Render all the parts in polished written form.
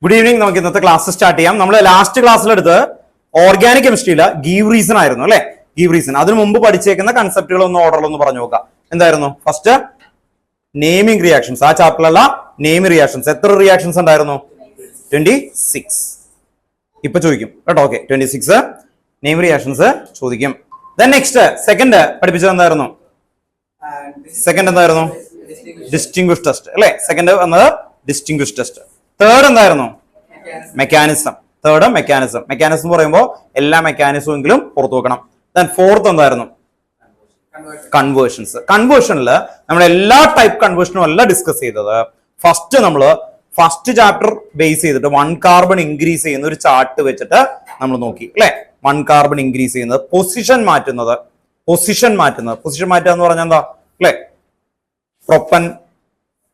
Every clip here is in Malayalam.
Good evening. നമുക്ക് ഇന്നത്തെ ക്ലാസ് സ്റ്റാർട്ട് ചെയ്യാം. നമ്മൾ ലാസ്റ്റ് ക്ലാസ്സിലെടുത്ത് ഓർഗാനിക് കെമിസ്ട്രിയില് ഗീവ് റീസൺ ആയിരുന്നു അല്ലെ. ഗീവ് റീസൺ അതിനു മുമ്പ് പഠിച്ചേക്കുന്ന കൺസെപ്റ്റുകൾ ഒന്ന് ഓർഡറിലൊന്ന് പറഞ്ഞു നോക്കാം. എന്തായിരുന്നു? First naming reactions. ആ ചാപ്റ്ററിലുള്ള നെയിമിംഗ് റിയാക്ഷൻസ്. എത്ര റിയാക്ഷൻസ് ഉണ്ടായിരുന്നു? 26. ഇപ്പൊ ചോദിക്കും കേട്ടോ. ഓക്കെ, 26 നെയിം റിയാക്ഷൻസ് ചോദിക്കും. ദെൻ നെക്സ്റ്റ് സെക്കൻഡ് പഠിപ്പിച്ചത് എന്തായിരുന്നു? സെക്കൻഡ് എന്തായിരുന്നു? ഡിസ്റ്റിംഗ്വിഷ് ടെസ്റ്റ് അല്ലെ. സെക്കൻഡ് വന്നത് ഡിസ്റ്റിംഗ്വിഷ് ടെസ്റ്റ്. തേർഡ് എന്തായിരുന്നു? മെക്കാനിസം. Third mechanism. മെക്കാനിസം പറയുമ്പോൾ എല്ലാ മെക്കാനിസമെങ്കിലും പുറത്തു വെക്കണം. ദെൻ ഫോർത്ത് എന്തായിരുന്നു? കൺവേർഷൻസ്. കൺവേർഷനിൽ നമ്മൾ എല്ലാ ടൈപ്പ് കൺവേർഷനും അല്ല ഡിസ്കസ് ചെയ്തത്. ഫസ്റ്റ് ചാപ്റ്റർ ബേസ് ചെയ്തിട്ട് 1 കാർബൺ ഇൻക്രീസ് ചെയ്യുന്ന ഒരു ചാർട്ട് വെച്ചിട്ട് നമ്മൾ നോക്കി അല്ലെ. 1 കാർബൺ ഇൻക്രീസ് ചെയ്യുന്നത്, പൊസിഷൻ മാറ്റുക എന്ന് പറഞ്ഞാൽ എന്താ അല്ലെ? പ്രൊപ്പൻ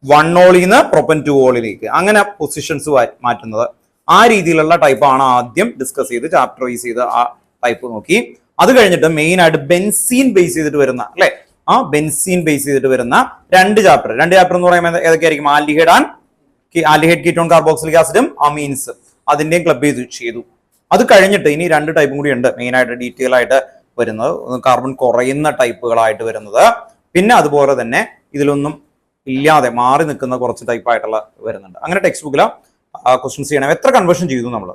1 ഓളിന്ന് പ്രൊപ്പൻ 2 ഓളിലേക്ക് അങ്ങനെ പൊസിഷൻസ് മാറ്റുന്നത്. ആ രീതിയിലുള്ള ടൈപ്പാണ് ആദ്യം ഡിസ്കസ് ചെയ്ത് ചാപ്റ്റർ വൈസ് ചെയ്ത് ആ ടൈപ്പ് നോക്കി. അത് കഴിഞ്ഞിട്ട് മെയിൻ ആയിട്ട് ബെൻസീൻ ബേസ് ചെയ്തിട്ട് വരുന്ന അല്ലെ, ആ ബെൻസീൻ ബേസ് ചെയ്തിട്ട് വരുന്ന രണ്ട് ചാപ്റ്റർ എന്ന് പറയുമ്പോൾ ഏതൊക്കെയായിരിക്കും? ആൽഡിഹൈഡ് കീറ്റോൺ കാർബോക്സിലിക് ആസിഡും അമീൻസ്, അതിന്റെയും ക്ലബ് ചെയ്തു. അത് കഴിഞ്ഞിട്ട് ഇനി രണ്ട് ടൈപ്പും കൂടി ഉണ്ട് മെയിൻ ആയിട്ട് ഡീറ്റെയിൽ ആയിട്ട് വരുന്നത്. കാർബൺ കുറയുന്ന ടൈപ്പുകളായിട്ട് വരുന്നത്, പിന്നെ അതുപോലെ തന്നെ ഇതിലൊന്നും ഇല്ലാതെ മാറി നിൽക്കുന്ന കുറച്ച് ടൈപ്പായിട്ടുള്ള വരുന്നുണ്ട്. അങ്ങനെ ടെക്സ്റ്റ് ബുക്കിൽ ക്വസ്റ്റ്യൻസ് ചെയ്യണം. എത്ര കൺവേർഷൻ ചെയ്തു നമ്മൾ?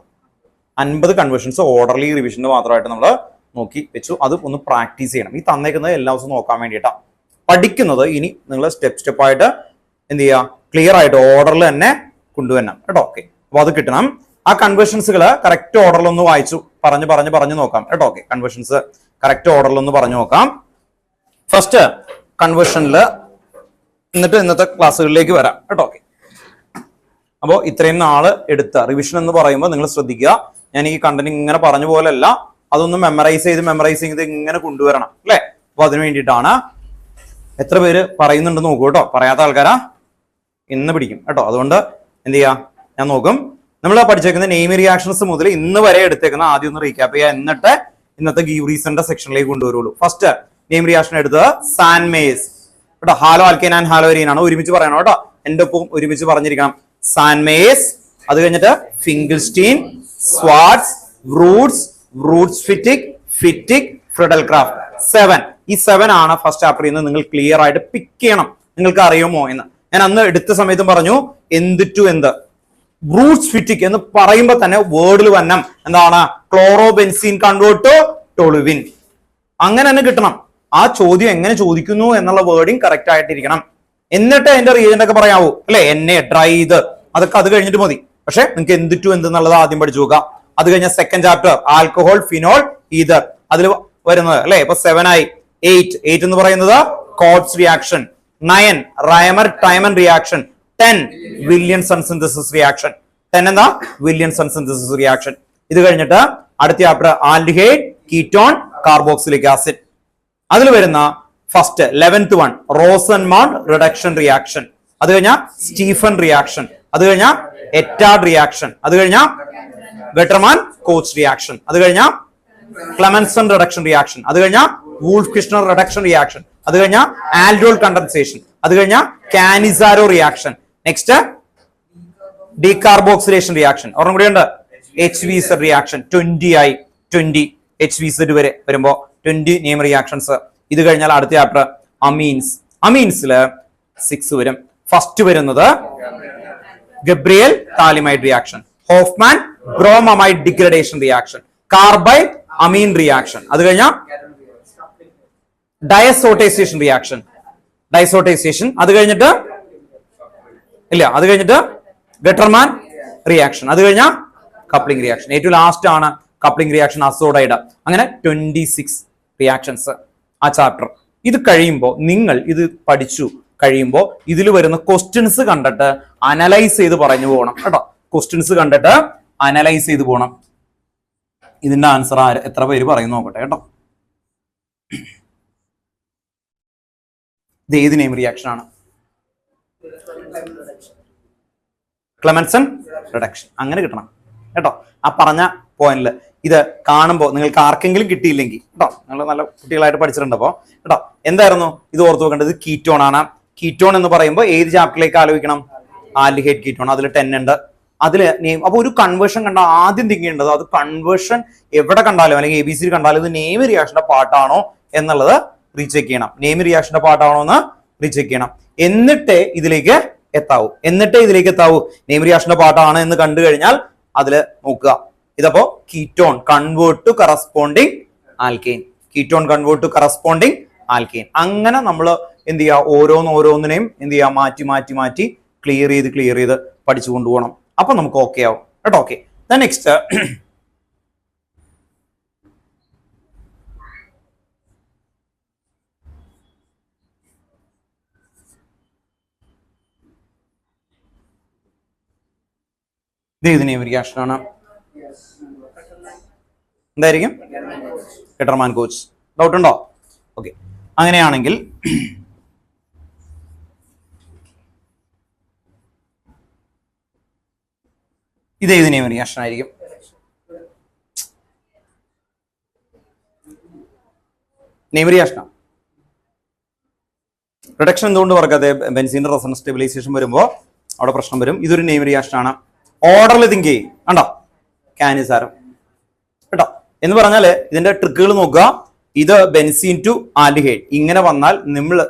50 കൺവേർഷൻസ് ഓർഡർലി റിവിഷന് മാത്രമായിട്ട് നമ്മൾ നോക്കി വെച്ചു. അത് ഒന്ന് പ്രാക്ടീസ് ചെയ്യണം. ഈ തന്നേക്കുന്നത് എല്ലാ ദിവസവും നോക്കാൻ വേണ്ടിയിട്ടാണ് പഠിക്കുന്നത്. ഇനി നിങ്ങൾ സ്റ്റെപ്പായിട്ട് എന്ത് ചെയ്യുക? ക്ലിയർ ആയിട്ട് ഓർഡറിൽ തന്നെ കൊണ്ടുവരണം കേട്ടോ. ഓക്കെ, അപ്പൊ അത് കിട്ടണം. ആ കൺവേർഷൻസുകൾ കറക്റ്റ് ഓർഡറിൽ ഒന്ന് വായിച്ചു പറഞ്ഞു നോക്കാം കേട്ടോ. ഓക്കെ, കൺവേർഷൻസ് കറക്റ്റ് ഓർഡറിൽ ഒന്ന് പറഞ്ഞു നോക്കാം. ഫസ്റ്റ് കൺവേർഷനിൽ എന്നിട്ട് ഇന്നത്തെ ക്ലാസ്സുകളിലേക്ക് വരാം കേട്ടോ. ഓക്കെ, അപ്പോൾ ഇത്രയും നാള് എടുത്ത റിവിഷൻ എന്ന് പറയുമ്പോൾ നിങ്ങൾ ശ്രദ്ധിക്കുക, ഞാൻ ഈ കണ്ടന്റ് ഇങ്ങനെ പറഞ്ഞ പോലെയല്ല, അതൊന്ന് മെമ്മറൈസ് ചെയ്ത് ഇങ്ങനെ കൊണ്ടുവരണം അല്ലെ. അപ്പൊ അതിനു വേണ്ടിയിട്ടാണ്. എത്ര പേര് പറയുന്നുണ്ട് നോക്കൂ കേട്ടോ. പറയാത്ത ആൾക്കാരാ ഇന്ന് പിടിക്കും കേട്ടോ. അതുകൊണ്ട് എന്ത് ചെയ്യാ, ഞാൻ നോക്കും. നമ്മൾ പഠിച്ചേക്കുന്ന നെയിം റിയാക്ഷൻസ് മുതൽ ഇന്ന് വരെ എടുത്തേക്കുന്ന ആദ്യം ഒന്ന് റീക്യാപ്പ് ചെയ്യുക, എന്നിട്ട് ഇന്നത്തെ ഗീവ് റീസന്റെ സെക്ഷനിലേക്ക് കൊണ്ടുവരുള്ളൂ. ഫസ്റ്റ് നെയിം റിയാക്ഷൻ എടുത്തത് സാൻമേസ് കേട്ടോ. ഹാലോ ആൽക്കൈൻ ആൻഡ് ഹാലോരീൻ ആണ്. ഒരുമിച്ച് പറയണം കേട്ടോ. എന്റെ ഒപ്പം ഒരുമിച്ച് പറഞ്ഞിരിക്കണം. സാൻമേസ്, അത് കഴിഞ്ഞിട്ട് ഫിംഗിൾസ്റ്റീൻ, സ്വാർട്സ്, റൂട്ട്സ് ഫിറ്റിക്, ഫ്രിഡൽക്രാഫ്റ്റ്. 7. ഈ 7 ആണ് ഫസ്റ്റ് ചാപ്റ്ററിൽ നിന്ന് നിങ്ങൾ ക്ലിയർ ആയിട്ട് പിക്ക് ചെയ്യണം. നിങ്ങൾക്ക് അറിയുമോ എന്ന് ഞാൻ അന്ന് എടുത്ത സമയത്തും പറഞ്ഞു. എന്ത് റൂട്ട്സ് ഫിറ്റിക് എന്ന് പറയുമ്പോൾ തന്നെ വേർഡിൽ വന്നം എന്താണ്? Chlorobenzene convert to toluene. അങ്ങനെ തന്നെ കിട്ടണം. ആ ചോദ്യം എങ്ങനെ ചോദിക്കുന്നു എന്നുള്ള വേർഡിങ് കറക്റ്റ് ആയിട്ടിരിക്കണം. എന്നിട്ട് അതിന്റെ റിയേജന്റ് ഒക്കെ പറയാവൂ അല്ലെ. എന്നെ ഡ്രൈ ഇത് അതൊക്കെ അത് കഴിഞ്ഞിട്ട് മതി. പക്ഷെ നിങ്ങൾക്ക് എന്തെന്നുള്ളത് ആദ്യം പഠിച്ചു നോക്കാം. അത് കഴിഞ്ഞ second chapter alcohol, phenol, ether, അതിൽ വരുന്നത് അല്ലെ. ഇപ്പൊ 7 ആയി. 8 എന്ന് പറയുന്നത് Kolbe's reaction. 9 Reimer Tiemann reaction. 10 Williamson synthesis reaction. 10 എന്താ? Williamson synthesis reaction. ഇത് കഴിഞ്ഞിട്ട് അടുത്ത chapter aldehyde ketone carboxylic acid. അതിൽ വരുന്ന first 11th one Rosenmund reduction reaction. അത് കഴിഞ്ഞാൽ സ്റ്റീഫൻ റിയാക്ഷൻ. അത് കഴിഞ്ഞാൽ എറ്റാഡ് റിയാക്ഷൻ. അത് കഴിഞ്ഞാൽ ഗട്ടർമാൻ കോച്ച് റിയാക്ഷൻ. അത് കഴിഞ്ഞാൽ ക്ലെമൻസൺ റിഡക്ഷൻ റിയാക്ഷൻ. അത് കഴിഞ്ഞാൽ വൂൾഫ് കിഷ്ണർ റിഡക്ഷൻ റിയാക്ഷൻ. അത് കഴിഞ്ഞാൽ ആൽഡോൾ കണ്ടൻസേഷൻ. അത് കഴിഞ്ഞാൽ Cannizzaro reaction. Next decarboxylation reaction. ഒരെണ്ണം കൂടി ഉണ്ട്, HVZ റിയാക്ഷൻ. 20 ആയി. 20 HVZ വരെ വരുമ്പോ 20 നെയിം റിയാക്ഷൻസ്. ഇത് കഴിഞ്ഞാൽ അടുത്ത ചാപ്റ്റർ അമീൻസില് 6 വരും. ഫസ്റ്റ് വരുന്നത് Gabriel phthalimide reaction, Hofmann bromamide degradation reaction, carbylamine reaction. അത് കഴിഞ്ഞാൽ ഡയസോട്ടൈസേഷൻ റിയാക്ഷൻ. അത് കഴിഞ്ഞിട്ട് ഗട്ടർമാൻ റിയാക്ഷൻ. അത് കഴിഞ്ഞാൽ കപ്ലിംഗ് റിയാക്ഷൻ. ഏറ്റവും ലാസ്റ്റ് ആണ് കപ്ലിംഗ് റിയാക്ഷൻ, അസോഡൈഡ്. അങ്ങനെ 26 റിയാക്ഷൻസ് ആ ചാപ്റ്റർ. ഇത് കഴിയുമ്പോൾ നിങ്ങൾ ഇത് പഠിച്ചു കഴിയുമ്പോൾ ഇതിൽ വരുന്ന ക്വസ്റ്റ്യൻസ് കണ്ടിട്ട് അനലൈസ് ചെയ്ത് പറഞ്ഞു പോകണം കേട്ടോ. ക്വസ്റ്റ്യൻസ് കണ്ടിട്ട് അനലൈസ് ചെയ്ത് പോകണം. ഇതിന്റെ ആൻസർ എത്ര പേര് പറയുന്നു നോക്കട്ടെ കേട്ടോ. ഇത് ഏത് നെയിം റിയാക്ഷൻ ആണ്? ക്ലെമൻസൺ റിഡക്ഷൻ. അങ്ങനെ കിട്ടണം കേട്ടോ. ആ പറഞ്ഞ പോയിന്റിൽ ഇത് കാണുമ്പോൾ നിങ്ങൾക്ക് ആർക്കെങ്കിലും കിട്ടിയില്ലെങ്കിൽ കേട്ടോ, നിങ്ങൾ നല്ല കുട്ടികളായിട്ട് പഠിച്ചിട്ടുണ്ടപ്പോ കേട്ടോ, എന്തായിരുന്നു ഇത് ഓർത്ത് വെക്കേണ്ടത്? കീറ്റോൺ ആണ്. കീറ്റോൺ എന്ന് പറയുമ്പോൾ ഏത് ചാപ്റ്ററിലേക്ക് ആലോചിക്കണം? Aldehyde ketone. അതിൽ 10 ഉണ്ട്. അതില് നെയിം. അപ്പൊ ഒരു കൺവേർഷൻ കണ്ട ആദ്യം തിങ്ക് ചെയ്യേണ്ടത് അത് കൺവേർഷൻ എവിടെ കണ്ടാലും അല്ലെങ്കിൽ ABC കണ്ടാലും ഇത് നെയിം റിയാക്ഷന്റെ പാർട്ടാണോ എന്നുള്ളത് റീചെക്ക് ചെയ്യണം. നെയിം റിയാക്ഷന്റെ പാർട്ടാണോ എന്ന് റീചെക്ക് ചെയ്യണം. എന്നിട്ടേ ഇതിലേക്ക് എത്താവൂ. നെയിം റിയാക്ഷന്റെ പാർട്ടാണ് എന്ന് കണ്ടു കഴിഞ്ഞാൽ അതില് നോക്കുക. ഇതപ്പോ ketone convert to corresponding alkane. അങ്ങനെ നമ്മൾ എന്ത് ചെയ്യുക, ഓരോന്നിനെയും എന്ത് ചെയ്യുക, മാറ്റി ക്ലിയർ ചെയ്ത് പഠിച്ചു കൊണ്ടുപോകണം. അപ്പൊ നമുക്ക് ഓക്കെ ആവും കേട്ടോ. ഓക്കെ, നെക്സ്റ്റ് ഇത് നെയിം റിയാക്ഷൻ ആണ്. എന്തായിരിക്കും? കെട്ടർമാൻ കോച്ച്. ഡൗട്ട് ഉണ്ടോ? ഓക്കെ, അങ്ങനെയാണെങ്കിൽ ഇത് ഏത് നെയിം റിയാക്ഷൻ ആയിരിക്കും? നെയിം റിയാക്ഷനാ. റിഡക്ഷൻ എന്തുകൊണ്ട് വർക്കാതെ? ബെൻസീന്റെ റെസൊണൻസ് സ്റ്റെബിലൈസേഷൻ വരുമ്പോൾ അവിടെ പ്രശ്നം വരും. ഇതൊരു നെയിം റിയാക്ഷൻ ആണ്. ഓർഡറിൽ തിങ്ക് ചെയ്യും. കണ്ടോ, കാനിസാരം കേട്ടോ. എന്ന് പറഞ്ഞാല് ഇതിന്റെ ട്രിക്കുകൾ നോക്കുക. ഇത് ബെൻസീൻ ടു ആൽഡിഹൈഡ് ഇങ്ങനെ വന്നാൽ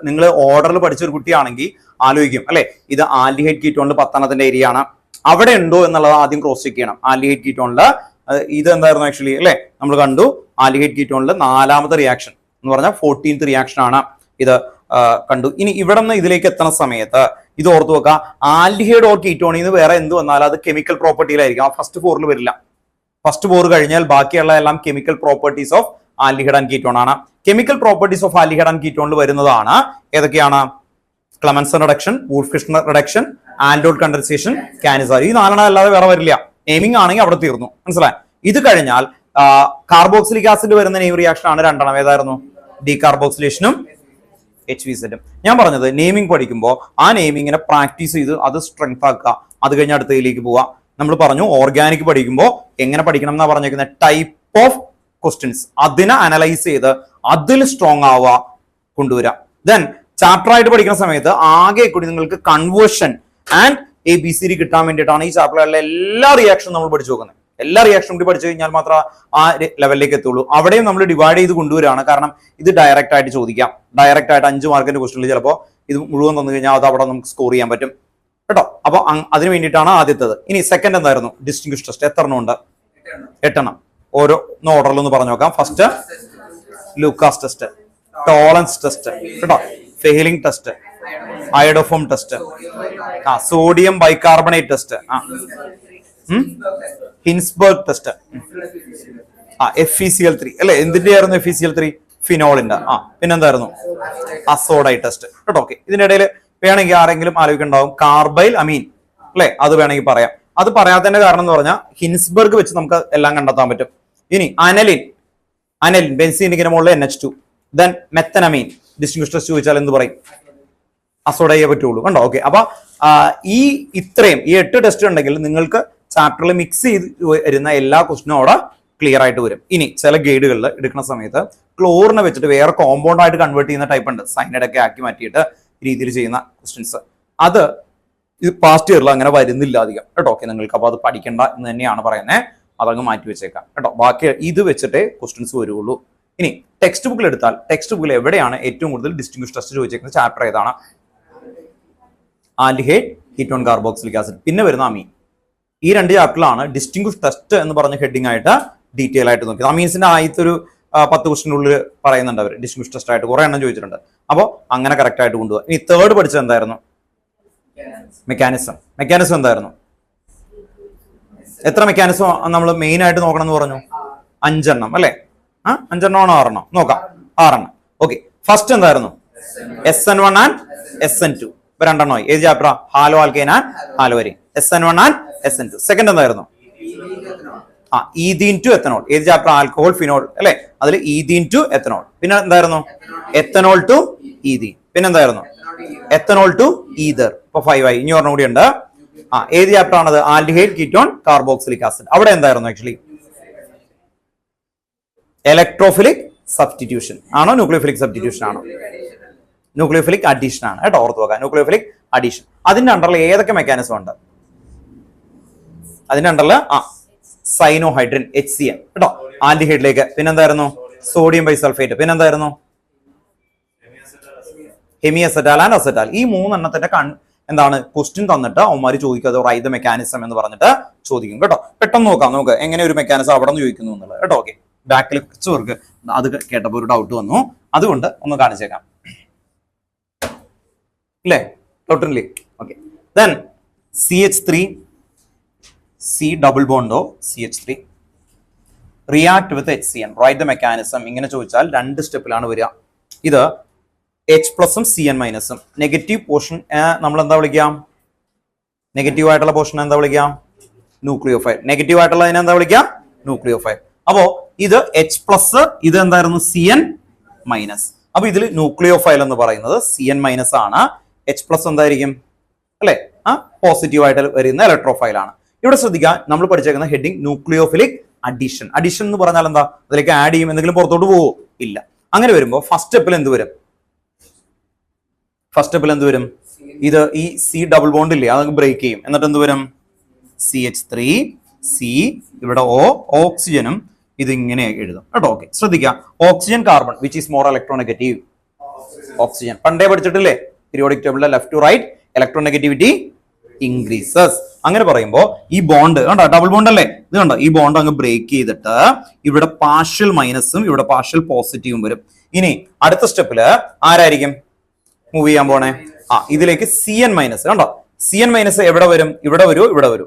നിങ്ങൾ ഓർഡറിൽ പഠിച്ച ഒരു കുട്ടിയാണെങ്കിൽ ആലോചിക്കും അല്ലെ, ഇത് ആൽഡിഹൈഡ് കീറ്റോണിൽ 10 ഏരിയ ആണ്, അവിടെ ഉണ്ടോ എന്നുള്ളത് ആദ്യം ക്രോസ് ചെക്ക് ചെയ്യണം. ആൽഡിഹൈഡ് കീറ്റോണില് ഇത് എന്തായിരുന്നു ആക്ച്വലി അല്ലെ, നമ്മൾ കണ്ടു ആൽഡിഹൈഡ് കീറ്റോണിൽ 4ാമത്തെ റിയാക്ഷൻ എന്ന് പറഞ്ഞാൽ 14th റിയാക്ഷൻ ആണ് ഇത് കണ്ടു. ഇനി ഇവിടെ നിന്ന് ഇതിലേക്ക് എത്തുന്ന സമയത്ത് ഇത് ഓർത്ത് വെക്കുക, ആൽഡിഹൈഡ് ഓർ കീറ്റോണിൽ നിന്ന് വേറെ എന്ത് വന്നാലും അത് കെമിക്കൽ പ്രോപ്പർട്ടിയിലായിരിക്കും. ആ ഫസ്റ്റ് 4ൽ വരില്ല. ഫസ്റ്റ് 4 കഴിഞ്ഞാൽ ബാക്കിയുള്ള എല്ലാം chemical properties of aldehyde and ketone ആണ്. Chemical properties of aldehyde and കീറ്റോണിൽ വരുന്നതാണ് ഏതൊക്കെയാണ്? Clemmensen reduction, Wolff Kishner reduction, aldol condensation, Cannizzaro. ഈ 4 അല്ലാതെ വേറെ വരില്ല. നെയിമിംഗ് ആണെങ്കിൽ അവിടെ തീർന്നു. മനസ്സിലായി? ഇത് കഴിഞ്ഞാൽ കാർബോക്സിലിക് ആസിഡ് വരുന്ന നെയിം റിയാക്ഷൻ ആണ് 2. ഏതായിരുന്നു? ഡീകാർബോക്സിലേഷനും HVZ. ഞാൻ പറഞ്ഞത് നെയിമിംഗ് പഠിക്കുമ്പോൾ ആ നെയിമിങ്ങിനെ പ്രാക്ടീസ് ചെയ്ത് അത് സ്ട്രെങ്ത് ആക്കുക. അത് കഴിഞ്ഞ് അടുത്തതിലേക്ക് പോവുക. നമ്മൾ പറഞ്ഞു ഓർഗാനിക് പഠിക്കുമ്പോൾ എങ്ങനെ പഠിക്കണം എന്നാ പറഞ്ഞേക്കുന്നത്? ടൈപ്പ് ഓഫ് ക്വസ്റ്റ്യൻസ് അതിനെ അനലൈസ് ചെയ്ത് അതിൽ സ്ട്രോങ് ആവുക, കൊണ്ടുവരിക. ദെൻ ചാപ്റ്റർ ആയിട്ട് പഠിക്കുന്ന സമയത്ത് ആകെ കൂടി നിങ്ങൾക്ക് കൺവേർഷൻ ആൻഡ് ABCD കിട്ടാൻ വേണ്ടിയിട്ടാണ് ഈ ചാപ്റ്ററിലെ എല്ലാ റിയാക്ഷനും നമ്മൾ പഠിച്ചു നോക്കുന്നത്. എല്ലാ റിയാക്ഷനും കൂടി പഠിച്ചു കഴിഞ്ഞാൽ മാത്രമേ ആ ലെവലിലേക്ക് എത്തുള്ളൂ. അവിടെയും നമ്മൾ ഡിവൈഡ് ചെയ്ത് കൊണ്ടുവരികയാണ്. കാരണം ഇത് ഡയറക്റ്റ് ആയിട്ട് ചോദിക്കാം. ഡയറക്റ്റ് ആയിട്ട് 5 മാർക്കിന്റെ ക്വസ്റ്റനിൽ ചിലപ്പോൾ ഇത് മുഴുവൻ തന്നു കഴിഞ്ഞാൽ അത് അവിടെ നമുക്ക് സ്കോർ ചെയ്യാൻ പറ്റും കേട്ടോ. അപ്പൊ അതിന് വേണ്ടിയിട്ടാണ് ആദ്യത്തേത്. ഇനി സെക്കൻഡ് എന്തായിരുന്നു? Distinguish test. എത്ര എണ്ണം ഉണ്ട്? 8. ഓരോ ഓർഡറിൽ ഒന്ന് പറഞ്ഞു നോക്കാം. First Lucas test, Tollens test കേട്ടോ, Fehling test, iodoform test, sodium bicarbonate test, Hinsberg test, FeCl3 അല്ലെ. എന്തിന്റെ ആയിരുന്നു FeCl3? ഫിനോളിന്റെ. പിന്നെന്തായിരുന്നു? അസോഡൈ ടെസ്റ്റ് കേട്ടോ. ഓക്കെ, ഇതിനിടയിൽ വേണമെങ്കിൽ ആരെങ്കിലും ആലോചിക്കുന്നുണ്ടാവും കാർബൈൽ അമീൻ അല്ലെ, അത് വേണമെങ്കിൽ പറയാം. അത് പറയാത്തതിന്റെ കാരണം എന്ന് പറഞ്ഞാൽ ഹിൻസ്ബർഗ് വെച്ച് നമുക്ക് എല്ലാം കണ്ടെത്താൻ പറ്റും. ഇനി അനലിൻ ബെൻസീനിക്കിന് മുകളിൽ NH2, ദെൻ മെത്തനമീൻ. ഡിസ്റ്റിങ്വിഷ് ടെസ്റ്റ് ചോദിച്ചാൽ എന്ത് പറയും? അസോഡയെ പറ്റുള്ളൂ കണ്ടോ. ഓക്കെ, അപ്പൊ ഈ 8 ടെസ്റ്റ് ഉണ്ടെങ്കിൽ നിങ്ങൾക്ക് ചാപ്റ്ററിൽ മിക്സ് ചെയ്ത് വരുന്ന എല്ലാ ക്വസ്റ്റിനും അവിടെ ക്ലിയർ ആയിട്ട് വരും. ഇനി ചില ഗൈഡുകളിൽ എടുക്കുന്ന സമയത്ത് ക്ലോറിനെ വെച്ചിട്ട് വേറെ കോമ്പൗണ്ട് ആയിട്ട് കൺവേർട്ട് ചെയ്യുന്ന ടൈപ്പ് ഉണ്ട്. സൈനൈഡ് ഒക്കെ ആക്കി മാറ്റിയിട്ട് രീതിയിൽ ചെയ്യുന്ന ക്വസ്റ്റ്യൻസ്. അത് ഇത് പാസ്റ്റ് ഇയറിൽ അങ്ങനെ വരുന്നില്ല അധികം കേട്ടോ. ഓക്കെ, നിങ്ങൾക്ക് അപ്പൊ അത് പഠിക്കേണ്ട എന്ന് തന്നെയാണ് പറയുന്നത്. അതങ്ങ് മാറ്റി വെച്ചേക്കാം കേട്ടോ. ബാക്കി ഇത് വെച്ചിട്ടേ ക്വസ്റ്റ്യൻസ് വരുള്ളൂ. ഇനി ടെക്സ്റ്റ് ബുക്കിൽ എടുത്താൽ ടെക്സ്റ്റ് ബുക്കിൽ എവിടെയാണ് ഏറ്റവും കൂടുതൽ ഡിസ്റ്റിങ്വിഷ് ടെസ്റ്റ് ചോദിച്ചേക്കുന്നത് ചാപ്റ്റർ ഏതാണ്? ആൽഡിഹൈഡ്, കീറ്റോൺ, കാർബോക്സിലിക് ആസിഡ്, പിന്നെ വരുന്ന അമീൻ. ഈ 2 ചാപ്റ്ററിലാണ് ഡിസ്റ്റിങ്വിഷ് ടെസ്റ്റ് എന്ന് പറഞ്ഞ ഹെഡിങ് ആയിട്ട് ഡീറ്റെയിൽ ആയിട്ട് നോക്കിയത്. അമീൻസിന്റെ ആദ്യത്തെ ഒരു 10 ക്വസ്റ്റിനുള്ളിൽ പറയുന്നുണ്ട് അവർ ഡിസ്റ്റിങ്വിഷ് ടെസ്റ്റ് ആയിട്ട് കുറെ എണ്ണം ചോദിച്ചിട്ടുണ്ട്. അപ്പോൾ അങ്ങനെ കറക്റ്റ് ആയിട്ട് കൊണ്ടുപോകുക. ഇനി തേർഡ് പഠിച്ചത് എന്തായിരുന്നു? മെക്കാനിസം എന്തായിരുന്നു? എത്ര മെക്കാനിസം നമ്മൾ മെയിൻ ആയിട്ട് നോക്കണം എന്ന് പറഞ്ഞു? 5 എണ്ണം അല്ലെ? 5 എണ്ണമാണോ 6 എണ്ണം? നോക്കാം. 6 എണ്ണം. ഓക്കെ, ഫസ്റ്റ് എന്തായിരുന്നു? SN1 and SN2. 2 എണ്ണമായി. ഏത് chapter? Haloalkane and haloarene. SN1 and SN2. Second എന്തായിരുന്നു? Ethene to ethanol. ഏത് ചാപ്റ്റർ? ആൽക്കഹോൾ, ഫിനോൾ അല്ലെ. അതിൽ ഈഥീൻ ടു എത്തനോൾ. പിന്നെ എന്തായിരുന്നു? Ethanol to ethene. പിന്നെ എന്തായിരുന്നു? Ethanol to ether. ഇപ്പൊ 5 ആയി. ഇനി ഒരെണ്ണം കൂടി ഉണ്ട്. ഏത് ചാപ്റ്റർ ആണത്? Aldehyde, ketone, carboxylic acid. അവിടെ എന്തായിരുന്നു ആക്ച്വലി? ഇലക്ട്രോഫിലിക് സബ്സ്റ്റിറ്റ്യൂഷൻ ആണോ ന്യൂക്ലിയോഫിലിക് സബ്സ്റ്റിറ്റ്യൂഷൻ ആണോ? ന്യൂക്ലിയോഫിലിക് അഡീഷൻ ആണ് കേട്ടോ. ഓർത്ത് നോക്കാം, ന്യൂക്ലിയോഫിലിക് അഡീഷൻ. അതിന്റെ അണ്ടറിൽ ഏതൊക്കെ മെക്കാനിസം ഉണ്ട്? അതിന്റെ അണ്ടറില് സൈനോഹൈഡ്രിൻ HCN കേട്ടോ. ആൽഡിഹൈഡിലേക്ക് പിന്നെന്തായിരുന്നു? Sodium bisulphate. പിന്നെന്തായിരുന്നു? Hemiacetal and acetal. ഈ മൂന്നെണ്ണത്തിന്റെ എന്താണ് ക്വസ്റ്റ്യൻ തന്നിട്ട് അവന്മാര് ചോദിക്കാതെ റൈറ്റ് ദ മെക്കാനിസം എന്ന് പറഞ്ഞിട്ട് ചോദിക്കും കേട്ടോ. പെട്ടെന്ന് നോക്കാം നമുക്ക് എങ്ങനെ ഒരു മെക്കാനിസം അവിടെ നിന്ന് ചോദിക്കുന്നു എന്നുള്ളത് കേട്ടോ. ഓക്കെ, ബാക്കിൽ കുറച്ച് അത് കേട്ടപ്പോൾ ഒരു ഡൗട്ട് വന്നു, അതുകൊണ്ട് ഒന്ന് കാണിച്ചേക്കാം. ഇല്ലേ, ഡൗട്ടില്ലേ? Okay, then CH3 C double bond O CH3 react with HCN write the mechanism. ഇങ്ങനെ ചോദിച്ചാൽ രണ്ട് സ്റ്റെപ്പിലാണ് വരിക. ഇത് H+ഉം CN- നെഗറ്റീവ് പോർഷൻ നമ്മൾ എന്താ വിളിക്കാം? നെഗറ്റീവ് ആയിട്ടുള്ള പോർഷൻ എന്താ വിളിക്കാം? ന്യൂക്ലിയോഫൈൽ. നെഗറ്റീവ് ആയിട്ടുള്ളതിനെ എന്താ വിളിക്കാം? ന്യൂക്ലിയോഫൈൽ. അപ്പോ ഇത് H+, ഇത് എന്തായിരുന്നു? CN-. അപ്പൊ ഇതിൽ ന്യൂക്ലിയോഫൈൽ എന്ന് പറയുന്നത് CN- ആണ്. H+ എന്തായിരിക്കും? അല്ലെ, പോസിറ്റീവ് ആയിട്ട് വരുന്ന ഇലക്ട്രോഫൈൽ ആണ്. ഇവിടെ ശ്രദ്ധിക്കുക, നമ്മൾ പഠിച്ചേക്കുന്ന ഹെഡിങ് ന്യൂക്ലിയോഫിലിക് അഡീഷൻ. അഡീഷൻ എന്ന് പറഞ്ഞാൽ എന്താ? അതിലേക്ക് ആഡ് ചെയ്യും, എന്തെങ്കിലും പുറത്തോട്ട് പോവോ? ഇല്ല. അങ്ങനെ വരുമ്പോൾ ഫസ്റ്റ് സ്റ്റെപ്പിൽ എന്ത് വരും? ഇത് ഈ C ഡബിൾ ബോണ്ട് ഇല്ലേ, അത് ബ്രേക്ക് ചെയ്യും. എന്നിട്ട് എന്ത് വരും? CH3 C, ഇവിടെ O, ഓക്സിജനും ഇത് ഇങ്ങനെ എഴുതും കേട്ടോ. ഓക്കെ, ശ്രദ്ധിക്കുക, oxygen carbon which is more electronegative. Oxygen പണ്ടേ പഠിച്ചിട്ടില്ലേ? പീരിയോഡിക് ടേബിളിലെ left to right electronegativity increases. അങ്ങനെ പറയുമ്പോൾ ഈ ബോണ്ട് കണ്ടോ, ഡബിൾ ബോണ്ട് അല്ലേ, ഇത് കണ്ടോ, ഈ ബോണ്ട് അങ്ങ് ബ്രേക്ക് ചെയ്തിട്ട് ഇവിടെ പാർഷ്യൽ മൈനസും ഇവിടെ പാർഷ്യൽ പോസിറ്റീവും വരും. ഇനി അടുത്ത സ്റ്റെപ്പില് ആരായിരിക്കും മൂവ് ചെയ്യാൻ പോണേ? ഇതിലേക്ക് CN- കണ്ടോ, CN- എവിടെ വരും? ഇവിടെ വരൂ, ഇവിടെ വരൂ,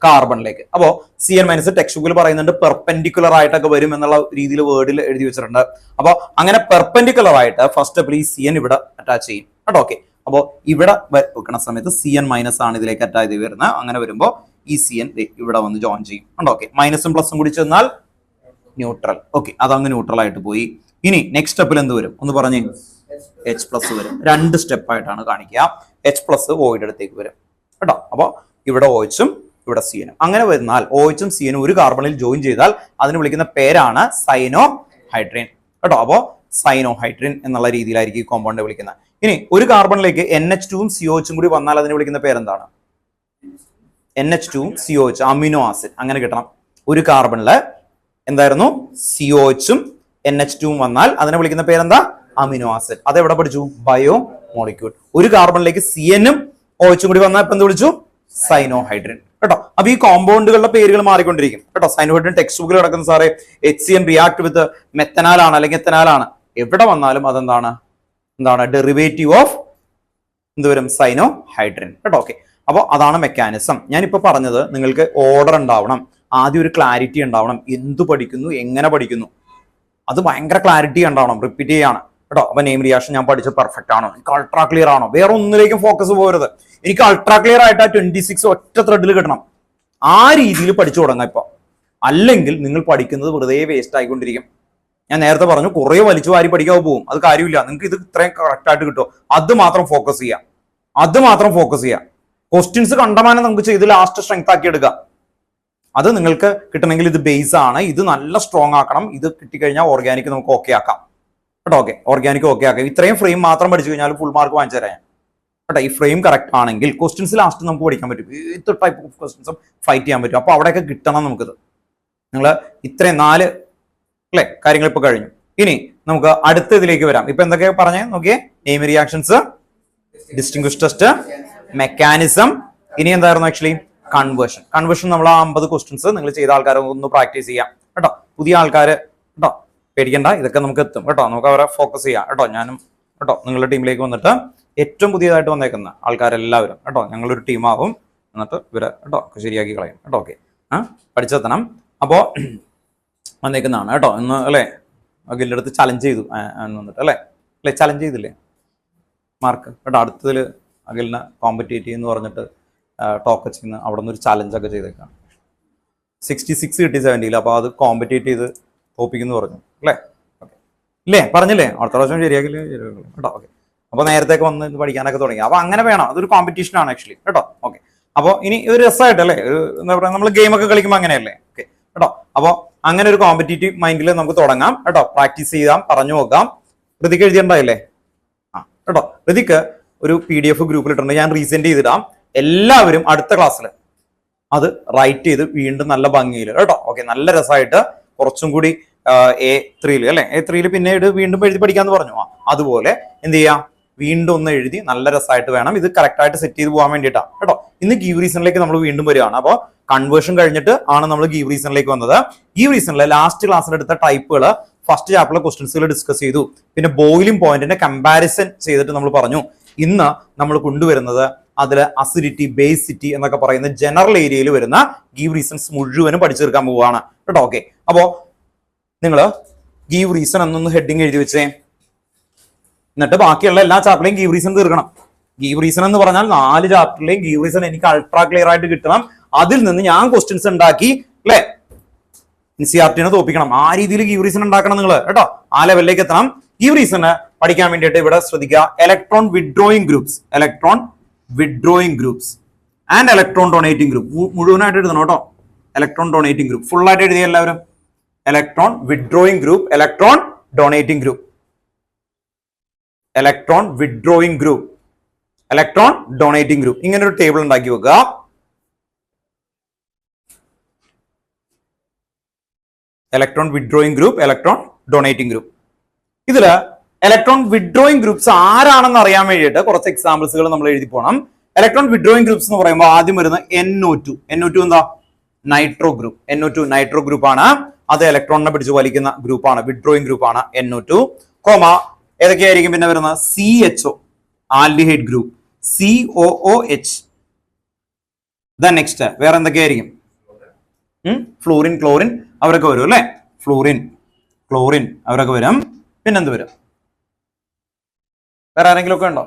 കാർബണിലേക്ക്. അപ്പോ CN- ടെക്സ്റ്റ് ബുക്കിൽ പറയുന്നുണ്ട് പെർപെൻഡിക്കുലർ ആയിട്ടൊക്കെ വരും എന്നുള്ള രീതിയിൽ വേർഡിൽ എഴുതി വെച്ചിട്ടുണ്ട്. അപ്പൊ അങ്ങനെ പെർപെൻഡിക്കുലർ ആയിട്ട് ഫസ്റ്റ് സ്റ്റെപ്പിൽ ഈ CN ഇവിടെ അറ്റാച്ച് ചെയ്യും കേട്ടോ. ഓക്കെ, അപ്പോ ഇവിടെ വെക്കുന്ന സമയത്ത് CN- ആണ് ഇതിലേക്ക് അറ്റാച്ച് ചെയ്ത് വരുന്നത്. അങ്ങനെ വരുമ്പോൾ ഈ CN ഇവിടെ വന്ന് ജോയിൻ ചെയ്യും കേട്ടോ. ഓക്കെ, മൈനസും പ്ലസും കൂടി ചെന്നാൽ ന്യൂട്രൽ. ഓക്കെ, അതങ്ങ് ന്യൂട്രൽ ആയിട്ട് പോയി. ഇനി നെക്സ്റ്റ് സ്റ്റെപ്പിൽ എന്ത് വരും ഒന്ന് പറഞ്ഞേ? H+ വരും. രണ്ട് സ്റ്റെപ്പായിട്ടാണ് കാണിക്കുക. H+ ഓയുടെ അടുത്തേക്ക് വരും കേട്ടോ. അപ്പൊ ഇവിടെ OHും ഇവിടെ CN-ഉം. അങ്ങനെ വരുന്നാൽ OHും CN-ഉം ഒരു കാർബണിൽ ജോയിൻ ചെയ്താൽ അതിന് വിളിക്കുന്ന പേരാണ് സൈനോഹൈഡ്രിൻ കേട്ടോ. അപ്പോ സൈനോഹൈഡ്രിൻ എന്നുള്ള രീതിയിലായിരിക്കും ഈ കോമ്പൗണ്ട് വിളിക്കുന്നത്. ഇനി ഒരു കാർബണിലേക്ക് NH2ഉം COHും കൂടി വന്നാൽ അതിന് വിളിക്കുന്ന പേരെന്താണ്? NH2ഉം COH, അമിനോ ആസിഡ്. അങ്ങനെ കിട്ടണം. ഒരു കാർബണില് എന്തായിരുന്നു? COHും NH2ഉം വന്നാൽ അതിനെ വിളിക്കുന്ന പേരെന്താ? Amino acid. അത് എവിടെ പഠിച്ചു? Bio molecule. ഒരു കാർബണിലേക്ക് CN-ഉം OHും കൂടി വന്നാൽ ഇപ്പൊ എന്ത് വിളിച്ചു? സൈനോഹൈഡ്രിൻ കേട്ടോ. അപ്പൊ ഈ കോമ്പൗണ്ടുകളുടെ പേരുകൾ മാറിക്കൊണ്ടിരിക്കും കേട്ടോ. സൈനോഹൈഡ്രിൻ ടെക്സ്റ്റ് ബുക്കിൽ കിടക്കുന്ന സാറേ HCN റിയാക്ട് വിത്ത് മെത്തനാൽ ആണ് അല്ലെങ്കിൽ എത്തനാൽ ആണ്. എവിടെ വന്നാലും അതെന്താണ്? ഡെറിവേറ്റീവ് ഓഫ് എന്ത് വരും? സൈനോഹൈഡ്രിൻ കേട്ടോ. ഓക്കെ, അപ്പോൾ അതാണ് മെക്കാനിസം. ഞാനിപ്പോ പറഞ്ഞത് നിങ്ങൾക്ക് ഓർഡർ ഉണ്ടാവണം, ആദ്യം ഒരു ക്ലാരിറ്റി ഉണ്ടാവണം. എന്തു പഠിക്കുന്നു, എങ്ങനെ പഠിക്കുന്നു, അത് ഭയങ്കര ക്ലാരിറ്റി ഉണ്ടാവണം. റിപ്പീറ്റ് ചെയ്യാണ് കേട്ടോ. അപ്പൊ നെയിം റിയാക്ഷൻ ഞാൻ പഠിച്ചത് പെർഫെക്റ്റ് ആണോ, എനിക്ക് അൾട്രാ ക്ലിയർ ആണോ, വേറെ ഒന്നിലേക്കും ഫോക്കസ് പോകരുത്. എനിക്ക് അൾട്രാ ക്ലിയർ ആയിട്ട് 26 ഒറ്റ ത്രെഡിൽ കിട്ടണം. ആ രീതിയിൽ പഠിച്ചു തുടങ്ങാം ഇപ്പൊ. അല്ലെങ്കിൽ നിങ്ങൾ പഠിക്കുന്നത് വെറുതെ വേസ്റ്റ് ആയിക്കൊണ്ടിരിക്കും. ഞാൻ നേരത്തെ പറഞ്ഞു കുറെ വലിച്ചു വാരി പഠിക്കാതെ പോകും, അത് കാര്യമില്ല. നിങ്ങൾക്ക് ഇത് ഇത്രയും കറക്റ്റ് ആയിട്ട് കിട്ടും. അത് മാത്രം ഫോക്കസ് ചെയ്യാം. ക്വസ്റ്റ്യൻസ് കണ്ടമാനം നമുക്ക് ചെയ്ത് ലാസ്റ്റ് സ്ട്രെങ്ത് ആക്കി എടുക്കാം. അത് നിങ്ങൾക്ക് കിട്ടണമെങ്കിൽ ഇത് ബേസ് ആണ്. ഇത് നല്ല സ്ട്രോങ് ആക്കണം. ഇത് കിട്ടിക്കഴിഞ്ഞാൽ ഓർഗാനിക് നമുക്ക് ഓക്കെ ആക്കാം കേട്ടോ. ഓക്കെ, ഓർഗാനിക് ഓക്കെ ആക്കാം. ഇത്രയും ഫ്രെയിം മാത്രം പഠിച്ചു കഴിഞ്ഞാൽ ഫുൾ മാർക്ക് വാങ്ങിച്ചു തരാം കേട്ടോ. ഈ ഫ്രെയിം കറക്റ്റ് ആണെങ്കിൽ ക്വസ്റ്റ്യൻസ് ലാസ്റ്റ് നമുക്ക് പഠിക്കാൻ പറ്റും. ഏത് ടൈപ്പ് ഓഫ് ക്വസ്റ്റ്യൻസും ഫൈറ്റ് ചെയ്യാൻ പറ്റും. അപ്പൊ അവിടെയൊക്കെ കിട്ടണം നമുക്കിത്. നിങ്ങൾ ഇത്രയും 4 അല്ലെ കാര്യങ്ങൾ ഇപ്പൊ കഴിഞ്ഞു. ഇനി നമുക്ക് അടുത്ത ഇതിലേക്ക് വരാം. ഇപ്പൊ എന്തൊക്കെയാ പറഞ്ഞേ നോക്കിയേ? Name reactions, distinguish test, mechanism. ഇനി എന്തായിരുന്നു ആക്ച്വലി? കൺവേർഷൻ. നമ്മൾ ആ 50 ക്വസ്റ്റ്യൻസ് നിങ്ങൾ ചെയ്ത ആൾക്കാരെ ഒന്ന് പ്രാക്ടീസ് ചെയ്യാം കേട്ടോ. പുതിയ ആൾക്കാർ കേട്ടോ പേടിക്കണ്ട, ഇതൊക്കെ നമുക്ക് എത്തും കേട്ടോ. നമുക്ക് അവരെ ഫോക്കസ് ചെയ്യാം കേട്ടോ. ഞാനും കേട്ടോ നിങ്ങളുടെ ടീമിലേക്ക് വന്നിട്ട് ഏറ്റവും പുതിയതായിട്ട് വന്നേക്കുന്ന ആൾക്കാരെല്ലാവരും കേട്ടോ ഞങ്ങളൊരു ടീമാവും. എന്നിട്ട് ഇവരെ കേട്ടോ ശരിയാക്കി കളയും കേട്ടോ. ഓക്കെ, പഠിച്ചെത്തണം. അപ്പോ വന്നേക്കുന്നതാണ് കേട്ടോ. ഇന്ന് അല്ലേ അഖിലിൻ്റെ അടുത്ത് ചലഞ്ച് ചെയ്തു വന്നിട്ട് അല്ലേ ചലഞ്ച് ചെയ്തില്ലേ മാർക്ക് കേട്ടോ. അടുത്തതിൽ അഖിലിനെ കോമ്പറ്റേറ്റീവ് എന്ന് പറഞ്ഞിട്ട് ടോക്ക് ചെയ്യുന്ന അവിടെ നിന്ന് ഒരു ചലഞ്ചൊക്കെ ചെയ്തേക്കാണ്. 66 കിട്ടി 70. അപ്പോൾ അത് കോമ്പറ്റേറ്റ് ചെയ്ത് തോപ്പിക്കുന്നു പറഞ്ഞു അല്ലേ? ഓക്കെ ഇല്ലേ? പറഞ്ഞില്ലേ? അടുത്ത പ്രാവശ്യം ശരിയാക്കില്ലേ കേട്ടോ. ഓക്കെ, അപ്പോൾ നേരത്തേക്ക് വന്ന് പഠിക്കാനൊക്കെ തുടങ്ങി. അപ്പോൾ അങ്ങനെ വേണം. അതൊരു കോമ്പറ്റീഷൻ ആണ് ആക്ച്വലി കേട്ടോ. ഓക്കെ, അപ്പോൾ ഇനി ഒരു രസമായിട്ടല്ലേ, എന്താ പറയുക, നമ്മൾ ഗെയിമൊക്കെ കളിക്കുമ്പോൾ അങ്ങനെയല്ലേ? ഓക്കെ കേട്ടോ. അപ്പോൾ അങ്ങനെ ഒരു കോമ്പറ്റേറ്റീവ് മൈൻഡിൽ നമുക്ക് തുടങ്ങാം കേട്ടോ. പ്രാക്ടീസ് ചെയ്യാം, പറഞ്ഞു നോക്കാം. ഋതിക്ക് എഴുതിയിട്ടുണ്ടായില്ലേ? കേട്ടോ, ഋതിക്ക് ഒരു PDF ഗ്രൂപ്പിൽ ഇട്ടുണ്ട്. ഞാൻ റീസെൻഡ് ചെയ്തിടാം. എല്ലാവരും അടുത്ത ക്ലാസ്സിൽ അത് റൈറ്റ് ചെയ്ത് വീണ്ടും നല്ല ഭംഗിയിൽ കേട്ടോ. ഓക്കെ, നല്ല രസമായിട്ട് കുറച്ചും കൂടി A3 അല്ലെ, A3 പിന്നീട് വീണ്ടും എഴുതി പഠിക്കാന്ന് പറഞ്ഞു. അതുപോലെ എന്ത് ചെയ്യാം, വീണ്ടും ഒന്ന് എഴുതി നല്ല രസമായിട്ട് വേണം ഇത് കറക്റ്റ് ആയിട്ട് സെറ്റ് ചെയ്ത് പോകാൻ വേണ്ടിയിട്ടാണ് കേട്ടോ. ഇന്ന് ഗീവ് റീസണിലേക്ക് നമ്മൾ വീണ്ടും വരികയാണ്. അപ്പോൾ കൺവേർഷൻ കഴിഞ്ഞിട്ട് ആണ് നമ്മൾ ഗീവ് റീസണിലേക്ക് വന്നത്. ഗീവ് റീസണിലെ ലാസ്റ്റ് ക്ലാസ്സിൽ എടുത്ത ടൈപ്പുകൾ ഫസ്റ്റ് ചാപ്റ്ററിലെ ക്വസ്റ്റൻസുകൾ ഡിസ്കസ് ചെയ്തു. പിന്നെ ബോയിലിംഗ് പോയിന്റിന്റെ കമ്പാരിസൺ ചെയ്തിട്ട് നമ്മൾ പറഞ്ഞു. ഇന്ന് നമ്മൾ കൊണ്ടുവരുന്നത് അതിൽ അസിഡിറ്റി, ബേസിറ്റി എന്നൊക്കെ പറയുന്ന ജനറൽ ഏരിയയിൽ വരുന്ന ഗീവ് റീസൺസ് മുഴുവനും പഠിച്ചു തീർക്കാൻ പോവുകയാണ് കേട്ടോ. ഓക്കെ, അപ്പോ നിങ്ങൾ ഗീവ് റീസൺ എന്നൊന്ന് ഹെഡിങ് എഴുതി വെച്ചേ. എന്നിട്ട് ബാക്കിയുള്ള എല്ലാ ചാപ്റ്ററിലെയും ഗീവ് റീസൺ തീർക്കണം. ഗീവ് റീസൺ എന്ന് പറഞ്ഞാൽ 4 ചാപ്റ്ററിലെയും ഗീവ് റീസൺ എനിക്ക് അൾട്രാ ക്ലിയർ ആയിട്ട് കിട്ടണം. അതിൽ നിന്ന് ഞാൻ ക്വസ്റ്റ്യൻസ് ഉണ്ടാക്കി അല്ലെ NCERT തോപ്പിക്കണം. ആ രീതിയിൽ ഗീവ് റീസൺ ഉണ്ടാക്കണം നിങ്ങൾ കേട്ടോ. ആ ലെവലിലേക്ക് എത്തണം. ഗീവ് റീസൺ പഠിക്കാൻ വേണ്ടിയിട്ട് ഇവിടെ ശ്രദ്ധിക്കുക. Electron withdrawing groups, electron withdrawing groups and electron donating group മുഴുവനായിട്ട് എഴുതണം കേട്ടോ. ഇലക്ട്രോൺ ഡൊണേറ്റിംഗ് ഗ്രൂപ്പ് ഫുൾ ആയിട്ട് എഴുതിയ എല്ലാവരും. Electron withdrawing group, electron donating group, electron withdrawing group, electron donating group, ഇങ്ങനെ ഒരു ടേബിൾ ഉണ്ടാക്കി വെക്കുക. Electron withdrawing group, electron donating group. ഇതില് ഇലക്ട്രോൺ വിഡ്രോയിങ് ഗ്രൂപ്പ്സ് ആരാണെന്ന് അറിയാൻ വേണ്ടിയിട്ട് കുറച്ച് എക്സാമ്പിൾസുകൾ നമ്മൾ എഴുതി പോകണം. ഇലക്ട്രോൺ വിഡ്രോയിങ് ഗ്രൂപ്പ്സ് എന്ന് പറയുമ്പോൾ ആദ്യം വരുന്ന NO2. NO2 എന്താ? Nitro group. NO2 nitro group ആണ്. അത് ഇലക്ട്രോണിനെ പിടിച്ച് വലിക്കുന്ന ഗ്രൂപ്പാണ്, വിഡ്രോയിങ് ഗ്രൂപ്പാണ് NO2. കോമ ഏതൊക്കെയായിരിക്കും പിന്നെ വരുന്നത്? CHO aldehyde group, COOH. Next വേറെ എന്തൊക്കെയായിരിക്കും? ഫ്ലൂറിൻ, ക്ലോറിൻ അവരൊക്കെ വരും അല്ലെ. ഫ്ലൂറിൻ, ക്ലോറിൻ അവരൊക്കെ വരും. പിന്നെന്ത് വരും? വേറെ ആരെങ്കിലും ഒക്കെ ഉണ്ടോ?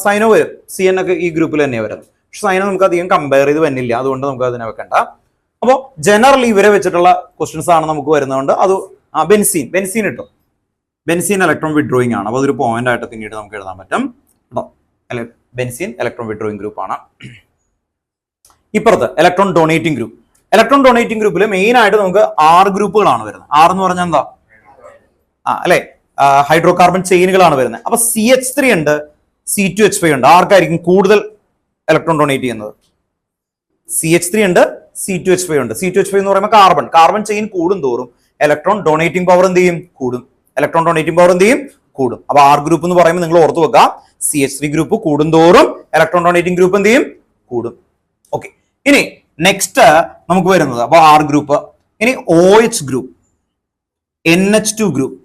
സൈനോ വരും. CN ഒക്കെ ഈ ഗ്രൂപ്പിൽ തന്നെയാണ് വരുന്നത്. പക്ഷെ സൈനോ നമുക്ക് അധികം കമ്പയർ ചെയ്ത് വന്നില്ല, അതുകൊണ്ട് നമുക്ക് അതിനെ വെക്കണ്ട. അപ്പോൾ ജനറലി ഇവരെ വെച്ചിട്ടുള്ള ക്വസ്റ്റ്യൻസ് ആണ് നമുക്ക് വരുന്നതുകൊണ്ട് അത് ബെൻസീൻ ഇട്ടു. ബെൻസീൻ ഇലക്ട്രോൺ വിഡ്രോയിങ് ആണ്. അപ്പോൾ അതൊരു പോയിന്റ് ആയിട്ട് പിന്നീട് നമുക്ക് എഴുതാൻ പറ്റും കേട്ടോ. ബെൻസീൻ ഇലക്ട്രോൺ വിഡ്രോയിങ് ഗ്രൂപ്പ് ആണ്. ഇപ്പുറത്ത് electron donating group. Electron donating ഗ്രൂപ്പിൽ മെയിൻ ആയിട്ട് നമുക്ക് 6 ഗ്രൂപ്പുകളാണ് വരുന്നത്. 6 എന്ന് പറഞ്ഞാൽ എന്താ? അല്ലെ, ഹൈഡ്രോ കാർബൺ ചെയിനുകളാണ് വരുന്നത്. അപ്പൊ CH3 ഉണ്ട്, C2H5 ഉണ്ട്. ആർക്കായിരിക്കും കൂടുതൽ ഇലക്ട്രോൺ ഡൊണേറ്റ് ചെയ്യുന്നത്? CH3 ഉണ്ട്, C2H5 ഉണ്ട്. C2H5 എന്ന് പറയുമ്പോൾ കാർബൺ ചെയിൻ കൂടും തോറും ഇലക്ട്രോൺ ഡൊണേറ്റിംഗ് പവർ എന്ത് ചെയ്യും? കൂടും. ഇലക്ട്രോൺ ഡൊണേറ്റിംഗ് പവർ എന്ത് ചെയ്യും? കൂടും. അപ്പൊ R ഗ്രൂപ്പ് എന്ന് പറയുമ്പോൾ നിങ്ങൾ ഓർത്ത് വെക്കുക, CH3 ഗ്രൂപ്പ് കൂടുന്തോറും ഇലക്ട്രോൺ ഡൊണേറ്റിംഗ് ഗ്രൂപ്പ് എന്ത് ചെയ്യും? കൂടും. ഓക്കെ, ഇനി നെക്സ്റ്റ് നമുക്ക് വരുന്നത് അപ്പൊ R ഗ്രൂപ്പ്. ഇനി OH ഗ്രൂപ്പ്, NH2 ഗ്രൂപ്പ്,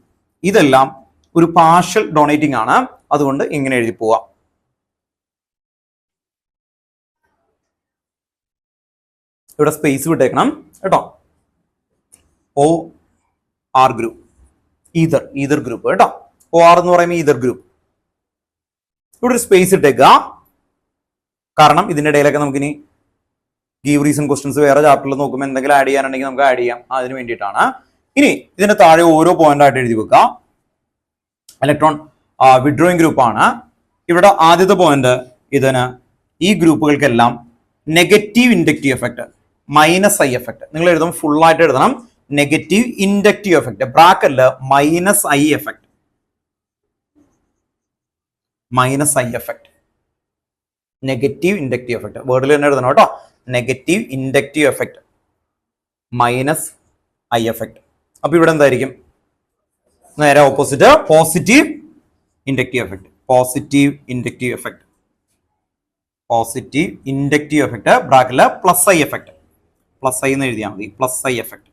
ഇതെല്ലാം ഒരു പാർഷ്യൽ ഡൊണേറ്റിംഗ് ആണ്. അതുകൊണ്ട് ഇങ്ങനെ എഴുതി പോവാം. ഇവിടെ സ്പേസ് വിട്ടേക്കണം കേട്ടോ. OR ഗ്രൂപ്പ്, ഈതർ ഗ്രൂപ്പ് കേട്ടോ. OR എന്ന് പറയുമ്പോൾ ഈതർ ഗ്രൂപ്പ്. ഇവിടെ ഒരു സ്പേസ് ഇട്ടേക്കുക. കാരണം ഇതിന്റെ ഇടയിലൊക്കെ നമുക്കിനി ഗീവ് റീസൺ ക്വസ്റ്റ്യൻസ് വേറെ ചാപ്റ്ററിൽ നോക്കുമ്പോൾ എന്തെങ്കിലും ആഡ് ചെയ്യാനുണ്ടെങ്കിൽ നമുക്ക് ആഡ് ചെയ്യാം. അതിന് വേണ്ടിയിട്ടാണ്. ഇനി ഇതിന്റെ താഴെ ഓരോ പോയിന്റ് ആയിട്ട് എഴുതി വെക്കുക. ഇലക്ട്രോൺ വിഡ്രോയിങ് ഗ്രൂപ്പ് ആണ്. ഇവിടെ ആദ്യത്തെ പോയിന്റ്, ഇതിന് ഈ ഗ്രൂപ്പുകൾക്കെല്ലാം negative inductive effect, -I effect. നിങ്ങൾ എഴുതുമ്പോൾ ഫുൾ ആയിട്ട് എഴുതണം. നെഗറ്റീവ് ഇൻഡക്റ്റീവ് എഫക്ട്, ബ്രാക്കറ്റില് -I effect, -I effect, negative inductive effect വേർഡിൽ തന്നെ എഴുതണം കേട്ടോ. Negative inductive effect, -I effect. അപ്പൊ ഇവിടെ എന്തായിരിക്കും? നേരെ opposite, positive inductive effect, positive inductive effect, positive inductive effect, ബ്രാക്കറ്റില് +I എഫക്ട്, +I എന്ന് എഴുതിയാൽ മതി. +I effect,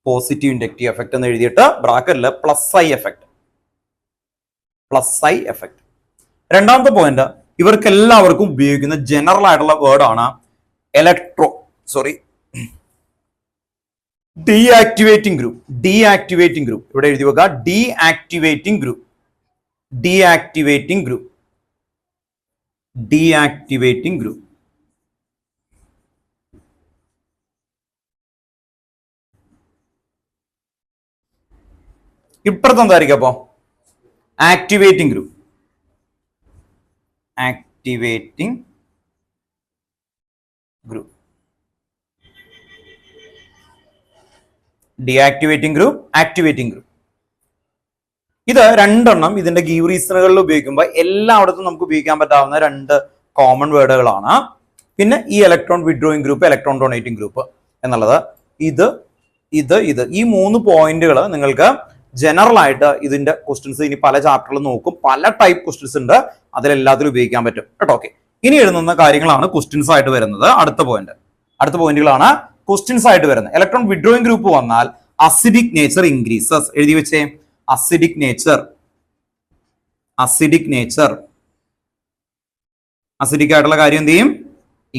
positive inductive effect എന്ന് എഴുതിയിട്ട് ബ്രാക്കറ്റില് +I എഫക്ട്, +I എഫക്ട്. രണ്ടാമത്തെ പോയിന്റ്, ഇവർക്ക് എല്ലാവർക്കും ഉപയോഗിക്കുന്ന ജനറൽ ആയിട്ടുള്ള വേർഡ് ആണ് ഡീആക്ടിവേറ്റിംഗ് ഗ്രൂപ്പ്. ഡീആക്ടിവേറ്റിംഗ് ഗ്രൂപ്പ് ഇവിടെ എഴുതി വെക്കുക. Deactivating group, deactivating group, deactivating group. ഇപ്പുറത്ത് എന്തായിരിക്കും അപ്പോ? Activating group, activating group, deactivating group, activating group. ഇത് രണ്ടെണ്ണം ഇതിന്റെ ഗീവ് റീസണുകളിൽ ഉപയോഗിക്കുമ്പോൾ എല്ലായിടത്തും നമുക്ക് ഉപയോഗിക്കാൻ പറ്റാവുന്ന 2 കോമൺ വേർഡുകളാണ്. പിന്നെ ഈ electron withdrawing group, electron donating group എന്നുള്ളത്, ഇത് ഈ 3 പോയിന്റുകൾ നിങ്ങൾക്ക് ജനറൽ ആയിട്ട് ഇതിന്റെ ക്വസ്റ്റ്യൻസ് ഇനി പല ചാപ്റ്ററിലും നോക്കും, പല ടൈപ്പ് ക്വസ്റ്റ്യൻസ് ഉണ്ട്, അതിലെല്ലാത്തിലും ഉപയോഗിക്കാൻ പറ്റും കേട്ടോ. ഓക്കെ, ഇനി എഴുതുന്ന കാര്യങ്ങളാണ് ക്വസ്റ്റ്യൻസ് ആയിട്ട് വരുന്നത്. അടുത്ത പോയിന്റുകളാണ് ക്വസ്റ്റ്യൻസ് ആയിട്ട് വരുന്നത്. ഇലക്ട്രോൺ വിഡ്രോയിങ് ഗ്രൂപ്പ് വന്നാൽ അസിഡിക് നേച്ചർ ഇൻക്രീസസ്. എഴുതി വെച്ചേ, അസിഡിക് നേച്ചർ അസിഡിക് ആയിട്ടുള്ള കാര്യം എന്ത് ചെയ്യും?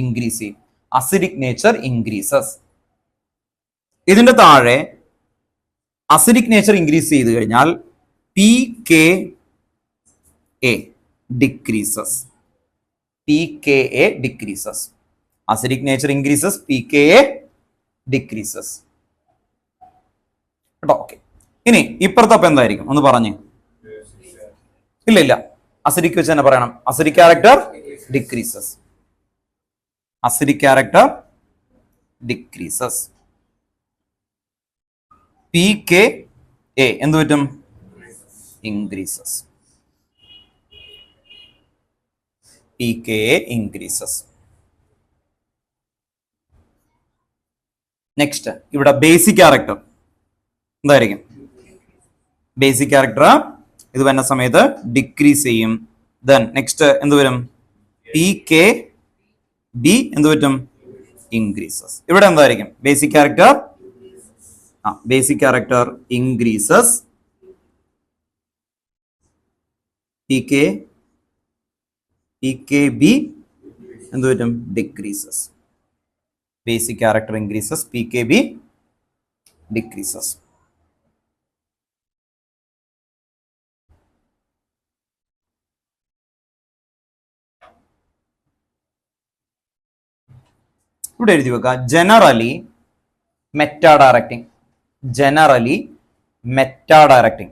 ഇൻക്രീസ് ചെയ്യും. Acidic nature increases. ഇതിന്റെ താഴെ അസിഡിക് നേച്ചർ ഇൻക്രീസ് ചെയ്ത് കഴിഞ്ഞാൽ pKa decreases. Acidic nature increases, pKa decreases കേട്ടോ. ഓക്കെ, ഇനി ഇപ്പുറത്തപ്പം എന്തായിരിക്കും ഒന്ന് പറഞ്ഞ്. ഇല്ല, അസിഡിക് വെച്ച് തന്നെ പറയണം. Acidic character decreases. pKa എന്ത് പറ്റും? ഇൻക്രീസസ്. pKa increases. നെക്സ്റ്റ് ഇവിടെ ബേസിക് ക്യാരക്ടർ എന്തായിരിക്കും? ബേസിക് ക്യാരക്ടർ ഇത് വരുന്ന സമയത്ത് ഡിക്രീസ് ചെയ്യും. ദെൻ നെക്സ്റ്റ് എന്ത് വരും? pKb എന്ത് പറ്റും? ഇൻക്രീസസ്. ഇവിടെ എന്തായിരിക്കും? ബേസിക് ക്യാരക്ടർ ഇൻക്രീസസ്, pKb എന്ത് പറ്റും? Decreases. Basic character increases, pKb decreases. ഇവിടെ എഴുതി വെക്കുക, ജനറലി മെറ്റാ ഡയറക്റ്റിംഗ്.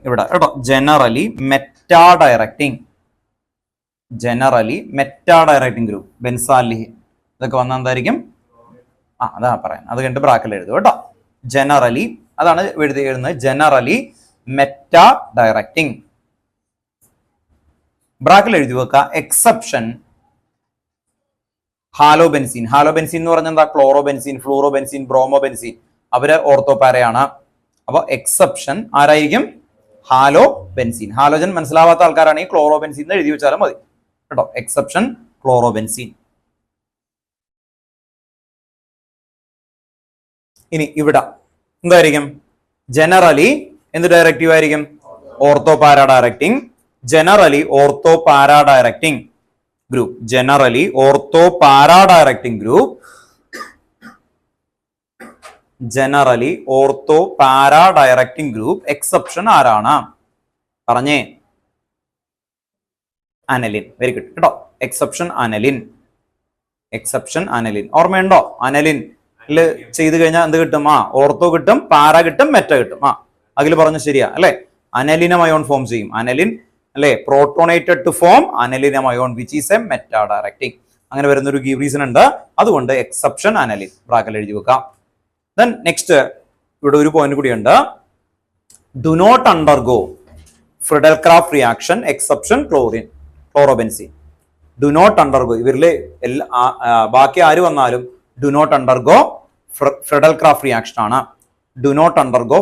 ഇവിടെ കേട്ടോ, generally meta directing group, benzaldehyde ഇതൊക്കെ വന്നാൽ എന്തായിരിക്കും? അതാ പറയാൻ, അത് കണ്ട് ബ്രാക്കറ്റിൽ എഴുതുക കേട്ടോ. ജനറലി, അതാണ് എഴുതുന്നത്, ജനറലി മെറ്റാ ഡയറക്റ്റിംഗ്. ബ്രാക്കറ്റിൽ എഴുതി വെക്കുക, എക്സെപ്ഷൻ ഹാലോബെൻസീൻ എന്ന് പറഞ്ഞാൽ എന്താ? ക്ലോറോബെൻസീൻ, ഫ്ലൂറോബെൻസീൻ, ബ്രോമോബെൻസീൻ, അവര് ഓർത്തോപാരയാണ്. അപ്പൊ എക്സെപ്ഷൻ ആരായിരിക്കും? ഹാലോബെൻസീൻ. ഹാലോജൻ മനസ്സിലാവാത്ത ആൾക്കാരാണെങ്കിൽ ക്ലോറോബെൻസീൻ എന്ന് എഴുതി വെച്ചാലും മതി കേട്ടോ. Exception chlorobenzene. ഇനി ഇവിടെ എന്തായിരിക്കും? ജനറലി എന്ത് ഡയറക്റ്റീവ് ആയിരിക്കും? Ortho para directing. Generally ortho para directing group. Generally ortho para directing group. Exception ആരാണ്? പറഞ്ഞേ. അനലിൻ. വെരി ഗുഡ് കേട്ടോ. Exception aniline. ഓർമ്മയുണ്ടോ? അനലിൻ ചെയ്ത് കഴിഞ്ഞാൽ എന്ത് കിട്ടും? ഓർത്തോ കിട്ടും, പാര കിട്ടും, മെറ്റ കിട്ടും. അഖിൽ പറഞ്ഞു ശരിയാ അല്ലെ? അനലിനം അയോൺ ഫോം ചെയ്യും. അനലിൻ അല്ലെ, protonated to form anilinium ion which is a meta directing. അങ്ങനെ വരുന്ന ഒരു റീസൺ ഉണ്ട്. അതുകൊണ്ട് എക്സെപ്ഷൻ അനലിൻ ബ്രാക്കറ്റിൽ എഴുതി വെക്കാം. ദെൻ നെക്സ്റ്റ് ഇവിടെ ഒരു പോയിന്റ് കൂടിയുണ്ട്. Do not undergo Friedel Crafts reaction exception chlorobenzene. Do not undergo, ഇവരിലെ ബാക്കി ആര് വന്നാലും do not undergo Friedel Crafts reaction ആണ്. Do not undergo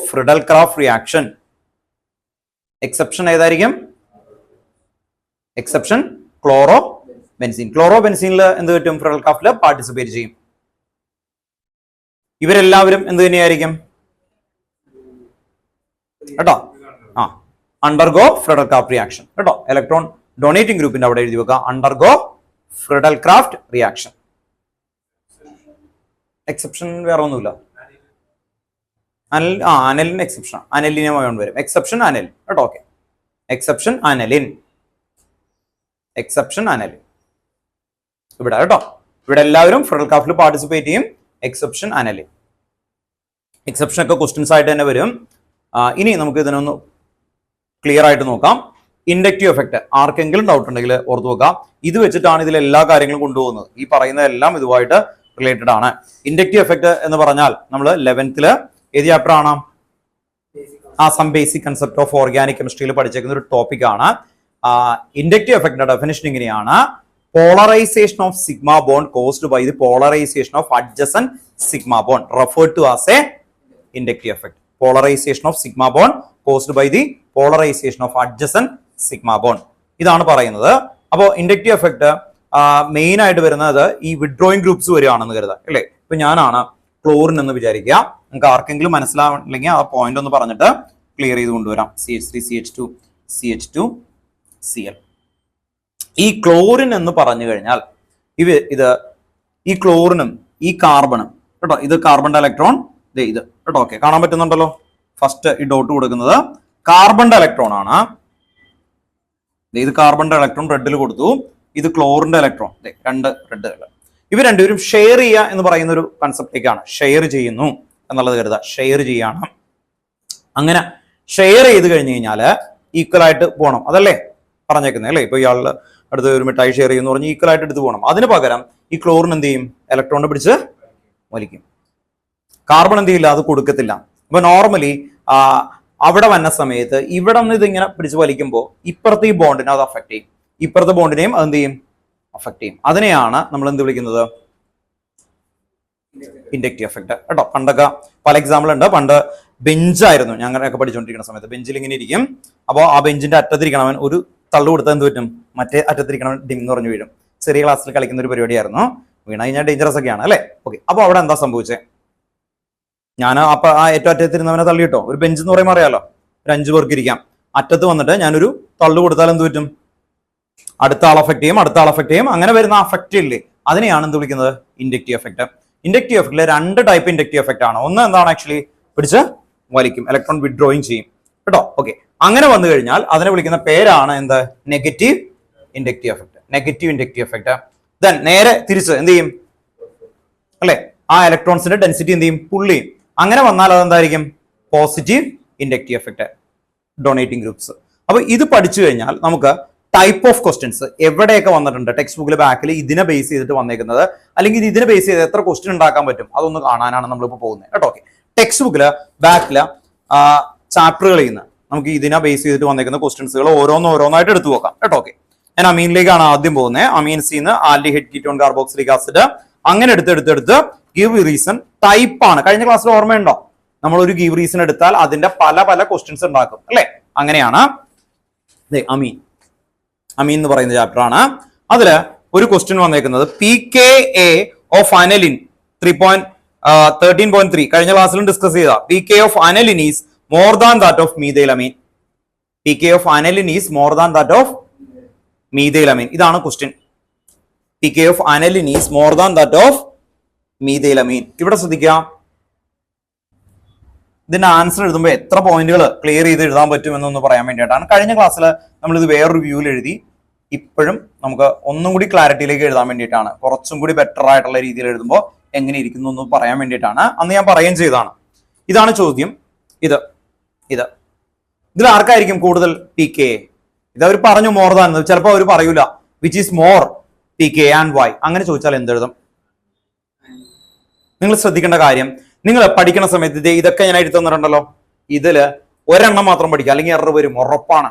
Friedel Crafts reaction. Exception ഏതായിരിക്കും? എക്സെപ്ഷൻ ക്ലോറോബെൻസീനിൽ എന്ത് പറ്റും? ഫ്രിഡൽക്രാഫ്റ്റിൽ പാർട്ടിസിപ്പേറ്റ് ചെയ്യും. ഇവരെല്ലാവരും എന്ത് തന്നെയായിരിക്കും കേട്ടോ? അണ്ടർഗോ ഫ്രിഡൽക്രാഫ്റ്റ് റിയാക്ഷൻ കേട്ടോ. ഇലക്ട്രോൺ ഡൊണേറ്റിംഗ് ഗ്രൂപ്പിന്റെ അവിടെ എഴുതി വെക്കുക, അണ്ടർഗോ ഫ്രിഡൽക്രാഫ്റ്റ് റിയാക്ഷൻ. എക്സെപ്ഷൻ വേറെ ഒന്നുമില്ല. അനലിൻ എക്സെപ്ഷൻ, അനലിനുമായി വരും. എക്സെപ്ഷൻ അനലിൻ കേട്ടോ. ഓക്കെ, എക്സെപ്ഷൻ അനലിൻ ഇവിടെ കേട്ടോ. ഇവിടെ എല്ലാവരും ഫ്രിഡൽക്രാഫ്റ്റിൽ പാർട്ടിസിപ്പേറ്റ് ചെയ്യും. Exception aniline. എക്സെപ്ഷൻ ഒക്കെ ക്വസ്റ്റ്യൻസ് ആയിട്ട് തന്നെ വരും. ഇനി നമുക്ക് ഇതിനൊന്ന് ക്ലിയർ ആയിട്ട് നോക്കാം. ഇൻഡക്റ്റീവ് എഫക്ട് ആർക്കെങ്കിലും ഡൗട്ട് ഉണ്ടെങ്കിൽ ഓർത്ത് നോക്കാം. ഇത് വെച്ചിട്ടാണ് ഇതിൽ എല്ലാ കാര്യങ്ങളും കൊണ്ടുപോകുന്നത്. ഈ പറയുന്നതെല്ലാം ഇതുമായിട്ട് റിലേറ്റഡ് ആണ്. ഇൻഡക്റ്റീവ് എഫക്ട് എന്ന് പറഞ്ഞാൽ നമ്മൾ 11th ഏത് ചാപ്റ്റർ ആണ്? Some basic concept of organic കെമിസ്ട്രിയിൽ പഠിച്ചേക്കുന്ന ഒരു ടോപ്പിക് ആണ്. ഇൻഡക്റ്റീവ് എഫക്റ്റിന്റെ ഡെഫിനിഷൻ ഇങ്ങനെയാണ്: polarization of sigma bond caused by the polarization of adjacent sigma bond referred to as a inductive effect. Polarization of sigma bond caused by the polarization of adjacent sigma bond, ഇതാണ് പറയുന്നത്. അപ്പോൾ ഇൻഡക്റ്റീവ് എഫക്ട് മെയിൻ ആയിട്ട് വരുന്നത് ഈ വിഡ്രോയിങ് ഗ്രൂപ്പ്സ് വരികയാണെന്ന് കരുതാം, അല്ലേ? ഇപ്പൊ ഞാനാണ് ക്ലോറിൻ എന്ന് വിചാരിക്കുക. നിങ്ങൾക്ക് ആർക്കെങ്കിലും മനസ്സിലാവില്ലെങ്കിൽ ആ പോയിന്റ് ഒന്ന് പറഞ്ഞിട്ട് ക്ലിയർ ചെയ്ത് കൊണ്ടുവരാം. CH3 CH2 CH2 Cl. ഈ ക്ലോറിൻ എന്ന് പറഞ്ഞു കഴിഞ്ഞാൽ ഇത് ഈ ക്ലോറിനും ഈ കാർബണും കേട്ടോ, ഇത് കാർബണിന്റെ ഇലക്ട്രോൺ, ഇത് കേട്ടോ. ഓക്കെ, കാണാൻ പറ്റുന്നുണ്ടല്ലോ. ഫസ്റ്റ് ഈ ഡോട്ട് കൊടുക്കുന്നത് കാർബണിന്റെ ഇലക്ട്രോൺ ആണ്. ഇത് കാർബണിന്റെ ഇലക്ട്രോൺ റെഡിൽ കൊടുത്തു, ഇത് ക്ലോറിന്റെ ഇലക്ട്രോൺ, രണ്ട് റെഡ്. ഇവർ രണ്ടുപേരും ഷെയർ ചെയ്യുക എന്ന് പറയുന്ന ഒരു കൺസെപ്റ്റേക്കാണ്. ഷെയർ ചെയ്യുന്നു എന്നുള്ളത് കരുതുക, ഷെയർ ചെയ്യാണ്. അങ്ങനെ ഷെയർ ചെയ്ത് കഴിഞ്ഞ് കഴിഞ്ഞാല് ഈക്വൽ ആയിട്ട് പോകണം, അതല്ലേ പറഞ്ഞേക്കുന്നത്, അല്ലേ? ഇപ്പൊ ഇയാളുടെ അടുത്ത് ഒരു മിഠായി ഷെയർ ചെയ്യുന്ന പറഞ്ഞ് ഈക്വൽ ആയിട്ട് എടുത്ത് പോകണം. അതിന് പകരം ഈ ക്ലോറിൻ എന്ത് ചെയ്യും? ഇലക്ട്രോണിനെ പിടിച്ച് വലിക്കും. കാർബൺ എന്ത് ചെയ്യില്ല, അത് കൊടുക്കത്തില്ല. അപ്പൊ നോർമലി അവിടെ വന്ന സമയത്ത് ഇവിടെ നിന്ന് ഇതിങ്ങനെ പിടിച്ച് വലിക്കുമ്പോൾ ഇപ്പുറത്തെ ഈ ബോണ്ടിനെ അത് അഫക്ട് ചെയ്യും, ഇപ്പുറത്തെ ബോണ്ടിനെയും അതെന്ത് ചെയ്യും? അഫക്ട് ചെയ്യും. അതിനെയാണ് നമ്മൾ എന്ത് വിളിക്കുന്നത്? ഇൻഡക്റ്റീവ് എഫക്ട് കേട്ടോ. പണ്ടൊക്കെ പല എക്സാമ്പിൾ ഉണ്ട്. പണ്ട് ബെഞ്ചായിരുന്നു ഞങ്ങളൊക്കെ പഠിച്ചുകൊണ്ടിരിക്കുന്ന സമയത്ത്. ബെഞ്ചിൽ ഇങ്ങനെ ഇരിക്കും. അപ്പോൾ ആ ബെഞ്ചിന്റെ അറ്റത്തിരിക്കണവൻ ഒരു തള്ളു കൊടുത്താൽ എന്ത് പറ്റും? മറ്റേ അറ്റത്തിരിക്കണവൻ ഡിം എന്ന് പറഞ്ഞു വീഴും. ചെറിയ ക്ലാസ്സിൽ കളിക്കുന്ന ഒരു പരിപാടിയായിരുന്നു. വീണ കഴിഞ്ഞാൽ ഡേഞ്ചറസ് ഒക്കെയാണ്, അല്ലേ? ഓക്കെ, അപ്പോൾ അവിടെ എന്താ സംഭവിച്ചത്? ഞാൻ അപ്പൊ ആ ഏറ്റവും അറ്റത്തിരുന്നവനെ തള്ളിയിട്ടോ. ഒരു ബെഞ്ച് എന്ന് പറയുമ്പോൾ അറിയാലോ, ഒരു 5 പേർക്ക് ഇരിക്കാം. അറ്റത്ത് വന്നിട്ട് ഞാനൊരു തള്ളു കൊടുത്താൽ എന്ത് പറ്റും? അടുത്ത ആൾ അഫക്ട് ചെയ്യും, അടുത്ത ആൾ അഫക്ട് ചെയ്യും. അങ്ങനെ വരുന്ന അഫക്റ്റ് ഇല്ലേ, അതിനെയാണ് എന്ത് വിളിക്കുന്നത്? Inductive effect. ഇൻഡക്റ്റീവ് എഫക്റ്റിലെ 2 ടൈപ്പ് ഇൻഡക്റ്റീവ് എഫക്റ്റ് ആണ്. ഒന്ന് എന്താണ്? ആക്ച്വലി പിടിച്ച് വലിക്കും, ഇലക്ട്രോൺ വിഡ്രോയിങ് ചെയ്യും കേട്ടോ. ഓക്കെ, അങ്ങനെ വന്നു കഴിഞ്ഞാൽ അതിനെ വിളിക്കുന്ന പേരാണ് എന്ത്? Negative inductive effect. Negative inductive effect. Then നേരെ തിരിച്ച് എന്ത് ചെയ്യും, അല്ലെ? ആ ഇലക്ട്രോൺസിന്റെ ഡെൻസിറ്റി എന്ത് ചെയ്യും? പുൾ ചെയ്യും. അങ്ങനെ വന്നാൽ അതെന്തായിരിക്കും? Positive inductive effect, donating groups. അപ്പൊ ഇത് പഠിച്ചു കഴിഞ്ഞാൽ നമുക്ക് ടൈപ്പ് ഓഫ് ക്വസ്റ്റ്യൻസ് എവിടെയൊക്കെ വന്നിട്ടുണ്ട് ടെക്സ്റ്റ് ബുക്കിൽ ബാക്കിൽ ഇതിനെ ബേസ് ചെയ്തിട്ട് വന്നേക്കുന്നത്, അല്ലെങ്കിൽ ഇതിനെ ബേസ് ചെയ്ത് എത്ര ക്വസ്റ്റ്യൻ ഉണ്ടാക്കാൻ പറ്റും അതൊന്ന് കാണാനാണ് നമ്മളിപ്പോൾ പോകുന്നത് കേട്ടോ. ഓക്കെ, ടെക്സ്റ്റ് ബുക്കില് ബാക്കില് ചാപ്റ്ററുകളിൽ നിന്ന് നമുക്ക് ഇതിനെ ബേസ് ചെയ്തിട്ട് വന്നേക്കുന്ന ക്വസ്റ്റ്യൻസുകൾ ഓരോന്നായിട്ട് എടുത്തു നോക്കാം കേട്ടോ. ഓക്കെ, ഞാൻ അമീനിലേക്കാണ് ആദ്യം പോകുന്നത്. അമീൻസിന്ന് ആൽഡിഹൈഡ് കീറ്റോൺ കാർബോക്സിലിക് ആസിഡ് അങ്ങനെ എടുത്ത് ഗിവ് റീസൺ ടൈപ്പ് ആണ്. കഴിഞ്ഞ ക്ലാസ്സിൽ ഓർമ്മയുണ്ടോ? നമ്മൾ ഒരു ഗിവ് റീസൺ എടുത്താൽ അതിന്റെ പല ക്വസ്റ്റ്യൻസ് ഉണ്ടാക്കും, അല്ലെ? അങ്ങനെയാണ് അമീൻ എന്ന് പറയുന്ന ചാപ്റ്റർ ആണ്. അതില് ഒരു ക്വസ്റ്റ്യൻ വന്നേക്കുന്നത് pKa ഓഫ് അനലിൻ 13.3 കഴിഞ്ഞ ക്ലാസ്സിലും ഡിസ്കസ് ചെയ്ത pKa of aniline is more than that of methylamine. pKa of aniline is more than that of methylamine. ഇതാണ് question. pKa of aniline is more than that of methylamine. ഇവിടെ ശ്രദ്ധിക്കാം, ഇതിന്റെ ആൻസർ എഴുതുമ്പോൾ എത്ര പോയിന്റുകൾ ക്ലിയർ ചെയ്ത് എഴുതാൻ പറ്റുമെന്നൊന്ന് പറയാൻ വേണ്ടിയിട്ടാണ്. കഴിഞ്ഞ ക്ലാസ്സിൽ നമ്മൾ ഇത് വേറൊരു വ്യൂവിൽ എഴുതി. ഇപ്പോഴും നമുക്ക് ഒന്നും കൂടി ക്ലാരിറ്റിയിലേക്ക് എഴുതാൻ വേണ്ടിയിട്ടാണ്, കുറച്ചും കൂടി ബെറ്റർ ആയിട്ടുള്ള രീതിയിൽ എഴുതുമ്പോൾ എങ്ങനെ ഇരിക്കുന്നു എന്ന് പറയാൻ വേണ്ടിയിട്ടാണ് അന്ന് ഞാൻ പറയുകയും ചെയ്തതാണ്. ഇതാണ് ചോദ്യം. ഇതിൽ ആർക്കായിരിക്കും കൂടുതൽ pKa? ഇത് അവർ പറഞ്ഞു മോർ ദാൻ, ചിലപ്പോൾ അവർ പറയൂല which is more pKa and why. അങ്ങനെ ചോദിച്ചാൽ എന്തെഴുതും? നിങ്ങൾ ശ്രദ്ധിക്കേണ്ട കാര്യം, നിങ്ങൾ പഠിക്കുന്ന സമയത്ത് ഇതൊക്കെ ഞാൻ എഴുതി തന്നിട്ടുണ്ടല്ലോ, ഇതില് ഒരെണ്ണം മാത്രം പഠിക്കുക, അല്ലെങ്കിൽ എറർ വരും, ഉറപ്പാണ്.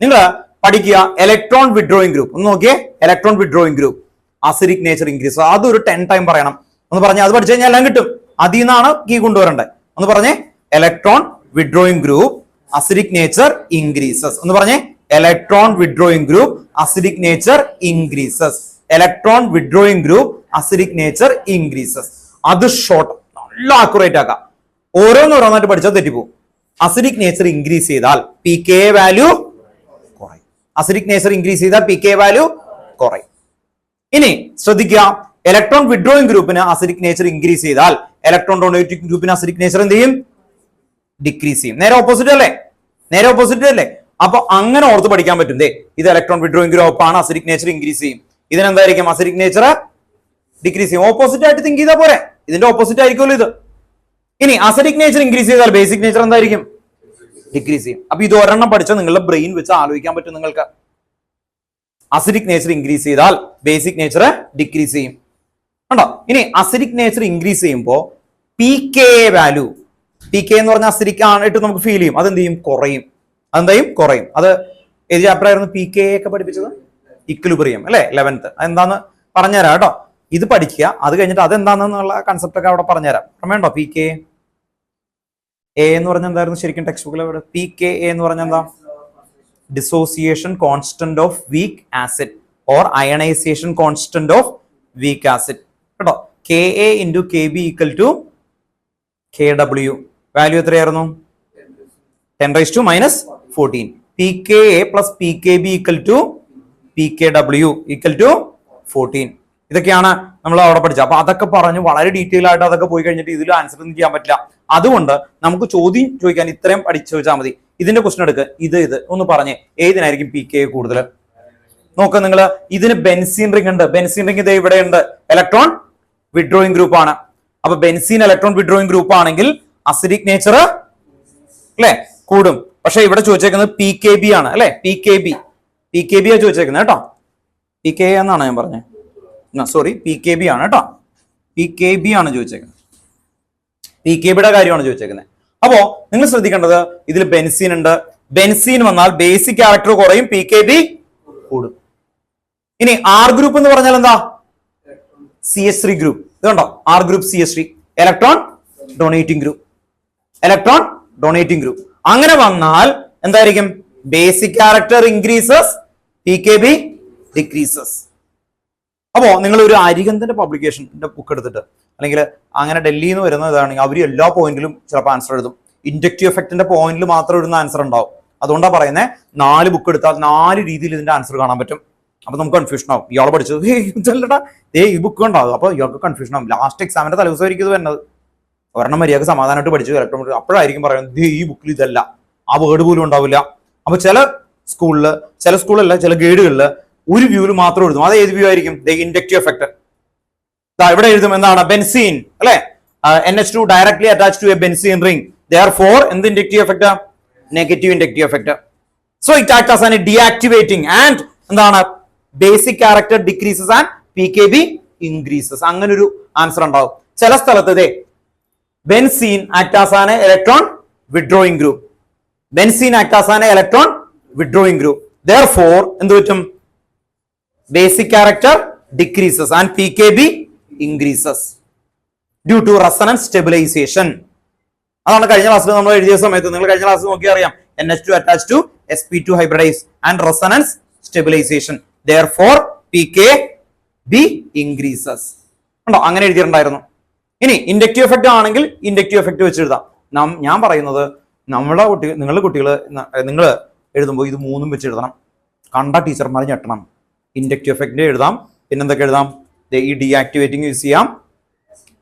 നിങ്ങൾ പഠിക്കുക ഇലക്ട്രോൺ വിഡ്രോയിങ് ഗ്രൂപ്പ്. ഒന്ന് നോക്കിയേ, electron withdrawing group acidic nature increase. അതൊരു 10 ടൈം പറയണം. ഒന്ന് പറഞ്ഞേ, അത് പഠിച്ചു കഴിഞ്ഞാൽ എല്ലാം കിട്ടും. അതിൽ നിന്നാണ് കീ കൊണ്ടുവരേണ്ടത്. ഒന്ന് പറഞ്ഞേ, electron withdrawing group acidic nature increases. ഒന്ന് പറഞ്ഞേ, electron withdrawing group acidic nature increases. Electron withdrawing group acidic nature increases. അത് ഷോർട്ട് നല്ല ആക്യുറേറ്റ് ആക്കാം. ഓരോന്നായിട്ട് പഠിച്ചാൽ തെറ്റിപ്പോകും. അസിഡിക് നേച്ചർ ഇൻക്രീസ് ചെയ്താൽ pKa വാല്യൂ കുറയും. അസിഡിക് നേച്ചർ ഇൻക്രീസ് ചെയ്താൽ pKa വാല്യൂ കുറയും. ഇനി ശ്രദ്ധിക്കുക, ഇലക്ട്രോൺ വിഡ്രോയിങ് ഗ്രൂപ്പിന് അസിഡിക് നേച്ചർ ഇൻക്രീസ് ചെയ്താൽ ഇലക്ട്രോൺ ഡൊണേറ്റിംഗ് ഗ്രൂപ്പിന് അസിഡിക് നേച്ചർ എന്ത് ചെയ്യും? ഡിക്രീസ് ചെയ്യും. നേരെ ഓപ്പോസിറ്റ് അല്ലേ? അപ്പൊ അങ്ങനെ ഓർത്ത് പഠിക്കാൻ പറ്റും. ഇത് ഇലക്ട്രോൺ വിഡ്രോയിങ് ഗ്രൂപ്പ് ആണ്, അസിഡിക് നേച്ചർ ഇൻക്രീസ് ചെയ്യും. ഇതിനെന്തായിരിക്കും? അസിഡിക് നേച്ചർ ഡിക്രീസ് ചെയ്യും. ഓപ്പോസിറ്റ് ആയിട്ട് തിങ്ക് ചെയ്താൽ പോരെ, ഇതിന്റെ ഓപ്പോസിറ്റ് ആയിരിക്കുമല്ലോ ഇത്. ഇനി അസിഡിക് നേച്ചർ ഇൻക്രീസ് ചെയ്താൽ ബേസിക് നേച്ചർ എന്തായിരിക്കും? ഡിക്രീസ് ചെയ്യും. അപ്പൊ ഇത് ഒരെണ്ണം പഠിച്ചാൽ നിങ്ങളുടെ ബ്രെയിൻ വെച്ച് ആലോചിക്കാൻ പറ്റും നിങ്ങൾക്ക്. അസിഡിക് നേച്ചർ ഇൻക്രീസ് ചെയ്താൽ ബേസിക് നേച്ചർ ഡിക്രീസ് ചെയ്യും. കണ്ടോ? ഇനി അസിഡിക് നേച്ചർ ഇൻക്രീസ് ചെയ്യുമ്പോൾ pKa വാല്യൂ, pKa എന്ന് പറഞ്ഞാൽ അസിഡിക് ആയിട്ട് നമുക്ക് ഫീൽ ചെയ്യും, അതെന്ത് ചെയ്യും? കുറയും. അത് ഏത് ചാപ്റ്റർ ആയിരുന്നു PK ഒക്കെ പഠിപ്പിച്ചത്? ഇക്വിലിബ്രിയം അല്ലെ, 11th. അതെന്താന്ന് പറഞ്ഞുതരാം കേട്ടോ. ഇത് പഠിക്കുക, അത് കഴിഞ്ഞിട്ട് അതെന്താണെന്നുള്ള കൺസെപ്റ്റ് ഒക്കെ അവിടെ പറഞ്ഞുതരാം. ഓർമ്മയുണ്ടോ? PK എന്ന് പറഞ്ഞാൽ എന്തായിരുന്നു ശരിക്കും ടെക്സ്റ്റ് ബുക്കിൽ? PK എന്ന് പറഞ്ഞാൽ എന്താ? Dissociation constant of weak acid or ionisation constant of weak acid കേട്ടോ. Ka into Kb equal to Kw. Value എത്രയായിരുന്നു? 10⁻⁻14. Pka plus Pkb equal to Pkw equal to 14. ഇതൊക്കെയാണ് നമ്മൾ അവിടെ പഠിച്ചത്. അപ്പൊ അതൊക്കെ പറഞ്ഞു വളരെ ഡീറ്റെയിൽ ആയിട്ട് അതൊക്കെ പോയി കഴിഞ്ഞിട്ട് ഇതിൽ ആൻസർ ഒന്നും ചെയ്യാൻ പറ്റില്ല. അതുകൊണ്ട് നമുക്ക് ചോദ്യം ചോദിക്കാൻ ഇത്രയും പഠിച്ചു വെച്ചാൽ മതി. ഇതിന്റെ ക്വസ്റ്റൻ എടുക്കുക. ഇത് ഒന്ന് പറഞ്ഞേ, ഏതിനായിരിക്കും PK കൂടുതൽ? നോക്കുക നിങ്ങൾ, ഇതിന് ബെൻസീൻ റിംഗ് ഉണ്ട്. ബെൻസീൻ റിംഗ് ഇത് ഇവിടെ ഉണ്ട്, ഇലക്ട്രോൺ വിഡ്രോയിങ് ഗ്രൂപ്പ് ആണ്. അപ്പൊ ബെൻസീൻ ഇലക്ട്രോൺ വിഡ്രോയിങ് ഗ്രൂപ്പ് ആണെങ്കിൽ അസിഡിക് നേച്ചർ അല്ലെ കൂടും. പക്ഷെ ഇവിടെ ചോദിച്ചേക്കുന്നത് PKB ആണ് അല്ലെ, PKB ആ ചോദിച്ചേക്കുന്നത് കേട്ടോ. PK എന്നാണ് ഞാൻ പറഞ്ഞത്, സോറി PKB ആണ് കേട്ടോ. PKB ആണ് ചോദിച്ചേക്കുന്നത്, PKBയുടെ കാര്യമാണ് ചോദിച്ചേക്കുന്നത്. അപ്പോ നിങ്ങൾ ശ്രദ്ധിക്കേണ്ടത് ഇതിൽ ബെൻസീൻ ഉണ്ട്. ബെൻസീൻ വന്നാൽ ബേസിക് ക്യാരക്ടർ കുറയും, PKB കൂടും. ഇനി R ഗ്രൂപ്പ് എന്ന് പറഞ്ഞാൽ എന്താ? CH3 group. ഇതുണ്ടോ R group CH3, electron donating group, electron donating group. അങ്ങനെ വന്നാൽ എന്തായിരിക്കും? Basic character increases, PKB decreases. അപ്പോ നിങ്ങൾ ഒരു അരിഗന്ധന്റെ പബ്ലിക്കേഷന്റെ ബുക്ക് എടുത്തിട്ട്, അല്ലെങ്കിൽ അങ്ങനെ ഡൽഹിയിൽ നിന്ന് വരുന്ന ഇതാണെങ്കിൽ അവർ എല്ലാ പോയിന്റിലും ചിലപ്പോൾ ആൻസർ എഴുതും. ഇൻഡക്റ്റീവ് എഫക്റ്റിന്റെ പോയിന്റിൽ മാത്രം എഴുതുന്ന ആൻസർ ഉണ്ടാവും. അതുകൊണ്ടാണ് പറയുന്നത് 4 ബുക്ക് എടുത്താൽ 4 രീതിയിൽ ഇതിന്റെ ആൻസർ കാണാൻ പറ്റും. അപ്പൊ നമുക്ക് കൺഫ്യൂഷൻ ആവും. ഇയാൾ പഠിച്ചത് ഇതല്ലടാ, ഈ ബുക്ക് ഉണ്ടാവും. അപ്പൊ ഇയാൾക്ക് കൺഫ്യൂഷൻ ആവും. ലാസ്റ്റ് എക്സാമിന്റെ തലേദിവസമായിരിക്കും ഇത് വരുന്നത്. ഒരെണ്ണം മര്യാദക്ക് സമാധാനമായിട്ട് പഠിച്ചു ഇലക്ട്രോൺ, അപ്പോഴായിരിക്കും പറയുന്നത് ഈ ബുക്കിൽ ഇതല്ല, ആ വേർഡ് പോലും ഉണ്ടാവില്ല. അപ്പൊ ചില സ്കൂളിലല്ല ചില ഗൈഡുകളില് ഒരു വ്യൂവിൽ മാത്രം എഴുതും. അത് ഏത് വ്യൂ ആയിരിക്കും? Inductive effect. ഇവിടെ എഴുതും എന്താണ്? ബെൻസീൻ അല്ലെ, NH2 directly attach to a benzene ring, therefore എന്ത് inductive effect? Negative inductive effect. So it act as an deactivating and എന്താണ്? Basic character decreases and PKB increases. അങ്ങനെ ഒരു ആൻസർ ഉണ്ടാവും. ചില സ്ഥലത്ത് benzene act as an electron withdrawing group, benzene act as an electron withdrawing group, therefore എന്ത് പറ്റും? Basic character decreases and PKB increases due to resonance stabilization. അതാണ് കഴിഞ്ഞ ക്ലാസ്സിൽ നമ്മൾ എഴുതിയ സമയത്ത് നിങ്ങൾ കഴിഞ്ഞ ക്ലാസ് നോക്കി അറിയാം. NH2 attached to sp2 hybridise and resonance stabilization, therefore PKB increases. ഉണ്ടോ? അങ്ങനെ എഴുതിയിട്ടുണ്ടായിരുന്നു. ഇനി ഇൻഡക്റ്റീവ് എഫക്ട് ആണെങ്കിൽ ഇൻഡക്റ്റീവ് എഫക്ട് വെച്ച് എഴുതാം. ഞാൻ പറയുന്നത് നിങ്ങളുടെ കുട്ടികൾ നിങ്ങൾ എഴുതുമ്പോൾ ഇത് 3 വെച്ച് എഴുതണം. കണ്ട ടീച്ചർമാർ ഞെട്ടണം. ഇൻഡക്റ്റീവ് എഫക്റ്റ് എഴുതാം, പിന്നെന്തൊക്കെ എഴുതാം? ഈ ഡീആക്ടിവേറ്റിംഗ് യൂസ് ചെയ്യാം,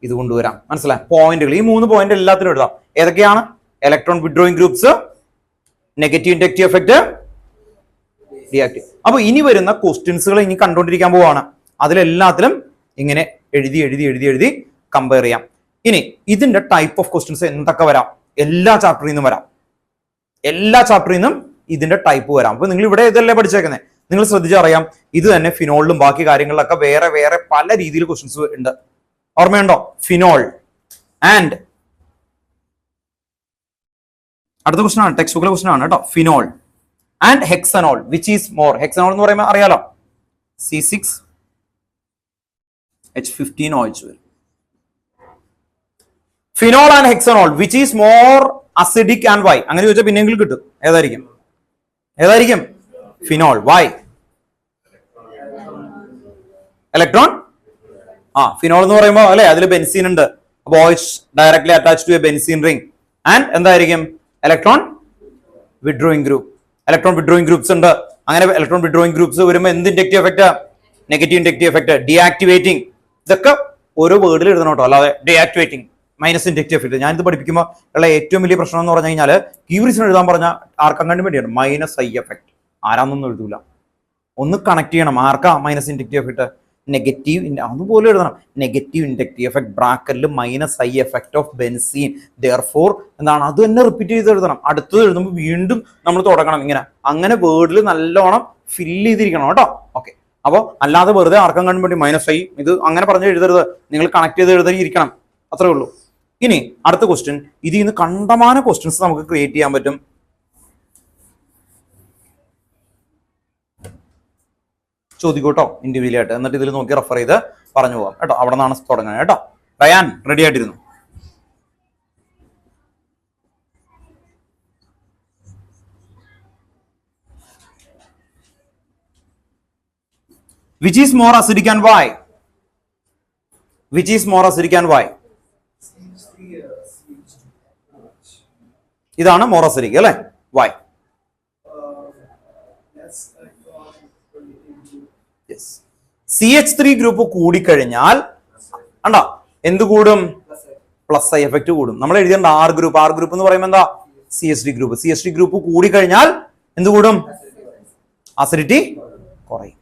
ഇത് കൊണ്ടുവരാം. മനസ്സിലായി? പോയിന്റുകൾ ഈ 3 പോയിന്റ് എല്ലാത്തിനും എഴുതാം. ഏതൊക്കെയാണ്? Electron withdrawing groups, negative inductive effect, deactive. അപ്പൊ ഇനി വരുന്ന ക്വസ്റ്റ്യൻസുകൾ ഇനി കണ്ടുകൊണ്ടിരിക്കാൻ പോവാണ്. അതിലെല്ലാത്തിലും ഇങ്ങനെ എഴുതി കമ്പയർ ചെയ്യാം. ഇനി ഇതിന്റെ ടൈപ്പ് ഓഫ് ക്വസ്റ്റ്യൻസ് എന്തൊക്കെ വരാം? എല്ലാ ചാപ്റ്ററിൽ നിന്നും വരാം. എല്ലാ ചാപ്റ്ററിൽ നിന്നും ഇതിന്റെ ടൈപ്പ് വരാം. അപ്പൊ നിങ്ങൾ ഇവിടെ ഇതല്ലേ പഠിച്ചേക്കുന്നത്? നിങ്ങൾ ശ്രദ്ധിച്ചറിയാം, ഇത് തന്നെ ഫിനോളിലും ബാക്കി കാര്യങ്ങളിലൊക്കെ വേറെ പല രീതിയിൽ ക്വസ്റ്റ്യൻസ് ഉണ്ട്. ഓർമ്മയുണ്ടോ? ഫിനോൾ ആൻഡ് അടുത്ത ക്വസ്റ്റൻ ആണ്, ടെക്സ്റ്റ് ബുക്കിലെ ക്വസ്റ്റൻ ആണ് കേട്ടോ. Phenol and hexanol, which is more? Hexanol എന്ന് പറയുമ്പോൾ അറിയാലോ, C6H15OH വരും. Phenol and hexanol, which is more acidic and why? അങ്ങനെ ചോദിച്ചാൽ പിന്നെങ്കിലും കിട്ടും. ഏതായിരിക്കും? ഫിനോൾ. വൈ? ഇലക്ട്രോൺ. ഫിനോൾ എന്ന് പറയുമ്പോൾ അല്ലെ അതിൽ ബെൻസീൻ ഉണ്ട്. അപ്പൊ OH directly attach to a benzene ring and എന്തായിരിക്കും? Electron withdrawing group. Electron withdrawing groups ഉണ്ട്. അങ്ങനെ ഇലക്ട്രോൺ വിഡ്രോയിങ് ഗ്രൂപ്പ്സ് വരുമ്പോൾ എന്ത് inductive effect? Negative inductive effect. Deactivating. ഇതൊക്കെ ഓരോ വേർഡിൽ എഴുതണം കേട്ടോ, അല്ലാതെ ഡീആക്ടിവേറ്റിംഗ് മൈനസ് ഇൻഡക്റ്റീവ് എഫക്റ്റ്. ഞാനിത് പഠിപ്പിക്കുമ്പോൾ ഉള്ള ഏറ്റവും വലിയ പ്രശ്നം എന്ന് പറഞ്ഞു കഴിഞ്ഞാൽ ക്യൂറിസിന് എഴുതാൻ പറഞ്ഞാൽ ആർക്കങ്ങാണ്ടും വേണ്ടിയാണ് -I എഫക്റ്റ്. ആരാന്നൊന്നും എഴുതൂല. ഒന്ന് കണക്ട് ചെയ്യണം. ആർക്കാ മൈനസ് ഇൻഡക്റ്റീവ് എഫക്റ്റ്? നെഗറ്റീവ്. അതുപോലെ എഴുതണം. നെഗറ്റീവ് ഇൻഡക്റ്റീവ് എഫക്റ്റ് ബ്രാക്കറ്റിൽ -I effect of benzene, therefore എന്താണ്? അത് തന്നെ റിപ്പീറ്റ് ചെയ്ത് എഴുതണം. അടുത്തത് എഴുതുമ്പോൾ വീണ്ടും നമ്മൾ തുടങ്ങണം. അങ്ങനെ വേർഡിൽ നല്ലോണം ഫില്ല് ചെയ്തിരിക്കണം കേട്ടോ. ഓക്കെ. അപ്പോൾ അല്ലാതെ വെറുതെ ആർക്കും കാണാൻ വേണ്ടി -I ഇത് അങ്ങനെ പറഞ്ഞ് എഴുതരുത്. നിങ്ങൾ കണക്ട് ചെയ്ത് എഴുതിയിരിക്കണം. അത്രേ ഉള്ളൂ. ഇനി അടുത്ത ക്വസ്റ്റ്യൻ, ഇതിൽ നിന്ന് കണ്ടമാന ക്വസ്റ്റ്യൻസ് നമുക്ക് ക്രിയേറ്റ് ചെയ്യാൻ പറ്റും. ചോദിക്കൂട്ടോ ഇൻഡിവിജ്വലി ആയിട്ട്. എന്നിട്ട് ഇതിൽ നോക്കി റെഫർ ചെയ്ത് പറഞ്ഞു പോകാം കേട്ടോ. അവിടെ നിന്നാണ് തുടങ്ങുന്നത് കേട്ടോ. റയാൻ റെഡി ആയിട്ടിരുന്നു. Which is more acidic and why? Which is more acidic and why? ഇതാണ് more acidic അല്ലേ? Why? Yes. CH3 ഗ്രൂപ്പ് കൂടിക്കഴിഞ്ഞാൽ കണ്ടോ എന്ത് കൂടും? പ്ലസ് ഐ എഫക്റ്റ് കൂടും. നമ്മൾ എഴുതിയുണ്ട് ആർ ഗ്രൂപ്പ് എന്ന് പറയുമ്പോൾ എന്താ? CH3 ഗ്രൂപ്പ് കൂടിക്കഴിഞ്ഞാൽ എന്ത് കൂടും? അസിഡിറ്റി കുറയും.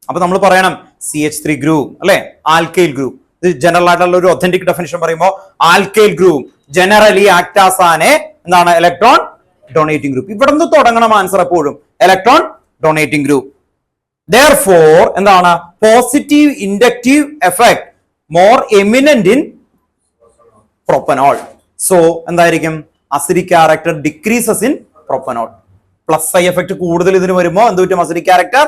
അപ്പൊ നമ്മൾ പറയണം CH3 ഗ്രൂപ്പ് അല്ലെ, ആൽക്കൈൽ ഗ്രൂപ്പ്. ഇത് ജനറൽ ആയിട്ടുള്ള ഒരു ഒത്തന്റിക് ഡെഫിനിഷൻ പറയുമ്പോൾ alkyl group generally act as an എന്താണ്? Electron donating group. ഇവിടെ നിന്ന് തുടങ്ങണം ആൻസർ എപ്പോഴും, ഇലക്ട്രോൺ ഡൊണേറ്റിംഗ് ഗ്രൂപ്പ്. Therefore എന്താണ്? Positive inductive effect more eminent in propanol. So എന്തായിരിക്കും? Acidic character decreases in propanol. Plus I effect കൂടുതൽ ഇതിന് വരുമ്പോൾ എന്ത് പറ്റും? അസിഡിക് ക്യാരക്ടർ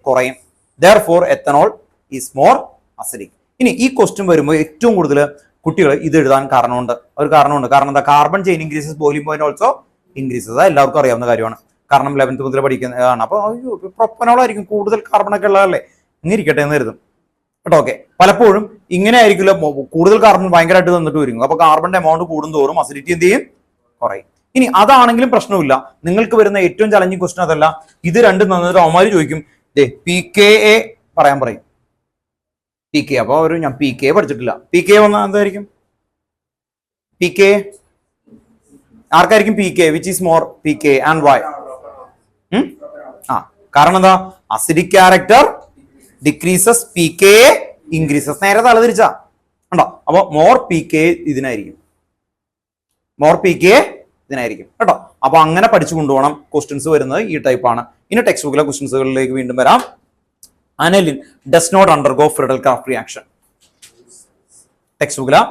കുറയും. Therefore ethanol is more acidic. ഇനി ഈ ക്വസ്റ്റ്യൻ വരുമ്പോൾ ഏറ്റവും കൂടുതൽ കുട്ടികൾ ഇത് എഴുതാൻ കാരണമുണ്ട്. കാരണം എന്താ? Carbon chain increases, boiling point also increases. എല്ലാവർക്കും അറിയാവുന്ന കാര്യമാണ്. കാരണം 11th മുതൽ പഠിക്കുന്നതാണ്. അപ്പോൾ പ്രൊപ്പനോൾ ആയിരിക്കും കൂടുതൽ കാർബൺ ഒക്കെ ഉള്ളതല്ലേ, ഇങ്ങിരിക്കട്ടെ എന്ന് കരുതും കേട്ടോ. ഓക്കെ, പലപ്പോഴും ഇങ്ങനെ ആയിരിക്കില്ല, കൂടുതൽ കാർബൺ ഭയങ്കരമായിട്ട് തന്നിട്ട് വരും. അപ്പൊ കാർബണിന്റെ എമൗണ്ട് കൂടുന്തോറും അസിഡിറ്റി എന്ത് ചെയ്യും? കുറയും. ഇനി അതാണെങ്കിലും പ്രശ്നമില്ല. നിങ്ങൾക്ക് വരുന്ന ഏറ്റവും ചലഞ്ചിങ് ക്വസ്റ്റ്യൻ അതല്ല. ഇത് രണ്ടും തന്നിട്ട് അവന്മാര് ചോദിക്കും PKA പറയാൻ പറയും. PK. അപ്പൊ ഞാൻ PK പഠിച്ചിട്ടില്ല. PK വന്നാൽ എന്തായിരിക്കും? PK ആർക്കായിരിക്കും? PK. Which is more? PK and why? കാരണം എന്താ? Acidic character decreases, PKA increases. നേരെ തല തിരിച്ചാ ഉണ്ടോ? അപ്പൊ മോർ PKA ഇതിനായിരിക്കും കേട്ടോ. അപ്പൊ അങ്ങനെ പഠിച്ചു കൊണ്ടുപോകണം. ക്വസ്റ്റ്യൻസ് വരുന്നത് ഈ ടൈപ്പാണ്. ഇനി ടെക്സ്റ്റ് ബുക്കിലെ ക്വസ്റ്റ്യൻസുകളിലേക്ക് വീണ്ടും വരാം. Aniline does not undergo Friedel Crafts reaction. Text ബുക്കിലെ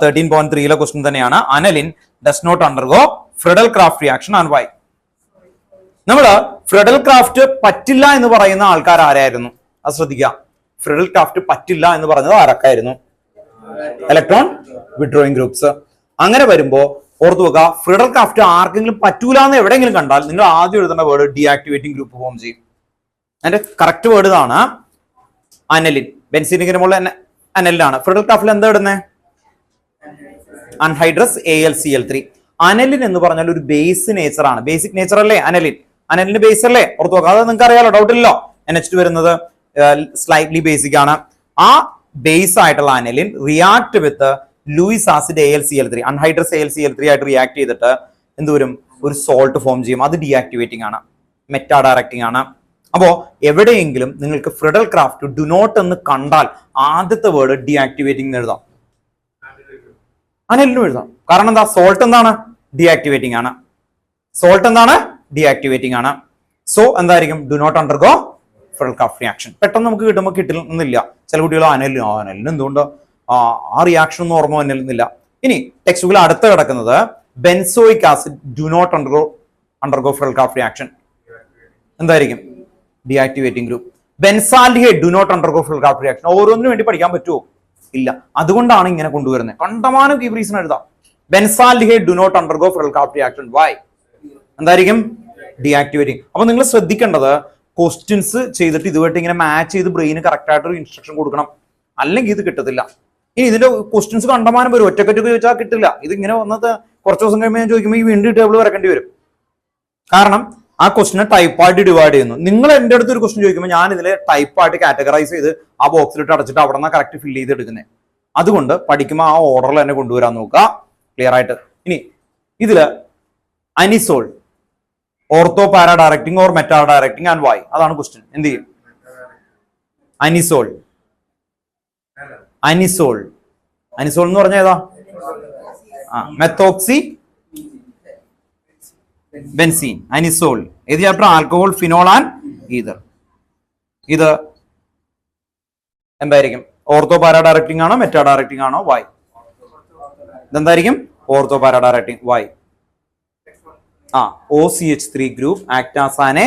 13.3 ക്വസ്റ്റ്യൻ തന്നെയാണ്. Aniline does not undergo Friedel Crafts reaction and why. നമ്മള് ഫ്രിഡൽ ക്രാഫ്റ്റ് പറ്റില്ല എന്ന് പറയുന്ന ആൾക്കാർ ആരായിരുന്നു? അത് ശ്രദ്ധിക്കുക. ഫ്രിഡൽ ക്രാഫ്റ്റ് പറ്റില്ല എന്ന് പറഞ്ഞത് ആരൊക്കെയായിരുന്നു? Electron withdrawing groups. അങ്ങനെ വരുമ്പോ ഓർത്തു വെക്കുക, ഫ്രിഡൽ ക്രാഫ്റ്റ് ആർക്കെങ്കിലും പറ്റൂല എന്ന് എവിടെയെങ്കിലും കണ്ടാൽ നിങ്ങൾ ആദ്യം എഴുതേണ്ട വേർഡ് ഡീആക്ടിവേറ്റിംഗ് ഗ്രൂപ്പ് ഫോം ചെയ്യും. അതിന്റെ കറക്റ്റ് വേർഡ് ഇതാണ്, അനലിൻ. ബെൻസീനിന്റെ മുകളിൽ അനലിനാണ്. ഫ്രിഡൽ ക്രാഫ്റ്റിൽ എന്താ ഇടുന്നത്? Anhydrous AlCl3. അനലിൻ എന്ന് പറഞ്ഞാൽ ഒരു ബേസ് നേച്ചർ ആണ്. ബേസിക് നേച്ചർ അല്ലേ അനലിൻ? അനലിന്റെ ബേസ് അല്ലേ? ഓർത്തു വെക്കുക. അത് നിങ്ങൾക്ക് അറിയാലോ, ഡൗട്ട് ഇല്ലല്ലോ. NH2 വരുന്നത് സ്ലൈറ്റ്ലി ബേസിക് ആണ്. ആ ബേസ് ആയിട്ടുള്ള അനലിൻ റിയാക്ട് വിത്ത് Luis acid AlCl3, anhydrous AlCl3 ആയിട്ട് റിയാക്ട് ചെയ്തിട്ട് എന്തുവരും? ഒരു സോൾട്ട് ഫോം ചെയ്യും. അത് ഡീആക്ടിവേറ്റിംഗ് ആണ്, മെറ്റാ ഡയറക്റ്റിംഗ് ആണ്. അപ്പോ എവിടെയെങ്കിലും നിങ്ങൾക്ക് ഫ്രിഡൽ ക്രാഫ്റ്റ് ഡു നോട്ട് എന്ന് കണ്ടാൽ ആദ്യത്തെ വേർഡ് ഡീആക്ടിവേറ്റിംഗ് എഴുതാം, അനലിനും എഴുതാം. കാരണം എന്താ? സോൾട്ട് എന്താണ്? ഡീആക്ടിവേറ്റിംഗ് ആണ്. സോ എന്തായിരിക്കും? Do not undergo Friedel Crafts reaction. പെട്ടെന്ന് നമുക്ക് കിട്ടുമ്പോൾ കിട്ടുന്നില്ല. ചില കുട്ടികൾ അനലിന് എന്തുകൊണ്ട് ആ റിയാക്ഷൻ ഒന്നും ഓർമ്മ വന്നില്ല. ഇനി ടെക്സ്റ്റ് ബുക്കിൽ അടുത്ത കിടക്കുന്നത് benzoic acid do not undergo Friedel Crafts reaction. എന്തായിരിക്കും? Deactivating group. Benzaldehyde do not undergo Friedel Crafts reaction. ഓരോന്നിനും വേണ്ടി പഠിക്കാൻ പറ്റുമോ? ഇല്ല. അതുകൊണ്ടാണ് ഇങ്ങനെ കൊണ്ടുവരുന്നത്. കണ്ടമാനം ഈ റീസൺ എഴുതാം. Benzaldehyde do not undergo Friedel Crafts reaction. Why? എന്തായിരിക്കും? ഡീആക്ടിവേറ്റിംഗ്. അപ്പൊ നിങ്ങൾ ശ്രദ്ധിക്കേണ്ടത്, ക്വസ്റ്റ്യൻസ് ചെയ്തിട്ട് ഇതുമായിട്ട് ഇങ്ങനെ മാച്ച് ചെയ്ത് ബ്രെയിന് കറക്റ്റ് ആയിട്ട് ഒരു ഇൻസ്ട്രക്ഷൻ കൊടുക്കണം. അല്ലെങ്കിൽ ഇത് കിട്ടത്തില്ല. ഇനി ഇതിന്റെ ക്വസ്റ്റ്യൻസ് കണ്ടമാനം വരും. ഒറ്റക്കൊറ്റ ചോദിച്ചാൽ കിട്ടില്ല. ഇത് ഇങ്ങനെ വന്നത് കുറച്ച് ദിവസം കഴിയുമ്പോൾ ഞാൻ ചോദിക്കുമ്പോൾ ഈ വീണ്ടും ടേബിൾ വരക്കേണ്ടി വരും. കാരണം ആ ക്വസ്റ്റിനെ ടൈപ്പായിട്ട് ഡിവൈഡ് ചെയ്യുന്നു. നിങ്ങൾ എൻ്റെ അടുത്ത് ഒരു ക്വസ്റ്റ്യൻ ചോദിക്കുമ്പോൾ ഞാൻ ഇതിലെ ടൈപ്പായിട്ട് കാറ്റഗറൈസ് ചെയ്ത് ആ ബോക്സിലിട്ട് അടച്ചിട്ട് അവിടെ നിന്ന് കറക്റ്റ് ഫില്ല് ചെയ്ത് എടുക്കുന്നത്. അതുകൊണ്ട് പഠിക്കുമ്പോൾ ആ ഓർഡറിൽ തന്നെ കൊണ്ടുവരാൻ നോക്കുക, ക്ലിയർ ആയിട്ട്. ഇനി ഇതില് anisole ortho para directing or meta directing and why? അതാണ് ക്വസ്റ്റ്യൻ. എന്ത് ചെയ്യും? അനിസോൾ എന്ന് പറഞ്ഞാൽ ഏതാ? Methoxy benzene. അനിസോൾ ഏത് chapter? Alcohol, phenol and ether. ഇത് എന്തായിരിക്കും? ഓർത്തോ പാരാ ഡയറക്റ്റിംഗ് ആണോ മെറ്റാ ഡയറക്റ്റിംഗ് ആണോ? വൈ? ഇതെന്തായിരിക്കും? Ortho para directing. Why? OCH3 group act as an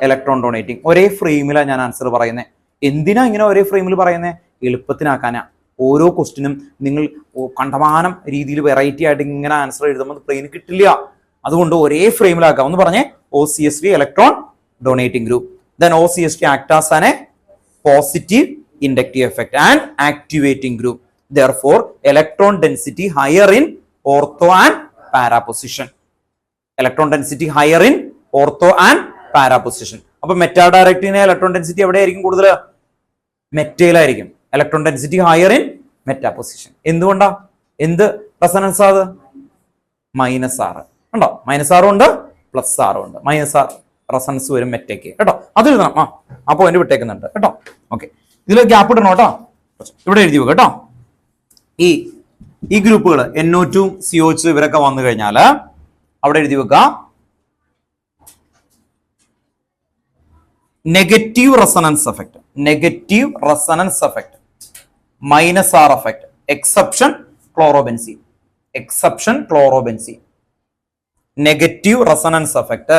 electron donating. ഒരേ ഫ്രെയിമിലാണ് ഞാൻ ആൻസർ പറയുന്നത്. എന്തിനാ ഇങ്ങനെ ഒരേ ഫ്രെയിമിൽ പറയുന്നത്? എളുപ്പത്തിനാക്കാനാ. ഓരോ ക്വസ്റ്റിനും നിങ്ങൾ കണ്ടമാനം രീതിയിൽ വെറൈറ്റി ആയിട്ട് ഇങ്ങനെ ആൻസർ എഴുതുമ്പോൾ ബ്രെയിന് കിട്ടില്ല. അതുകൊണ്ട് ഒരേ ഫ്രെയിമിലാക്കാം. ഒന്ന് പറഞ്ഞേ, OCS3 electron donating group. Then OCS3 act as an A positive inductive effect and activating group. Therefore, electron density higher in ortho and para position. Electron density higher in ortho and para position. അപ്പൊ മെറ്റാ ഡയറക്റ്റിന് ഇലക്ട്രോൺ ഡെൻസിറ്റി എവിടെയായിരിക്കും കൂടുതൽ? മെറ്റയിലായിരിക്കും. Electron density higher in meta position. എന്തുകൊണ്ടാ? എന്ത് റെസൊണൻസ് അത്? -6 ഉണ്ടോ? -6 ഉണ്ട്, +6 ഉണ്ട്. -6 റെസൊണൻസ് വരും മെറ്റയ്ക്ക് കേട്ടോ. അത് എഴുതണം. ആ പോയിന്റ് വിട്ടേക്കുന്നുണ്ട് കേട്ടോ. ഓക്കെ, ഇതിൽ ഗ്യാപ്പ് ഇടണം കേട്ടോ. ഇവിടെ എഴുതി വെക്കുക കേട്ടോ. ഈ ഗ്രൂപ്പുകൾ NO2 COH ഇവരൊക്കെ വന്നു കഴിഞ്ഞാൽ അവിടെ എഴുതി വെക്കുക negative resonance effect. Negative resonance effect, -6 effect, exception chlorobenzene. Exception chlorobenzene. Negative resonance effect,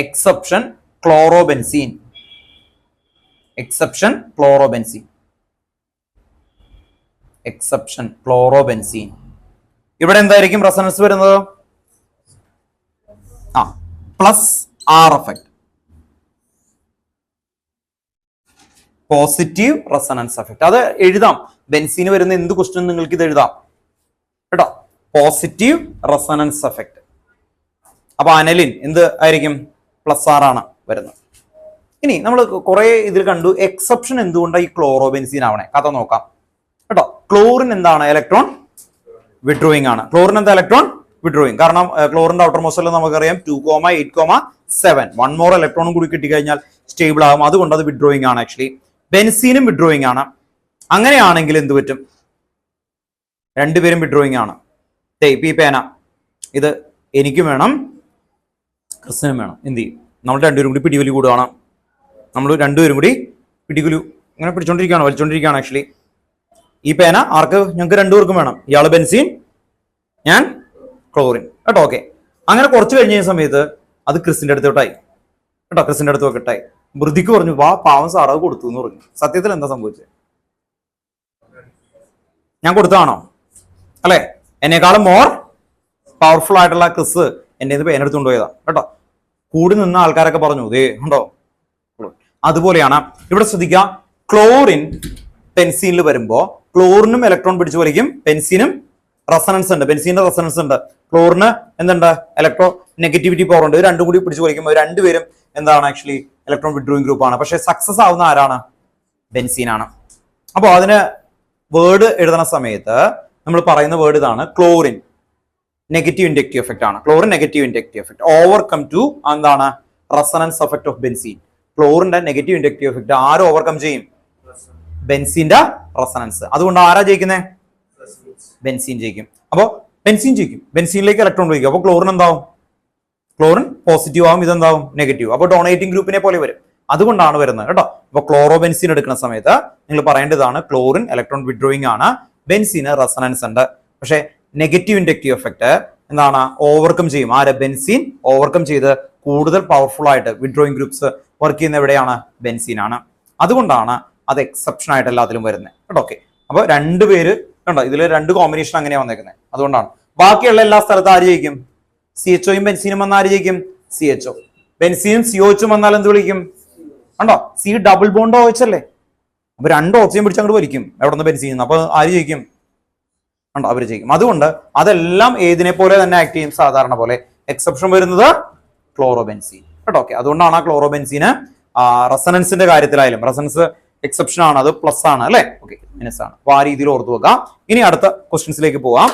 exception chlorobenzene. Exception chlorobenzene. Exception chlorobenzene. ഇവിടെ എന്തായിരിക്കും റെസൊണൻസ് വരുന്നത്? +R effect. Positive resonance effect. അത് എഴുതാം. ബെൻസീന് വരുന്ന എന്ത് ക്വസ്റ്റ്യൻ നിങ്ങൾക്ക് ഇത് എഴുതാം കേട്ടോ. Positive resonance effect. അപ്പൊ അനലിൻ എന്ത് ആയിരിക്കും? +R ആണ് വരുന്നത്. ഇനി നമ്മൾ കുറെ ഇതിൽ കണ്ടു എക്സെപ്ഷൻ എന്തുകൊണ്ടാണ് ഈ ക്ലോറോബെൻസീൻ ആവണേ? കഥ നോക്കാം കേട്ടോ. ക്ലോറിൻ എന്താണ്? ഇലക്ട്രോൺ വിഡ്രോയിങ് ആണ്. ക്ലോറിൻ എന്താ? Electron withdrawing. കാരണം ക്ലോറിന്റെ ഔട്ടർ മോസ്റ്റിൽ നമുക്കറിയാം 2,8,7 1 മോർ ഇലക്ട്രോണും കൂടി കിട്ടിക്കഴിഞ്ഞാൽ സ്റ്റേബിൾ ആകും. അതുകൊണ്ട് അത് വിഡ്രോയിങ് ആണ്. ആക്ച്വലി ബെൻസീനും വിഡ്രോയിങ് ആണ്. അങ്ങനെയാണെങ്കിൽ എന്ത് പറ്റും? രണ്ടുപേരും വിഡ്രോയിങ് ആണ്. ഇപ്പൊ ഈ പേന ഇത് എനിക്കും വേണം, ക്രിസ്ത്യനും വേണം. എന്ത് ചെയ്യും? നമ്മൾ രണ്ടുപേരും കൂടി പിടിവലി കൂടുകയാണ്. നമ്മൾ രണ്ടുപേരും കൂടി പിടികുലു ഇങ്ങനെ പിടിച്ചോണ്ടിരിക്കുകയാണ്, വലിച്ചോണ്ടിരിക്കുകയാണ്. ആക്ച്വലി ഈ പേന ആർക്ക്? ഞങ്ങൾക്ക് രണ്ടുപേർക്കും വേണം. ഇയാള് ബെൻസീൻ, ഞാൻ ക്ലോറിൻ കേട്ടോ. ഓക്കെ, അങ്ങനെ കുറച്ച് കഴിഞ്ഞ സമയത്ത് അത് ക്രിസിന്റെ അടുത്തോട്ടായി കേട്ടോ. ക്രിസിന്റെ അടുത്ത് ഇട്ടായി. വൃതിക്ക് പറഞ്ഞു, വാ പാവം സാറത് കൊടുത്തു എന്ന് പറഞ്ഞു. സത്യത്തിൽ എന്താ സംഭവിച്ചത്? ഞാൻ കൊടുത്തതാണോ? അല്ലെ, എന്നെക്കാളും മോർ പവർഫുൾ ആയിട്ടുള്ള ക്രിസ് എന്റെ പേന എടുത്ത് കൊണ്ടുപോയതാ കേട്ടോ. കൂടി നിന്ന ആൾക്കാരൊക്കെ പറഞ്ഞു, ദേ ഉണ്ടോ. അതുപോലെയാണ് ഇവിടെ ശ്രദ്ധിക്കുക. ക്ലോറിൻ പെൻസീനിൽ വരുമ്പോ ക്ലോറിനും ഇലക്ട്രോൺ പിടിച്ചു വലിക്കും, പെൻസീനും റെസൊണൻസ് ഉണ്ട്. ബെൻസീന്റെ റെസൊണൻസ് ഉണ്ട്. ക്ലോറിന് എന്തുണ്ട്? ഇലക്ട്രോ നെഗറ്റിവിറ്റി പവർ ഉണ്ട്. രണ്ടും കൂടി പിടിച്ചു വലിക്കുമ്പോൾ രണ്ടുപേരും എന്താണ്? ആക്ച്വലി ഇലക്ട്രോൺ വിഡ്രോയിങ് ഗ്രൂപ്പ് ആണ്. പക്ഷെ സക്സസ് ആവുന്ന ആരാണ്? ബെൻസീൻ ആണ്. അപ്പോൾ അതിന് വേർഡ് എഴുതുന്ന സമയത്ത് നമ്മൾ പറയുന്ന വേർഡ് ഇതാണ്, ക്ലോറിൻ നെഗറ്റീവ് ഇൻഡക്റ്റീവ് എഫക്റ്റ് ആണ്. Chlorine negative inductive effect overcome to എന്താണ്? Resonance effect of benzene. ക്ലോറിന്റെ നെഗറ്റീവ് ഇൻഡക്റ്റീവ് എഫക്റ്റ് ആര് ഓവർകം ചെയ്യും? ബെൻസീന്റെ റെസൊണൻസ്. അതുകൊണ്ട് ആരാ ജയിക്കുന്നത്? ബെൻസീൻ ജയിക്കും. അപ്പോൾ ബെൻസീൻ ജയിക്കും. ബെൻസീനിലേക്ക് ഇലക്ട്രോൺ വഹിക്കും. അപ്പോൾ ക്ലോറിൻ എന്താവും? ക്ലോറിൻ പോസിറ്റീവ് ആവും, ഇതെന്താവും? നെഗറ്റീവ്. അപ്പോൾ ഡൊണേറ്റിംഗ് ഗ്രൂപ്പിനെ പോലെ വരും. അതുകൊണ്ടാണ് വരുന്നത് കേട്ടോ. അപ്പോൾ ക്ലോറോബെൻസീൻ എടുക്കുന്ന സമയത്ത് നിങ്ങൾ പറയേണ്ടതാണ് ക്ലോറിൻ ഇലക്ട്രോൺ വിഡ്രോയിങ് ആണ്, ബെൻസീന് റെസൊണൻസ് ഉണ്ട്. പക്ഷേ നെഗറ്റീവ് ഇൻഡക്റ്റീവ് എഫക്ട് എന്താണ്? ഓവർകം ചെയ്യും. ആര്? ബെൻസീൻ ഓവർകം ചെയ്ത് കൂടുതൽ പവർഫുൾ ആയിട്ട് വിഡ്രോയിങ് ഗ്രൂപ്പ്സ് വർക്ക് ചെയ്യുന്ന എവിടെയാണ്? ബെൻസീൻ ആണ്. അതുകൊണ്ടാണ് അത് എക്സെപ്ഷൻ ആയിട്ട് എല്ലാത്തിലും വരുന്നത് കേട്ടോ. ഓക്കെ, അപ്പൊ രണ്ടുപേര് കണ്ടോ, ഇതിൽ രണ്ട് കോമ്പിനേഷൻ അങ്ങനെയാ വന്നേക്കുന്നത്. അതുകൊണ്ടാണ് ബാക്കിയുള്ള എല്ലാ സ്ഥലത്തും ആര് ജയിക്കും? CHOയും ബെൻസീനും വന്നാൽ ആര് ജയിക്കും? CHO. ബെൻസീനും COച്ചും വന്നാൽ എന്ത് വിളിക്കും? കണ്ടോ, C ഡബിൾ ബോണ്ട് OH അല്ലേ. അപ്പൊ രണ്ട് ഓക്സിജൻ പിടിച്ച് അങ്ങോട്ട് വലിക്കും. എവിടെ നിന്ന്? ബെൻസീൻ. അപ്പൊ ആര് ജയിക്കും? കണ്ടോ, അവര് ജയിക്കും. അതുകൊണ്ട് അതെല്ലാം ഏതിനെ പോലെ തന്നെ ആക്ട് ചെയ്യും, സാധാരണ പോലെ. എക്സെപ്ഷൻ വരുന്നത് ക്ലോറോബെൻസീൻ കേട്ടോ. ഓക്കെ, അതുകൊണ്ടാണ് ആ ക്ലോറോബെൻസീന് റെസൊണൻസിന്റെ കാര്യത്തിലായാലും റെസൊണൻസ് എക്സെപ്ഷൻ ആണ്, അത് പ്ലസ് ആണ് അല്ലെ. ഓക്കെ, മൈനസ് ആണ്. അപ്പൊ ആ രീതിയിൽ ഓർത്തു വെക്കാം. ഇനി അടുത്ത ക്വസ്റ്റ്യൻസിലേക്ക് പോവാം.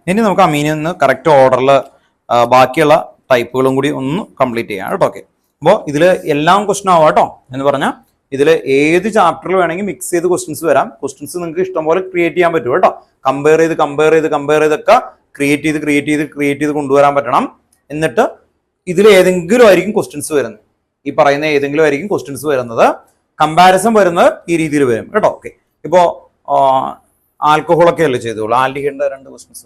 ഇനി നമുക്ക് അമീനിൽ നിന്ന് കറക്റ്റ് ഓർഡറിൽ ബാക്കിയുള്ള ടൈപ്പുകളും കൂടി ഒന്ന് കംപ്ലീറ്റ് ചെയ്യാം കേട്ടോ. ഓക്കെ, അപ്പോൾ ഇതിൽ എല്ലാം ക്വസ്റ്റൻ ആവാം കേട്ടോ എന്ന് പറഞ്ഞാൽ ഇതിൽ ഏത് ചാപ്റ്ററിൽ വേണമെങ്കിൽ മിക്സ് ചെയ്ത് ക്വസ്റ്റ്യൻസ് വരാം. ക്വസ്റ്റ്യൻസ് നിങ്ങൾക്ക് ഇഷ്ടംപോലെ ക്രിയേറ്റ് ചെയ്യാൻ പറ്റും കേട്ടോ. കമ്പയർ ചെയ്തൊക്കെ ക്രിയേറ്റ് ചെയ്ത് കൊണ്ടുവരാൻ പറ്റണം. എന്നിട്ട് ഇതിൽ ഏതെങ്കിലും ആയിരിക്കും ക്വസ്റ്റ്യൻസ് വരുന്നത്, ഈ പറയുന്ന ഏതെങ്കിലും ആയിരിക്കും ക്വസ്റ്റ്യൻസ് വരുന്നത്. കമ്പാരിസൺ വരുന്നത് ഈ രീതിയിൽ വരും കേട്ടോ. ഓക്കെ, ഇപ്പോ ആൽക്കഹോളൊക്കെ അല്ലേ ചെയ്തോളൂ. ആൽഡിഹൈഡിന്റെ 2 questions.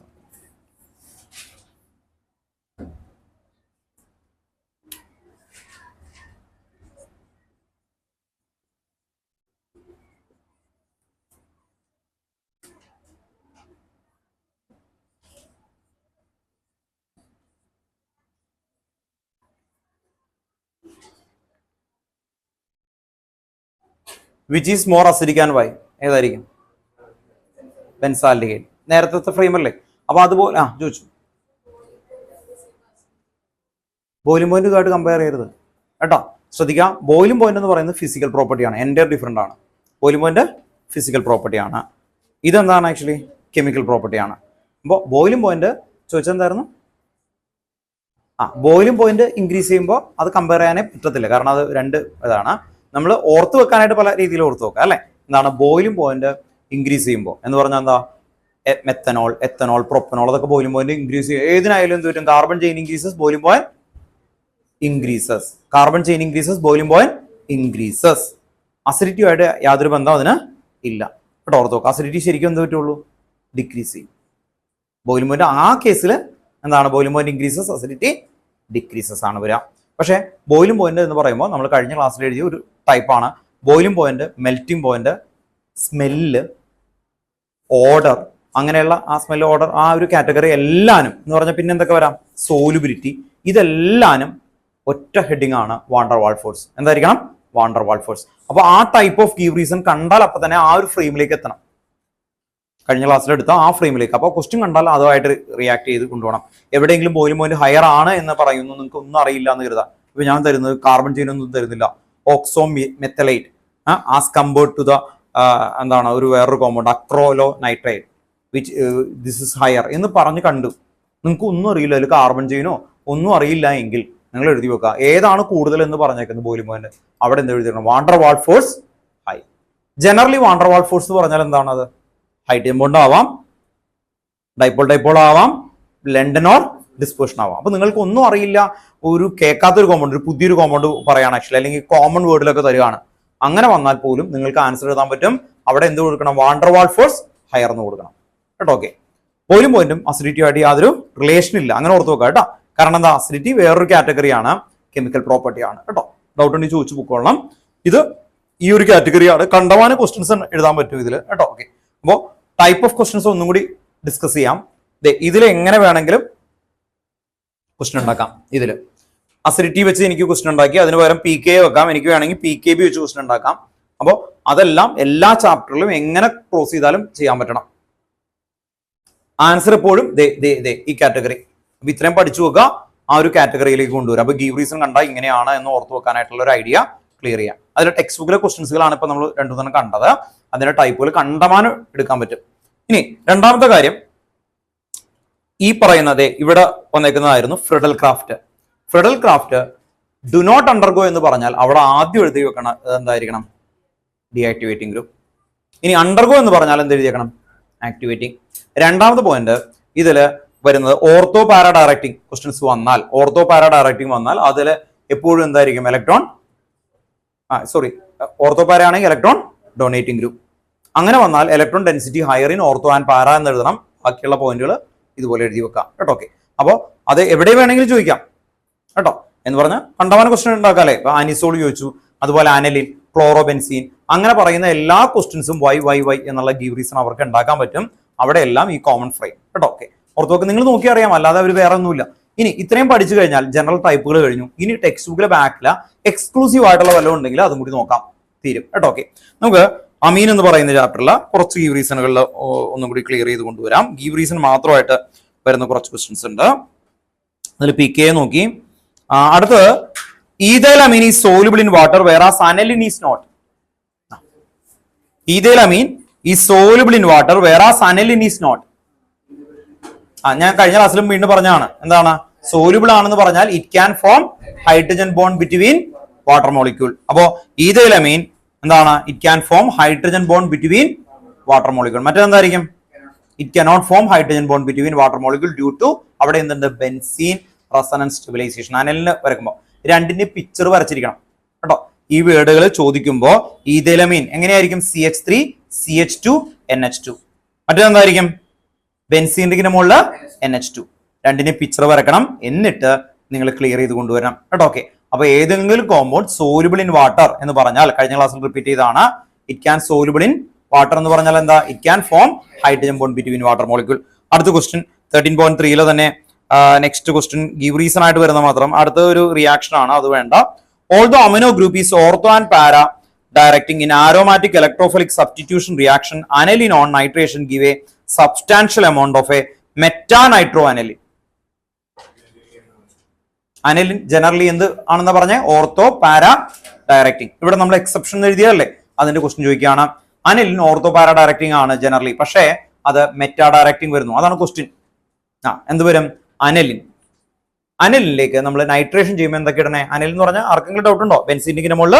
Which is more acidic and why? ഏതായിരിക്കും? ബെൻസാൽഡിഹൈഡ്. നേരത്തെ ഫ്രെയിം അല്ലേ? അപ്പൊ അതുപോലെ ചോദിച്ചു. ബോയിലിംഗ് പോയിന്റ് ഇതുമായിട്ട് കമ്പയർ ചെയ്യരുത് കേട്ടോ. ശ്രദ്ധിക്കാം, ബോയിലിംഗ് പോയിന്റ് എന്ന് പറയുന്നത് ഫിസിക്കൽ പ്രോപ്പർട്ടിയാണ്, എൻ്റെ ഡിഫറെൻ്റ് ആണ്. ബോയിലിംഗ് പോയിന്റ് ഫിസിക്കൽ പ്രോപ്പർട്ടിയാണ്, ഇതെന്താണ് ആക്ച്വലി കെമിക്കൽ പ്രോപ്പർട്ടിയാണ്. അപ്പോൾ ബോയിലിംഗ് പോയിന്റ് ചോദിച്ചെന്തായിരുന്നു? ബോയിലിംഗ് പോയിന്റ് ഇൻക്രീസ് ചെയ്യുമ്പോൾ അത് കമ്പയർ ചെയ്യാനേ പറ്റത്തില്ല, കാരണം അത് 2 ഇതാണ്. നമ്മൾ ഓർത്ത് വെക്കാനായിട്ട് പല രീതിയിൽ ഓർത്ത് വെക്കാം അല്ലേ. എന്താണ് ബോയിലിംഗ് പോയിന്റ് ഇൻക്രീസ് ചെയ്യുമ്പോൾ എന്ന് പറഞ്ഞാൽ എന്താ? മെത്തനോൾ, എത്തനോൾ, പ്രൊപ്പനോൾ അതൊക്കെ ബോയിലിംഗ് പോയിന്റ് ഇൻക്രീസ് ചെയ്യും. ഏതിനായാലും എന്ത് പറ്റും? Carbon chain increases, boiling point increases. Carbon chain increases, boiling point increases. Acidity ആയിട്ട് യാതൊരു ബന്ധം അതിന് ഇല്ല കേട്ടോ. ഓർത്ത് വെക്കാം. അസിഡിറ്റി ശരിക്കും എന്ത് പറ്റുള്ളൂ? ഡിക്രീസ് ചെയ്യും. ബോയിലിംഗ് പോയിന്റ് ആ കേസിൽ എന്താണ്? Boiling point increases, acidity decreases ആണ് വരിക. പക്ഷേ ബോയിലിംഗ് പോയിന്റ് എന്ന് പറയുമ്പോൾ നമ്മൾ കഴിഞ്ഞ ക്ലാസ്സിൽ എഴുതിയ ഒരു ടൈപ്പാണ്. Boiling point, melting point, smell, order, അങ്ങനെയുള്ള ആ സ്മെല്ല്, ഓർഡർ, ആ ഒരു കാറ്റഗറി എല്ലാനും എന്ന് പറഞ്ഞാൽ പിന്നെ എന്തൊക്കെ വരാം? സോലുബിലിറ്റി, ഇതെല്ലാനും ഒറ്റ ഹെഡിങ് ആണ് വാൻ ഡെർ വാൾ ഫോഴ്സ്. എന്തായിരിക്കണം? Van der Waal force. അപ്പോൾ ആ ടൈപ്പ് ഓഫ് ഗീവ് റീസൺ കണ്ടാൽ അപ്പൊ തന്നെ ആ ഒരു ഫ്രെയിമിലേക്ക് എത്തണം. കഴിഞ്ഞ ക്ലാസ്സിൽ എടുത്ത ആ ഫ്രെയിമിലേക്ക്. അപ്പോൾ ക്വസ്റ്റ്യൻ കണ്ടാൽ അതുമായിട്ട് റിയാക്ട് ചെയ്ത് കൊണ്ടുപോകണം. എവിടെയെങ്കിലും ബോയിലിംഗ് പോയിന്റ് ഹയർ ആണ് എന്ന് പറയുന്നു, നിങ്ങൾക്ക് ഒന്നും അറിയില്ല എന്ന് കരുതാം. ഇപ്പൊ ഞാൻ തരുന്നത് കാർബൺ ചെയിൻ ഒന്നും തരുന്നില്ല, ഓക്സോ മെത്തലൈറ്റ് ആസ് കമ്പയർഡ് ടു ദ എന്താണ് ഒരു വേറൊരു കോമ്പൗണ്ട് അക്രോലോ nitrite which this is higher എന്ന് പറഞ്ഞ് കണ്ടു. നിങ്ങൾക്ക് ഒന്നും അറിയില്ല, അതിൽ കാർബൺ ചെയിനോ ഒന്നും അറിയില്ല എങ്കിൽ നിങ്ങൾ എഴുതി വെക്കുക ഏതാണ് കൂടുതൽ എന്ന് പറഞ്ഞേക്കുന്നത് ബോയിലിംഗ് പോയിന്റ്. അവിടെ എന്ത് എഴുതിക്കണം? Van der Waal force high. Generally Van der Waal force എന്ന് പറഞ്ഞാൽ എന്താണ്? അത് ഹൈറ്റ് എംബോണ്ട് ആവാം, ഡൈപോൾ ആവാം, ലണ്ടൻ ഓർ ഡിസ്പേർഷൻ ആവാം. അപ്പൊ നിങ്ങൾക്ക് ഒന്നും അറിയില്ല, ഒരു കേൾക്കാത്തൊരു കോമ്പൗണ്ട്, ഒരു പുതിയൊരു കോമ്പൗണ്ട് പറയാണ് ആക്ച്വലി, അല്ലെങ്കിൽ കോമൺ വേർഡിലൊക്കെ തരികയാണ്. അങ്ങനെ വന്നാൽ പോലും നിങ്ങൾക്ക് ആൻസർ എഴുതാൻ പറ്റും. അവിടെ എന്ത് കൊടുക്കണം? Van der Waal force higher എന്ന് കൊടുക്കണം കേട്ടോ. ഓക്കെ, ബോയിലിംഗ് പോയിന്റും അസിഡിറ്റിയുമായിട്ട് യാതൊരു റിലേഷൻ ഇല്ല, അങ്ങനെ ഓർത്ത് വെക്കാം കേട്ടോ. കാരണം എന്താ? അസിഡിറ്റി വേറൊരു കാറ്റഗറിയാണ്, കെമിക്കൽ പ്രോപ്പർട്ടി ആണ് കേട്ടോ. ഡൗട്ട് ഉണ്ടെങ്കിൽ ചോദിച്ചു പോയിക്കൊള്ളണം. ഇത് ഈ ഒരു കാറ്റഗറിയാണ്. കണ്ടമാനം ക്വസ്റ്റ്യൻസ് എഴുതാൻ പറ്റും ഇതിൽ കേട്ടോ. ഓക്കെ, അപ്പോൾ ടൈപ്പ് ഓഫ് ക്വസ്റ്റ്യൻസ് ഒന്നും കൂടി ഡിസ്കസ് ചെയ്യാം. ഇതിൽ എങ്ങനെ വേണമെങ്കിലും ക്വസ്റ്റ്യൻ ഉണ്ടാക്കാം. ഇതിൽ അസിഡിറ്റി വെച്ച് എനിക്ക് ക്വസ്റ്റ്യൻ ഉണ്ടാക്കി, അതിന് പകരം പി കെ വെക്കാം, എനിക്ക് വേണമെങ്കിൽ പി കെ ബി വെച്ച് ക്വസ്റ്റ്യൻ ഉണ്ടാക്കാം. അപ്പോൾ അതെല്ലാം എല്ലാ ചാപ്റ്ററിലും എങ്ങനെ ക്രോസ് ചെയ്താലും ചെയ്യാൻ പറ്റണം. ആൻസർ എപ്പോഴും ഈ കാറ്റഗറി. അപ്പൊ ഇത്രയും പഠിച്ചു വെക്കുക, ആ ഒരു കാറ്റഗറിയിലേക്ക് കൊണ്ടുവരാം. അപ്പൊ ഗീവ് റീസൺ കണ്ടാൽ ഇങ്ങനെയാണ് എന്ന് ഓർത്ത് വെക്കാനായിട്ടുള്ള ഒരു ഐഡിയ ക്ലിയർ ചെയ്യാം. അതിൽ ടെക്സ്റ്റ് ബുക്കിലെ ക്വസ്റ്റ്യൻസുകളാണ് ഇപ്പൊ നമ്മൾ 2 കണ്ടത്. അതിന്റെ ടൈപ്പുകൾ കണ്ടമാനം എടുക്കാൻ പറ്റും. ഇനി രണ്ടാമത്തെ കാര്യം, ഈ പറയുന്നത് ഇവിടെ വന്നേക്കുന്നതായിരുന്നു Friedel Crafts. Friedel Crafts do not undergo എന്ന് പറഞ്ഞാൽ അവിടെ ആദ്യം എഴുതി വെക്കണം എന്തായിരിക്കണം? Deactivating group. ഇനി അണ്ടർഗോ എന്ന് പറഞ്ഞാൽ എന്ത് എഴുതിയേക്കണം? ആക്ടിവേറ്റിംഗ്. രണ്ടാമത്തെ പോയിന്റ് ഇതിൽ വരുന്നത് ഓർത്തോ പാരാ ഡയറക്റ്റിംഗ് ക്വസ്റ്റ്യൻസ് വന്നാൽ, ഓർത്തോ പാരാ ഡയറക്റ്റിംഗ് വന്നാൽ അതിൽ എപ്പോഴും എന്തായിരിക്കും? ഇലക്ട്രോൺ ഓർത്തോ പാര ആണെങ്കിൽ ഇലക്ട്രോൺ ഡൊണേറ്റിംഗ് ഗ്രൂപ്പ്. അങ്ങനെ വന്നാൽ electron density higher in ortho and പാര എന്ന് എഴുതണം. ബാക്കിയുള്ള പോയിന്റുകൾ ഇതുപോലെ എഴുതി വെക്കാം കേട്ടോ. ഓക്കെ, അപ്പോൾ അത് എവിടെ വേണമെങ്കിലും ചോദിക്കാം കേട്ടോ. എന്ന് പറഞ്ഞാൽ കണ്ടമാനം ക്വസ്റ്റ്യൻ ഉണ്ടാക്കാം അല്ലേ. ഇപ്പൊ ആനിസോൾ ചോദിച്ചു, അതുപോലെ ആനലിൻ, ക്ലോറോബെൻസീൻ, അങ്ങനെ പറയുന്ന എല്ലാ ക്വസ്റ്റ്യൻസും വൈ എന്നുള്ള ഗീവ് റീസൺ അവർക്ക് ഉണ്ടാക്കാൻ പറ്റും. അവിടെ എല്ലാം ഈ കോമൺ ഫ്രെയിം കേട്ടോ. ഓക്കെ, ഓർത്തോക്കെ നിങ്ങൾ നോക്കി അറിയാം, അല്ലാതെ അവർ വേറെ ഒന്നുമില്ല. ഇനി ഇത്രയും പഠിച്ചു കഴിഞ്ഞാൽ ജനറൽ ടൈപ്പുകൾ കഴിഞ്ഞു. ഇനി ടെക്സ്റ്റ് ബുക്കിലെ ബാക്കില എക്സ്ക്ലൂസീവ് ആയിട്ടുള്ള വല്ലതും ഉണ്ടെങ്കിൽ അതും കൂടി നോക്കാം, തീരും കേട്ടോ. ഓക്കെ, നമുക്ക് അമീൻ എന്ന് പറയുന്ന ചാപ്റ്ററിൽ കുറച്ച് ഗീവ് റീസണുകളിൽ ഒന്നും കൂടി ക്ലിയർ ചെയ്ത് കൊണ്ടുവരാം. ഗീവ് റീസൺ മാത്രമായിട്ട് വരുന്ന കുറച്ച് ക്വസ്റ്റ്യൻസ് ഉണ്ട്. അതിൽ പി കെ നോക്കി. അടുത്തത് ethyl amine is soluble in water whereas aniline is not. Ethyl amine is soluble in water whereas aniline is not. ഞാൻ കഴിഞ്ഞ ക്ലാസ്സിലും വീണ്ടും പറഞ്ഞാണ് എന്താണ് സോലുബിൾ ആണെന്ന് പറഞ്ഞാൽ. It can form hydrogen bond between water molecule. അപ്പോ ഈഥൈൽ അമീൻ എന്താണ്? It can form hydrogen bond between water molecule. മറ്റേതെന്തായിരിക്കും? It cannot form hydrogen bond between water molecule due to അവിടെ എന്തുണ്ട്? Benzene resonance stabilization. അനലിന് വരക്കുമ്പോൾ രണ്ടിന്റെ പിക്ചർ വരച്ചിരിക്കണം കേട്ടോ. ഈ വേർഡുകൾ ചോദിക്കുമ്പോൾ ഈഥൈലമീൻ എങ്ങനെയായിരിക്കും? CH3 CH2 NH2. മറ്റേതെന്തായിരിക്കും? ബെൻസീൻ്റെ മുകളിൽ NH2. രണ്ടിന്റെ പിക്ചർ വരക്കണം, എന്നിട്ട് നിങ്ങൾ ക്ലിയർ ചെയ്ത് കൊണ്ടുവരണം കേട്ടോ. ഓക്കെ, അപ്പൊ ഏതെങ്കിലും കോമ്പൗണ്ട് സോലുബിൾ ഇൻ വാട്ടർ എന്ന് പറഞ്ഞാൽ കഴിഞ്ഞ ക്ലാസ്സിൽ റിപ്പീറ്റ് ചെയ്താണ്. It can soluble in water എന്ന് പറഞ്ഞാൽ എന്താ? It can form hydrogen bond between water molecule. അടുത്ത ക്വസ്റ്റ്യൻ 13.3 തന്നെ നെക്സ്റ്റ് ക്വസ്റ്റ്യൻ ഗീവ് റീസൺ ആയിട്ട് വരുന്ന മാത്രം. അടുത്ത ഒരു റിയാക്ഷൻ ആണ്, അത് വേണ്ട. Although amino group is ortho and പാര directing in aromatic electrophilic substitution reaction, aniline on nitration give a substantial amount of a metanitroaniline. Aniline generally എന്ത് ആണെന്ന് പറഞ്ഞ? ഓർത്തോ പാര ഡയറക്റ്റിംഗ്. ഇവിടെ നമ്മൾ എക്സെപ്ഷൻ എഴുതിയല്ലേ, അതിന്റെ ക്വസ്റ്റ്യൻ ചോദിക്കുകയാണ്. അനിലിൻ ഓർത്തോ പാര ഡയറക്റ്റിംഗ് ആണ് ജനറലി, പക്ഷേ അത് മെറ്റാ ഡയറക്റ്റിംഗ് വരുന്നു. അതാണ് ക്വസ്റ്റ്യൻ. എന്ത് വരും? അനിലിൻ. അനിലിലേക്ക് നമ്മൾ നൈട്രേഷൻ ചെയ്യുമ്പോൾ എന്തൊക്കെ ഇടണേ? അനിൽ എന്ന് പറഞ്ഞാൽ ആർക്കെങ്കിലും ഡൗട്ട് ഉണ്ടോ? ബെൻസീനിന്റെ മുകളിൽ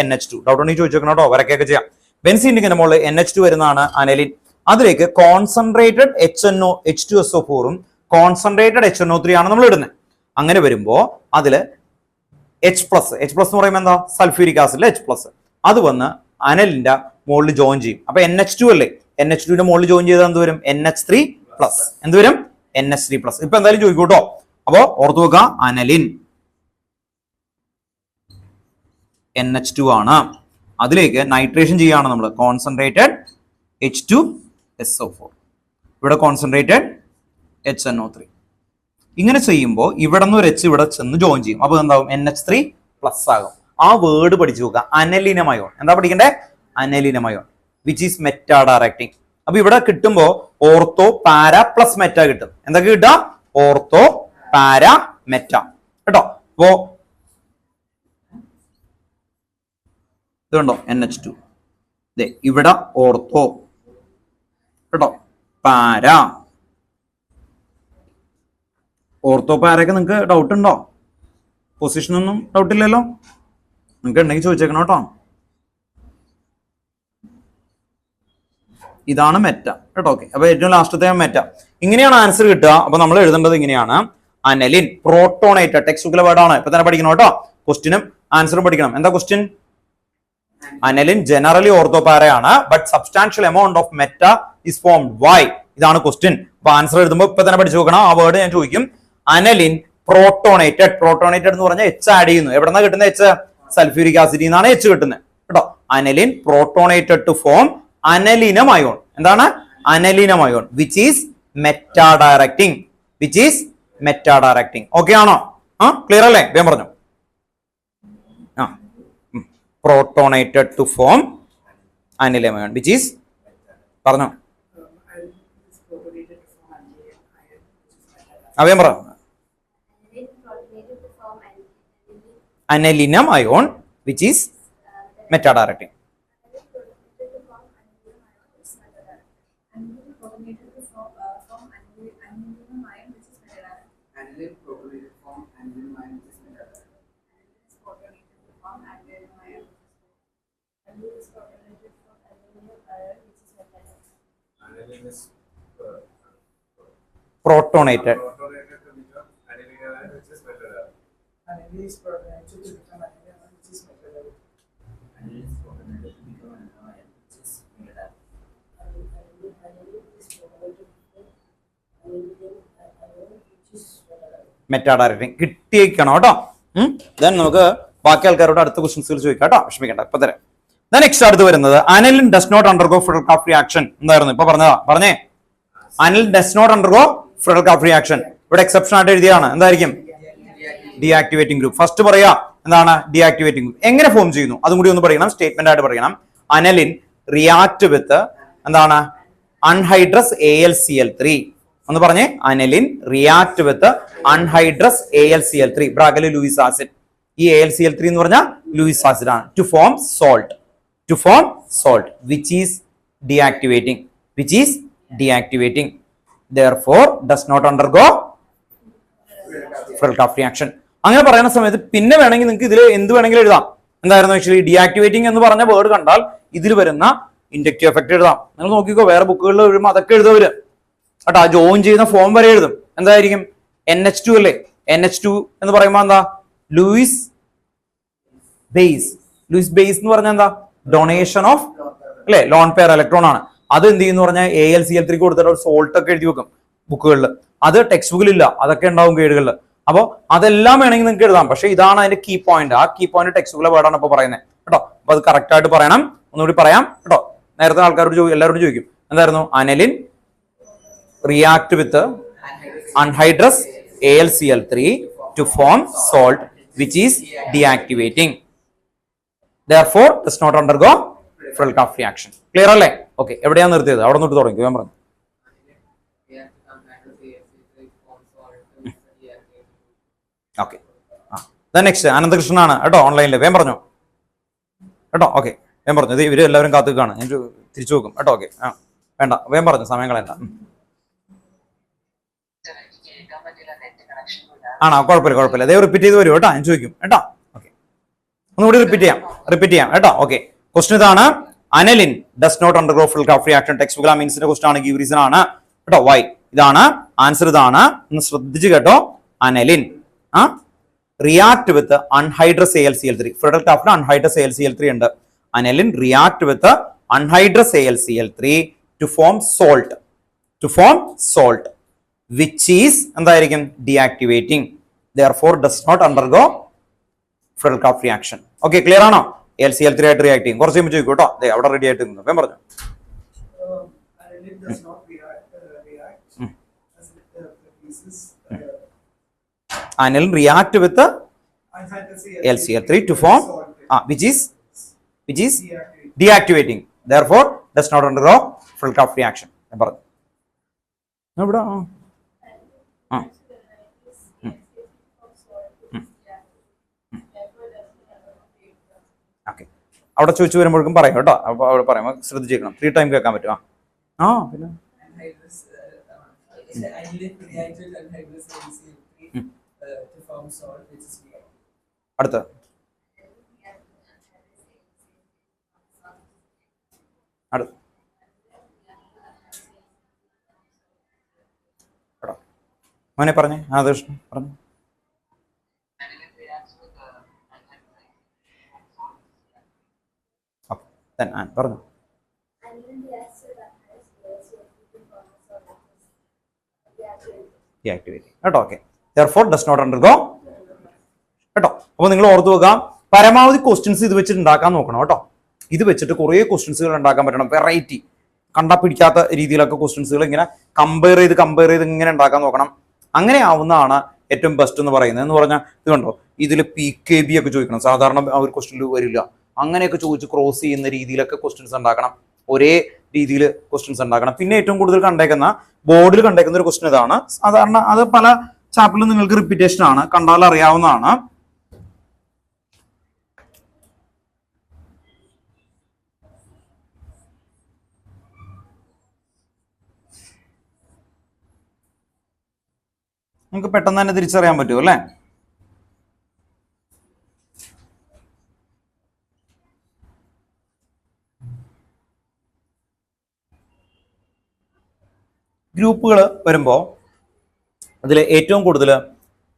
NH2 ഡൗട്ട് ഉണ്ടെങ്കിൽ ചോദിച്ചേക്കണം കേട്ടോ, വരക്കൊക്കെ ചെയ്യാം. ബെൻസീനിന്റെ മുകളിൽ NH2 വരുന്നതാണ് അനിലിൻ. അതിലേക്ക് കോൺസെൻട്രേറ്റഡ് H2SO4ഉം കോൺസെൻട്രേറ്റഡ് HNO3 ആണ് നമ്മൾ ഇടുന്നത്. അങ്ങനെ വരുമ്പോ അതില് H+ എന്ന് പറയുമ്പോൾ എന്താ? സൾഫ്യൂരിക് ആസിഡിലെ H+. അത് വന്ന് അനലിന്റെ മുകളിൽ ജോയിൻ ചെയ്യും. അപ്പൊ NH2 അല്ലേ, NH2ന്റെ മുകളിൽ ജോയിൻ ചെയ്താൽ എന്ത് വരും? NH3+. എന്ത് വരും? NH3+. ഇപ്പൊ എന്തായാലും ചോദിക്കൂട്ടോ. അപ്പോ ഓർത്തു വെക്കുക, അനലിൻ NH2 ആണ്. അതിലേക്ക് നൈട്രേഷൻ ചെയ്യാണ് നമ്മൾ, കോൺസെൻട്രേറ്റഡ് H2SO4, ഇവിടെ കോൺസെൻട്രേറ്റഡ് HNO3. ഇങ്ങനെ ചെയ്യുമ്പോൾ ഇവിടെ നിന്ന് ഒരു H ഇവിടെ ചെന്ന് ജോയിൻ ചെയ്യും. അപ്പൊ എന്താവും? NH3+ ആകും. ആ വേർഡ് പഠിച്ചു നോക്കുക, അനലിനമയോൺ. എന്താ പഠിക്കണ്ടേ? അനലിനമയോൺ വിച്ച് ഈസ് മെറ്റാ ഡയറക്റ്റിംഗ്. അപ്പൊ ഇവിടെ കിട്ടുമ്പോ ഓർത്തോ പാര പ്ലസ് മെറ്റ കിട്ടും. എന്തൊക്കെ കിട്ടുക? ഓർത്തോ പാര മെറ്റ കേട്ടോ. അപ്പോ ഇതുണ്ടോ? NH2 ഇവിടെ ഓർത്തോ കേട്ടോ, പാര. ഓർത്തോ പാരൊക്കെ നിങ്ങൾക്ക് ഡൗട്ട് ഉണ്ടോ? പൊസിഷനൊന്നും ഡൗട്ട് ഇല്ലല്ലോ? നിങ്ങൾക്ക് ഉണ്ടെങ്കിൽ ചോദിച്ചേക്കണം കേട്ടോ. ഇതാണ് മെറ്റ കേട്ടോ. ഓക്കെ, അപ്പൊ ഏറ്റവും ലാസ്റ്റത്തെ മെറ്റ. ഇങ്ങനെയാണ് ആൻസർ കിട്ടുക. അപ്പൊ നമ്മൾ എഴുതേണ്ടത് ഇങ്ങനെയാണ്: അനലിൻ പ്രോട്ടോണേറ്റഡ്. ടെക്സ്റ്റ് ബുക്കിലെ വേർഡാണ്, ഇപ്പൊ തന്നെ പഠിക്കണം കേട്ടോ. ക്വസ്റ്റിനും ആൻസറും പഠിക്കണം. എന്താ ക്വസ്റ്റ്യൻ? അനലിൻ ജനറലി ഓർത്തോപാരയാണ്, but substantial amount of meta is formed. Why? ഇതാണ് ക്വസ്റ്റ്യൻ. അപ്പൊ ആൻസർ എഴുതുമ്പോൾ ഇപ്പൊ തന്നെ പഠിച്ചു നോക്കണം. ആ വേർഡ് ഞാൻ ചോദിക്കും. Aniline protonated. പ്രോട്ടോണേറ്റഡ് എന്ന് പറഞ്ഞാൽ H ആഡ് ചെയ്യുന്നു. എവിടെന്നാ കിട്ടുന്നത്? H സൾഫ്യൂരിക് ആസിഡിൽ നിന്നാണ് H കിട്ടുന്നത് കേട്ടോ. Aniline protonated to form anilinium ion. എന്താണ്? Anilinium ion which is meta directing. Which is meta directing. Okay ആണോ? ക്ലിയർ അല്ലേ? വേഗം പറഞ്ഞു. Protonated to form anilinium ion which is, പറഞ്ഞോ. വേഗം പറ. Anilinium ion which is meta directing. Protonated. Meta directing കിട്ടിയേക്കണം കേട്ടോ. ദെൻ നമുക്ക് ബാക്കി ആൾക്കാരോട് അടുത്ത ക്വസ്റ്റ്യൻസുകൾ ചോദിക്കാം കേട്ടോ, വിഷമിക്കണ്ട. ഇപ്പൊ തരാം. നെക്സ്റ്റ് അടുത്ത് വരുന്നത് aniline does not undergo Friedel Crafts reaction. എന്തായിരുന്നു ഇപ്പൊ പറഞ്ഞതാ? പറഞ്ഞേ. Aniline does not undergo Friedel Crafts reaction. ഇവിടെ എക്സെപ്ഷൻ ആയിട്ട് എഴുതിയാണ്. എന്തായിരിക്കും? Deactivating group. ഫസ്റ്റ് പറയാ എന്താണ് ഡീആക്ടിവേറ്റിംഗ് ഗ്രൂപ്പ് എങ്ങനെ ഫോം ചെയ്യുന്നു അതും കൂടി ഒന്ന് പറയണം, സ്റ്റേറ്റ്മെന്റ് ആയിട്ട് പറയണം. അനലിൻ റിയാക്ട് വിത്ത് എന്താണ്? Anhydrous AlCl3. ഒന്ന് പറഞ്ഞേ. Aniline react with anhydrous AlCl3 ബ്രാക്കറ്റിൽ ലൂയിസ് ആസിഡ്. ഈ AlCl3 എന്ന് പറഞ്ഞാൽ ലൂയിസ് ആസിഡ് ആണ്. To form salt. To form salt which is deactivating. which is deactivating. Therefore does not undergo Friedel-Crafts reaction. അങ്ങനെ പറയുന്ന സമയത്ത് പിന്നെ വേണമെങ്കിൽ നിങ്ങൾക്ക് ഇതിൽ എന്ത് വേണമെങ്കിലും എഴുതാം. എന്തായിരുന്നു ആക്ച്വലി ഡീആക്ടിവേറ്റിംഗ് എന്ന് പറഞ്ഞ വേർഡ് കണ്ടാൽ ഇതിൽ വരുന്ന ഇൻഡക്റ്റീവ് എഫക്ട് എഴുതാം. നിങ്ങൾ നോക്കിക്കോ, വേറെ ബുക്കുകളിൽ എഴുതുമ്പോൾ അതൊക്കെ എഴുതവര് കേട്ടോ. ആ ജോയിൻ ചെയ്യുന്ന ഫോം വരെ എഴുതും. എന്തായിരിക്കും? NH2 അല്ലേ? NH2 എന്ന് പറയുമ്പോൾ എന്താ? Luis base. ലൂയിസ് ബേസ് എന്ന് പറഞ്ഞാൽ എന്താ? ഡൊണേഷൻ ഓഫ് അല്ലെ, ലോൺ പെയർ ഇലക്ട്രോൺ ആണ്. അത് എന്ത് ചെയ്യുന്ന പറഞ്ഞാൽ AlCl3 കൊടുത്തിട്ട് ഒരു സോൾട്ട് ഒക്കെ എഴുതി വെക്കും ബുക്കുകളിൽ. അത് ടെക്സ്റ്റ് ബുക്കിൽ ഇല്ല, അതൊക്കെ ഉണ്ടാവും ഗൈഡുകളിൽ. അപ്പോൾ അതെല്ലാം വേണമെങ്കിൽ നിങ്ങൾക്ക് എഴുതാം. പക്ഷെ ഇതാണ് അതിന്റെ കീ പോയിന്റ്. ആ കീ പോയിന്റ് ടെക്സ്റ്റ് ബുക്കിലെ വേർഡാണ് ഇപ്പൊ പറയുന്നത് കേട്ടോ. അപ്പൊ അത് കറക്റ്റ് ആയിട്ട് പറയണം. ഒന്നുകൂടി പറയാം കേട്ടോ. നേരത്തെ ആൾക്കാരോട് എല്ലാവരോടും ചോദിക്കും എന്തായിരുന്നു? Aniline react with anhydrous AlCl3 to form salt which is deactivating. Therefore does not undergo Frelikov reaction. Clear അല്ലേ? ഓക്കെ, എവിടെയാണ് നിർത്തിയത്? അവിടെ നിന്നിട്ട് തുടങ്ങി ഞാൻ പറഞ്ഞു. ഓക്കെ, നെക്സ്റ്റ് അനന്തകൃഷ്ണനാണ് കേട്ടോ, ഓൺലൈനിൽ. വേഗം പറഞ്ഞു കേട്ടോ. ഓക്കെ, വേഗം പറഞ്ഞു. ഇത് ഇവര് എല്ലാവരും കാത്തുക്കാണ്. ഞാൻ തിരിച്ചു വെക്കും കേട്ടോ. ഓക്കെ, വേണ്ട, വേഗം പറഞ്ഞു, സമയം കളയണ്ട. ആണോ? കുഴപ്പമില്ല. അതേ റിപ്പീറ്റ് ചെയ്ത് വരും കേട്ടോ, ഞാൻ ചോദിക്കും കേട്ടോ. ഓക്കെ, ഒന്നുകൂടി റിപ്പീറ്റ് ചെയ്യാം കേട്ടോ. ഓക്കെ, ക്വസ്റ്റൻ ഇതാണ്. Aniline does not undergo Frelikov reaction. ടെക്സ്റ്റ് ബുക്കിൽ മീൻസിന്റെ ക്വസ്റ്റൻ ആണ്. ഗീവ് റീസൺ ആണ് കേട്ടോ. വൈ? ഇതാണ് ആൻസർ. ഇതാണ്, ഒന്ന് ശ്രദ്ധിച്ച് കേട്ടോ. Aniline react with anhydrous AlCl3. Frelikov anhydrous AlCl3 ഉണ്ട്. Aniline react with anhydrous AlCl3 to form salt which is എന്തായിരിക്കും? Deactivating. Therefore does not undergo Frelikov reaction. Okay, clear ആണോ? AlCl3 ആയിട്ട് റിയാക്ട് ചെയ്യും. കുറച്ച് കഴിയുമ്പോൾ ചോദിക്കും കേട്ടോ. അതെ, അവിടെ റെഡി ആയിട്ട് നിന്നു. വേഗം പറഞ്ഞു. Anilin react with the AlCl3 to form which is deactivating. Therefore does not undergo Frelikov reaction. ഞാൻ പറഞ്ഞു. ഇവിടെ ഓക്കെ, അവിടെ ചോദിച്ചു വരുമ്പോഴേക്കും പറയാം കേട്ടോ. അപ്പൊ അവിടെ പറയാം, ശ്രദ്ധിച്ചേക്കണം. 3 ടൈം കേൾക്കാൻ പറ്റും. പിന്നെ അടുത്ത മോനെ പറഞ്ഞേ. ആദർശ് പറഞ്ഞു. പറഞ്ഞു. കേട്ടോ. Okay, therefore does not undergo കേട്ടോ. അപ്പൊ നിങ്ങൾ ഓർത്തു വെക്കാം, പരമാവധി ക്വസ്റ്റ്യൻസ് ഇത് വെച്ചിട്ട് ഉണ്ടാക്കാൻ നോക്കണം കേട്ടോ. ഇത് വെച്ചിട്ട് കുറെ ക്വസ്റ്റ്യൻസുകൾ ഉണ്ടാക്കാൻ പറ്റണം. വെറൈറ്റി കണ്ടാ പിടിക്കാത്ത രീതിയിലൊക്കെ ക്വസ്റ്റ്യൻസുകൾ ഇങ്ങനെ കമ്പയർ ചെയ്ത് ഇങ്ങനെ ഉണ്ടാക്കാൻ നോക്കണം. അങ്ങനെ ആവുന്നതാണ് ഏറ്റവും ബെസ്റ്റ് എന്ന് പറയുന്നത്. എന്ന് പറഞ്ഞാൽ ഇത് കണ്ടോ, ഇതിൽ PKB ഒക്കെ ചോദിക്കണം. സാധാരണ ആ ഒരു ക്വസ്റ്റ്യനിൽ വരില്ല. അങ്ങനെയൊക്കെ ചോദിച്ച് ക്രോസ് ചെയ്യുന്ന രീതിയിലൊക്കെ ക്വസ്റ്റ്യൻസ് ഉണ്ടാക്കണം. ഒരേ രീതിയിൽ ക്വസ്റ്റ്യൻസ് ഉണ്ടാക്കണം. പിന്നെ ഏറ്റവും കൂടുതൽ ബോർഡിൽ കണ്ടേക്കുന്ന ഒരു ക്വസ്റ്റ്യൻ ഇതാണ്. സാധാരണ അത് പല ചാപ്റ്ററിലും നിങ്ങൾക്ക് റിപ്പീറ്റേഷൻ ആണ്, കണ്ടാൽ അറിയാവുന്നതാണ്. നമുക്ക് പെട്ടെന്ന് തന്നെ തിരിച്ചറിയാൻ പറ്റുമോ അല്ലേ? ഗ്രൂപ്പുകൾ വരുമ്പോൾ അതിൽ ഏറ്റവും കൂടുതൽ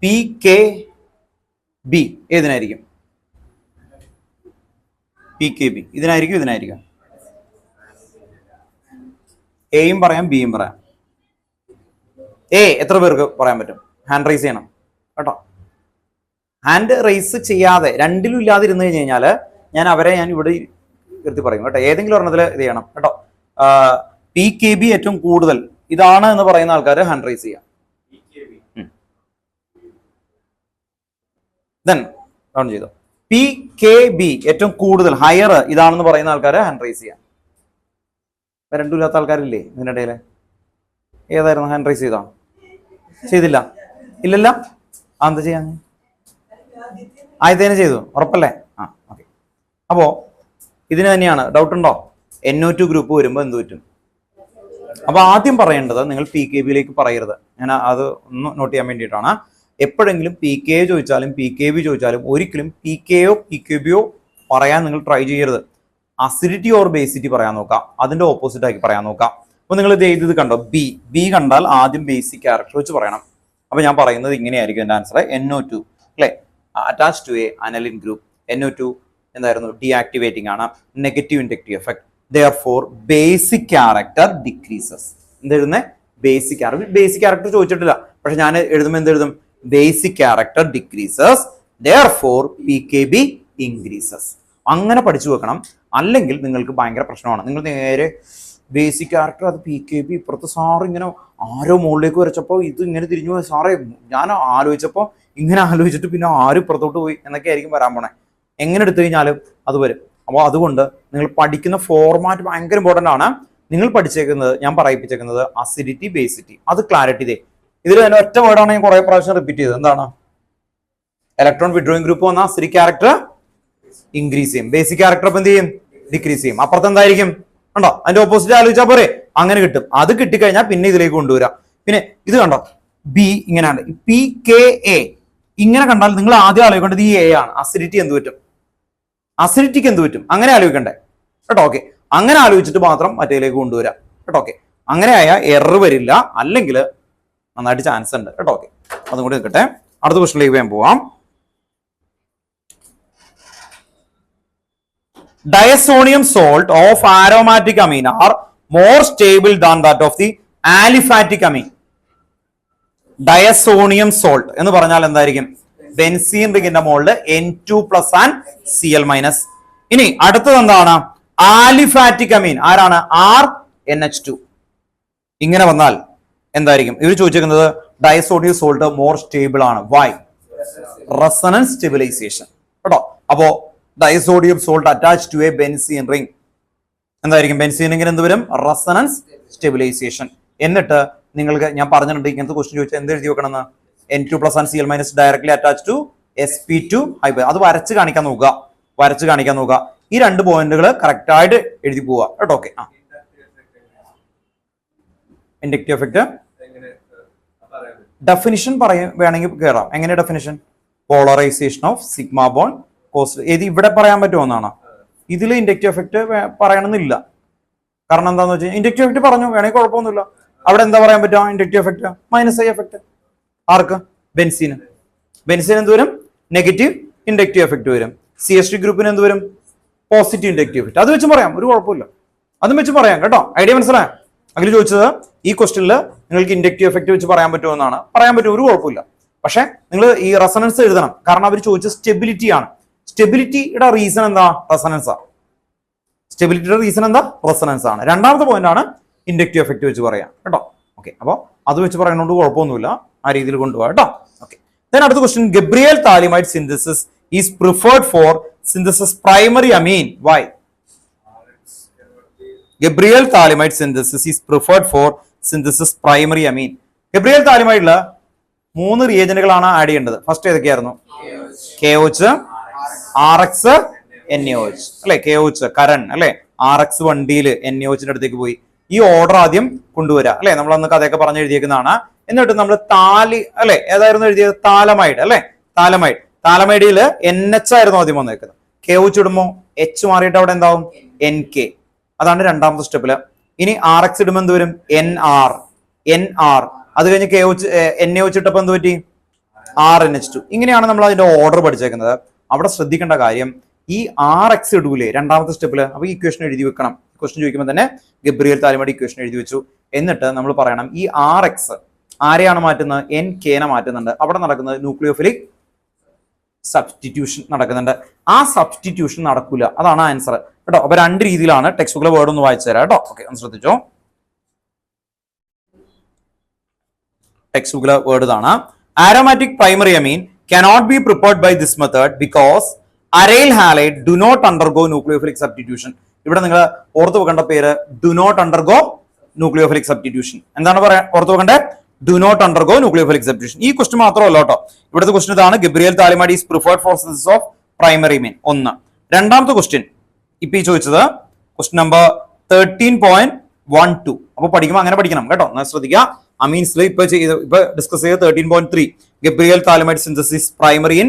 PKB ഏതിനായിരിക്കും? PKB ഇതിനായിരിക്കും. എയും പറയാം, ബിയും പറയാം. എ എത്ര പേർക്ക് പറയാൻ പറ്റും? ഹാൻഡ് റൈസ് ചെയ്യണം കേട്ടോ. ഹാൻഡ് റൈസ് ചെയ്യാതെ രണ്ടിലും ഇല്ലാതിരുന്നു കഴിഞ്ഞാൽ ഞാൻ ഇവിടെ എടുത്ത് പറയും കേട്ടോ. ഏതെങ്കിലും ഒരെണ്ണത്തിൽ ഇത് ചെയ്യണം കേട്ടോ. PKB ഏറ്റവും കൂടുതൽ ഇതാണ് എന്ന് പറയുന്ന ആൾക്കാർ ഹാൻഡ് റൈസ് ചെയ്യാം. ഡൗൺ ചെയ്തോ. PKB ഏറ്റവും കൂടുതൽ ഹയർ ഇതാണെന്ന് പറയുന്ന ആൾക്കാർ ഹാൻഡ് റൈസ് ചെയ്യാം. രണ്ടും ഇല്ലാത്ത ആൾക്കാരില്ലേ ഇതിനിടയിൽ? ഏതായിരുന്നു ഹാൻഡ് റൈസ് ചെയ്തോ? ചെയ്തില്ല? ഇല്ലല്ല. എന്താ ചെയ്യാൻ? ആദ്യത്തേന് ചെയ്തു, ഉറപ്പല്ലേ? ഓക്കെ. അപ്പോ ഇതിന് തന്നെയാണ്. ഡൗട്ട് ഉണ്ടോ? NO2 ഗ്രൂപ്പ് വരുമ്പോൾ എന്ത് പറ്റും? അപ്പൊ ആദ്യം പറയേണ്ടത് നിങ്ങൾ PKBയിലേക്ക് പറയരുത്. ഞാൻ അത് ഒന്ന് നോട്ട് ചെയ്യാൻ വേണ്ടിയിട്ടാണ്. എപ്പോഴെങ്കിലും PKA ചോദിച്ചാലും PKB ചോദിച്ചാലും ഒരിക്കലും PKയോ PKBയോ പറയാൻ നിങ്ങൾ ട്രൈ ചെയ്യരുത്. അസിഡിറ്റി ഓർ ബേസിറ്റി പറയാൻ നോക്കാം, അതിന്റെ ഓപ്പോസിറ്റ് ആക്കി പറയാൻ നോക്കാം. അപ്പൊ നിങ്ങൾ ഇത് എഴുതിയത് കണ്ടോ, ബി കണ്ടാൽ ആദ്യം ബേസിക് ക്യാരക്ടർ വെച്ച് പറയണം. അപ്പൊ ഞാൻ പറയുന്നത് ഇങ്ങനെയായിരിക്കും എന്റെ ആൻസർ. NO2 അല്ലെ, attach to a aniline group. NO2 എന്തായിരുന്നു, ഡീആക്ടിവേറ്റിംഗ് ആണ്, negative inductive effect. Therefore basic character decreases. എന്തെഴുതുന്നേ, ബേസിക് ക്യാരക്ടർ ചോദിച്ചിട്ടില്ല, പക്ഷെ ഞാൻ എഴുതുമ്പോൾ എന്തെഴുതും, basic character decreases. Therefore PKB increases. അങ്ങനെ പഠിച്ചു വെക്കണം, അല്ലെങ്കിൽ നിങ്ങൾക്ക് ഭയങ്കര പ്രശ്നമാണ്. നിങ്ങൾ നേരെ ബേസിക് ക്യാരക്ടർ അത് PKB, ഇപ്പുറത്ത് സാറ് ഇങ്ങനെ ആരോ മുകളിലേക്ക് വരച്ചപ്പോൾ ഇത് ഇങ്ങനെ തിരിഞ്ഞു പോയി, സാറേ ഞാൻ ആലോചിച്ചപ്പോൾ ഇങ്ങനെ ആലോചിച്ചിട്ട് പിന്നെ ആരും ഇപ്പുറത്തോട്ട് പോയി എന്നൊക്കെ ആയിരിക്കും വരാൻ പോണേ. എങ്ങനെ എടുത്തു കഴിഞ്ഞാലും അത് വരും. അപ്പോൾ അതുകൊണ്ട് നിങ്ങൾ പഠിക്കുന്ന ഫോർമാറ്റ് ഭയങ്കര ഇമ്പോർട്ടൻ്റ് ആണ്. നിങ്ങൾ പഠിച്ചേക്കുന്നത്, ഞാൻ പറയിപ്പിച്ചേക്കുന്നത് അസിഡിറ്റി ബേസിറ്റി, അത് ക്ലാരിറ്റി ഇതേ. ഇതിൽ തന്നെ ഒറ്റ വേർഡാണ് ഞാൻ കുറെ പ്രാവശ്യം റിപ്പീറ്റ് ചെയ്തത്. എന്താണ്, ഇലക്ട്രോൺ വിഡ്രോയിങ് ഗ്രൂപ്പ് വന്നാൽ അസിഡിക് ക്യാരക്ടർ ഇൻക്രീസ് ചെയ്യും, ബേസിക് ക്യാരക്ടർ എന്ത് ചെയ്യും, ഡിക്രീസ് ചെയ്യും. അപ്പുറത്ത് എന്തായിരിക്കും കണ്ടോ, അതിന്റെ ഓപ്പോസിറ്റ് ആലോചിച്ചാൽ പോരെ, അങ്ങനെ കിട്ടും. അത് കിട്ടിക്കഴിഞ്ഞാൽ പിന്നെ ഇതിലേക്ക് കൊണ്ടുവരാം. പിന്നെ ഇത് കണ്ടോ, ബി ഇങ്ങനെയാണ്, PKA ഇങ്ങനെ കണ്ടാൽ നിങ്ങൾ ആദ്യം ആലോചിക്കേണ്ടത് ഈ A ആണ്. അസിഡിറ്റി എന്ത് പറ്റും, അസിഡിറ്റിക്ക് എന്ത് പറ്റും, അങ്ങനെ ആലോചിക്കണ്ടേ കേട്ടോ. ഓക്കെ, അങ്ങനെ ആലോചിച്ചിട്ട് മാത്രം മറ്റേലേക്ക് കൊണ്ടുവരാം കേട്ടോ. ഓക്കെ, അങ്ങനെ ആയാൽ എറർ വരില്ല, അല്ലെങ്കിൽ നന്നായിട്ട് ചാൻസ് ഉണ്ട് കേട്ടോ. ഓക്കെ, അതും കൂടി നിൽക്കട്ടെ. അടുത്ത ക്വസ്റ്റിലേക്ക് വേഗം പോവാം. Diazonium salt of aromatic amine are more stable than that of the aliphatic amine. Diazonium salt എന്ന് പറഞ്ഞാൽ എന്തായിരിക്കും, ബെൻസീൻ റിങ്ങിന്റെ മുകളിൽ N2+ ആൻഡ് Cl-. ഇനി അടുത്തത് എന്താണ്, ആലിഫാറ്റിക് അമീൻ ആരാണ്, RNH2. ഇങ്ങനെ വന്നാൽ എന്തായിരിക്കും, ഇവർ ചോദിച്ചിരിക്കുന്നത് ഡയസോണിയം സോൾട്ട് മോർ സ്റ്റേബിൾ ആണ്. വൈ, റെസണൻസ് സ്റ്റെബിലൈസേഷൻ കേട്ടോ. അപ്പോ diazonium salt attach to a benzene ring എന്തായിരിക്കും, ബെൻസീൻ റിംഗിന് എന്ത് വരും, റെസണൻസ് സ്റ്റെബിലൈസേഷൻ. എന്നിട്ട് നിങ്ങൾക്ക് ഞാൻ പറഞ്ഞിട്ടുണ്ട്, ഇങ്ങനത്തെ ക്വസ്റ്റ്യൻ ചോദിച്ചാൽ എന്ത് എഴുതി വെക്കണമെന്ന്, N2+ and Cl- directly attach to sp2 hybrid. അത് വരച്ച് കാണിക്കാൻ നോക്കുക. ഈ രണ്ട് പോയിന്റുകൾ കറക്റ്റ് ആയിട്ട് എഴുതി പോവുക കേട്ടോ. ഓക്കെ, ഇൻഡക്റ്റീവ് എഫക്ട് ഡെഫിനിഷൻ വേണമെങ്കിൽ കയറാം. എങ്ങനെ definition, polarisation of sigma bond cost. ഏത് ഇവിടെ പറയാൻ പറ്റുമെന്നാണ്, ഇതിൽ ഇൻഡക്റ്റീവ് എഫക്ട് പറയണമെന്നില്ല. കാരണം എന്താന്ന് വെച്ചാൽ ഇൻഡക്റ്റീവ് എഫക്ട് പറഞ്ഞു വേണമെങ്കിൽ കുഴപ്പമൊന്നുമില്ല. അവിടെ എന്താ പറയാൻ പറ്റുക, inductive effect -I effect. Arc, benzene എന്ത് വരും, നെഗറ്റീവ് ഇൻഡക്റ്റീവ് എഫക്ട് വരും. CH3 ഗ്രൂപ്പിന് എന്ത് വരും, പോസിറ്റീവ് ഇൻഡക്റ്റീവ് എഫക്ട്. അത് വെച്ച് പറയാം, ഒരു കുഴപ്പമില്ല, അതും വെച്ച് പറയാം കേട്ടോ. ഐഡിയ മനസ്സിലായോ? അതിൽ ചോദിച്ചത് ഈ ക്വസ്റ്റ്യനിൽ നിങ്ങൾക്ക് ഇൻഡക്റ്റീവ് എഫക്ട് വെച്ച് പറയാൻ പറ്റുമെന്നാണ്. പറയാൻ പറ്റും, ഒരു കുഴപ്പമില്ല. പക്ഷെ നിങ്ങൾ ഈ റെസണൻസ് എഴുതണം, കാരണം അവർ ചോദിച്ച സ്റ്റെബിലിറ്റി ആണ്. സ്റ്റെബിലിറ്റിയുടെ റീസൺ എന്താ, റെസണൻസ് ആണ്. സ്റ്റെബിലിറ്റിയുടെ റീസൺ എന്താ, റെസണൻസ് ആണ്. രണ്ടാമത്തെ പോയിന്റ് ആണ് ഇൻഡക്റ്റീവ് എഫക്ട് വെച്ച് പറയാം കേട്ടോ. ഓക്കെ, അപ്പോൾ അത് വെച്ച് പറയുന്നതുകൊണ്ട് കുഴപ്പമൊന്നുമില്ല, ആ രീതിയിൽ കൊണ്ടുപോകാം കേട്ടോ. ഓക്കെ, അടുത്ത question, Gabriel phthalimide synthesis is preferred for synthesis primary amine. Why, Gabriel phthalimide synthesis is preferred for synthesis primary amine. Gabriel താലിമൈഡില് 3 റിയേജന്റുകളാണ് ആഡ് ചെയ്യേണ്ടത്. ഫസ്റ്റ് ഏതൊക്കെയായിരുന്നു, KOH, RX, NaOH അല്ലെ. KOH കരൺ അല്ലെ, RX വണ്ടിയിൽ NaOHന്റെ അടുത്തേക്ക് പോയി. ഈ ഓർഡർ ആദ്യം കൊണ്ടുവരാ അല്ലെ, നമ്മൾ അന്ന് കഥയൊക്കെ പറഞ്ഞ് എഴുതിയേക്കുന്നതാണ്. എന്നിട്ട് നമ്മൾ അല്ലെ ഏതായിരുന്നു എഴുതിയത്, താലമൈഡ് അല്ലെ. താലമൈഡിൽ NH ആയിരുന്നു ആദ്യം വന്നേക്കുന്നത്. KOH ഇടുമ്പോ H മാറിയിട്ട് അവിടെ എന്താവും, NK. അതാണ് രണ്ടാമത്തെ സ്റ്റെപ്പില്. ഇനി RX ഇടുമ്പോൾ എന്ത് വരും, NR. അത് കഴിഞ്ഞ് NaOH ഇട്ടപ്പോ എന്ത് പറ്റി, RNH2. ഇങ്ങനെയാണ് നമ്മൾ അതിന്റെ ഓർഡർ പഠിച്ചേക്കുന്നത്. അവിടെ ശ്രദ്ധിക്കേണ്ട കാര്യം, ഈ RX ഇടൂലേ രണ്ടാമത്തെ സ്റ്റെപ്പില്, അപ്പൊ ഈ ഇക്വേഷൻ എഴുതി വെക്കണം. ക്വസ്റ്റ്യൻ ചോദിക്കുമ്പോൾ തന്നെ ഗബ്രിയേൽ താലിമൈഡ് ഇക്വേഷൻ എഴുതി വെച്ചു. എന്നിട്ട് നമ്മൾ പറയണം ഈ RX ആരെയാണ് മാറ്റുന്നത്, NK-നെ മാറ്റുന്നുണ്ട്. അവിടെ നടക്കുന്നത് ന്യൂക്ലിയോഫിലിക് സബ്സ്റ്റിറ്റ്യൂഷൻ നടക്കുന്നുണ്ട്. ആ സബ്സ്റ്റിറ്റ്യൂഷൻ നടക്കില്ല, അതാണ് ആൻസർ കേട്ടോ. അപ്പൊ 2 രീതിയിലാണ്. ടെക്സ്റ്റ് ബുക്കിലെ വേർഡ് ഒന്ന് വായിച്ചു തരാം കേട്ടോ. ഓക്കെ, ഒന്ന് ശ്രദ്ധിച്ചോ. ടെക്സ്റ്റ് ബുക്കിലെ വേർഡ് ഇതാണ്, aromatic primary amine cannot be prepared by this method because aryl halide do not undergo nucleophilic substitution. ഇവിടെ നിങ്ങൾ ഓർത്തു വെക്കേണ്ട പേര് do not undergo nucleophilic substitution. എന്താണ് പറയാ ഓർത്തു വെക്കേണ്ടത്, do not undergo nucleophilic substitution. ഈ ക്വസ്റ്റ്യൻ മാത്രമല്ല കേട്ടോ, ഇവിടുത്തെ ക്വസ്റ്റ്യൻ ഇതാണ്, Gabriel phthalimide is preferred for synthesis of primary amine. 1. രണ്ടാമത്തെ ക്വസ്റ്റ്യൻ ഇപ്പൊ ഈ ചോദിച്ചത് ക്വസ്റ്റ്യൻ നമ്പർ 13.12. അപ്പൊ പഠിക്കുമ്പോൾ അങ്ങനെ പഠിക്കണം കേട്ടോ, ശ്രദ്ധിക്കുക. അമീൻസിൽ ഇപ്പൊ ഡിസ്കസ് ചെയ്ത് 13.3 Gabriel phthalimide synthesis primary in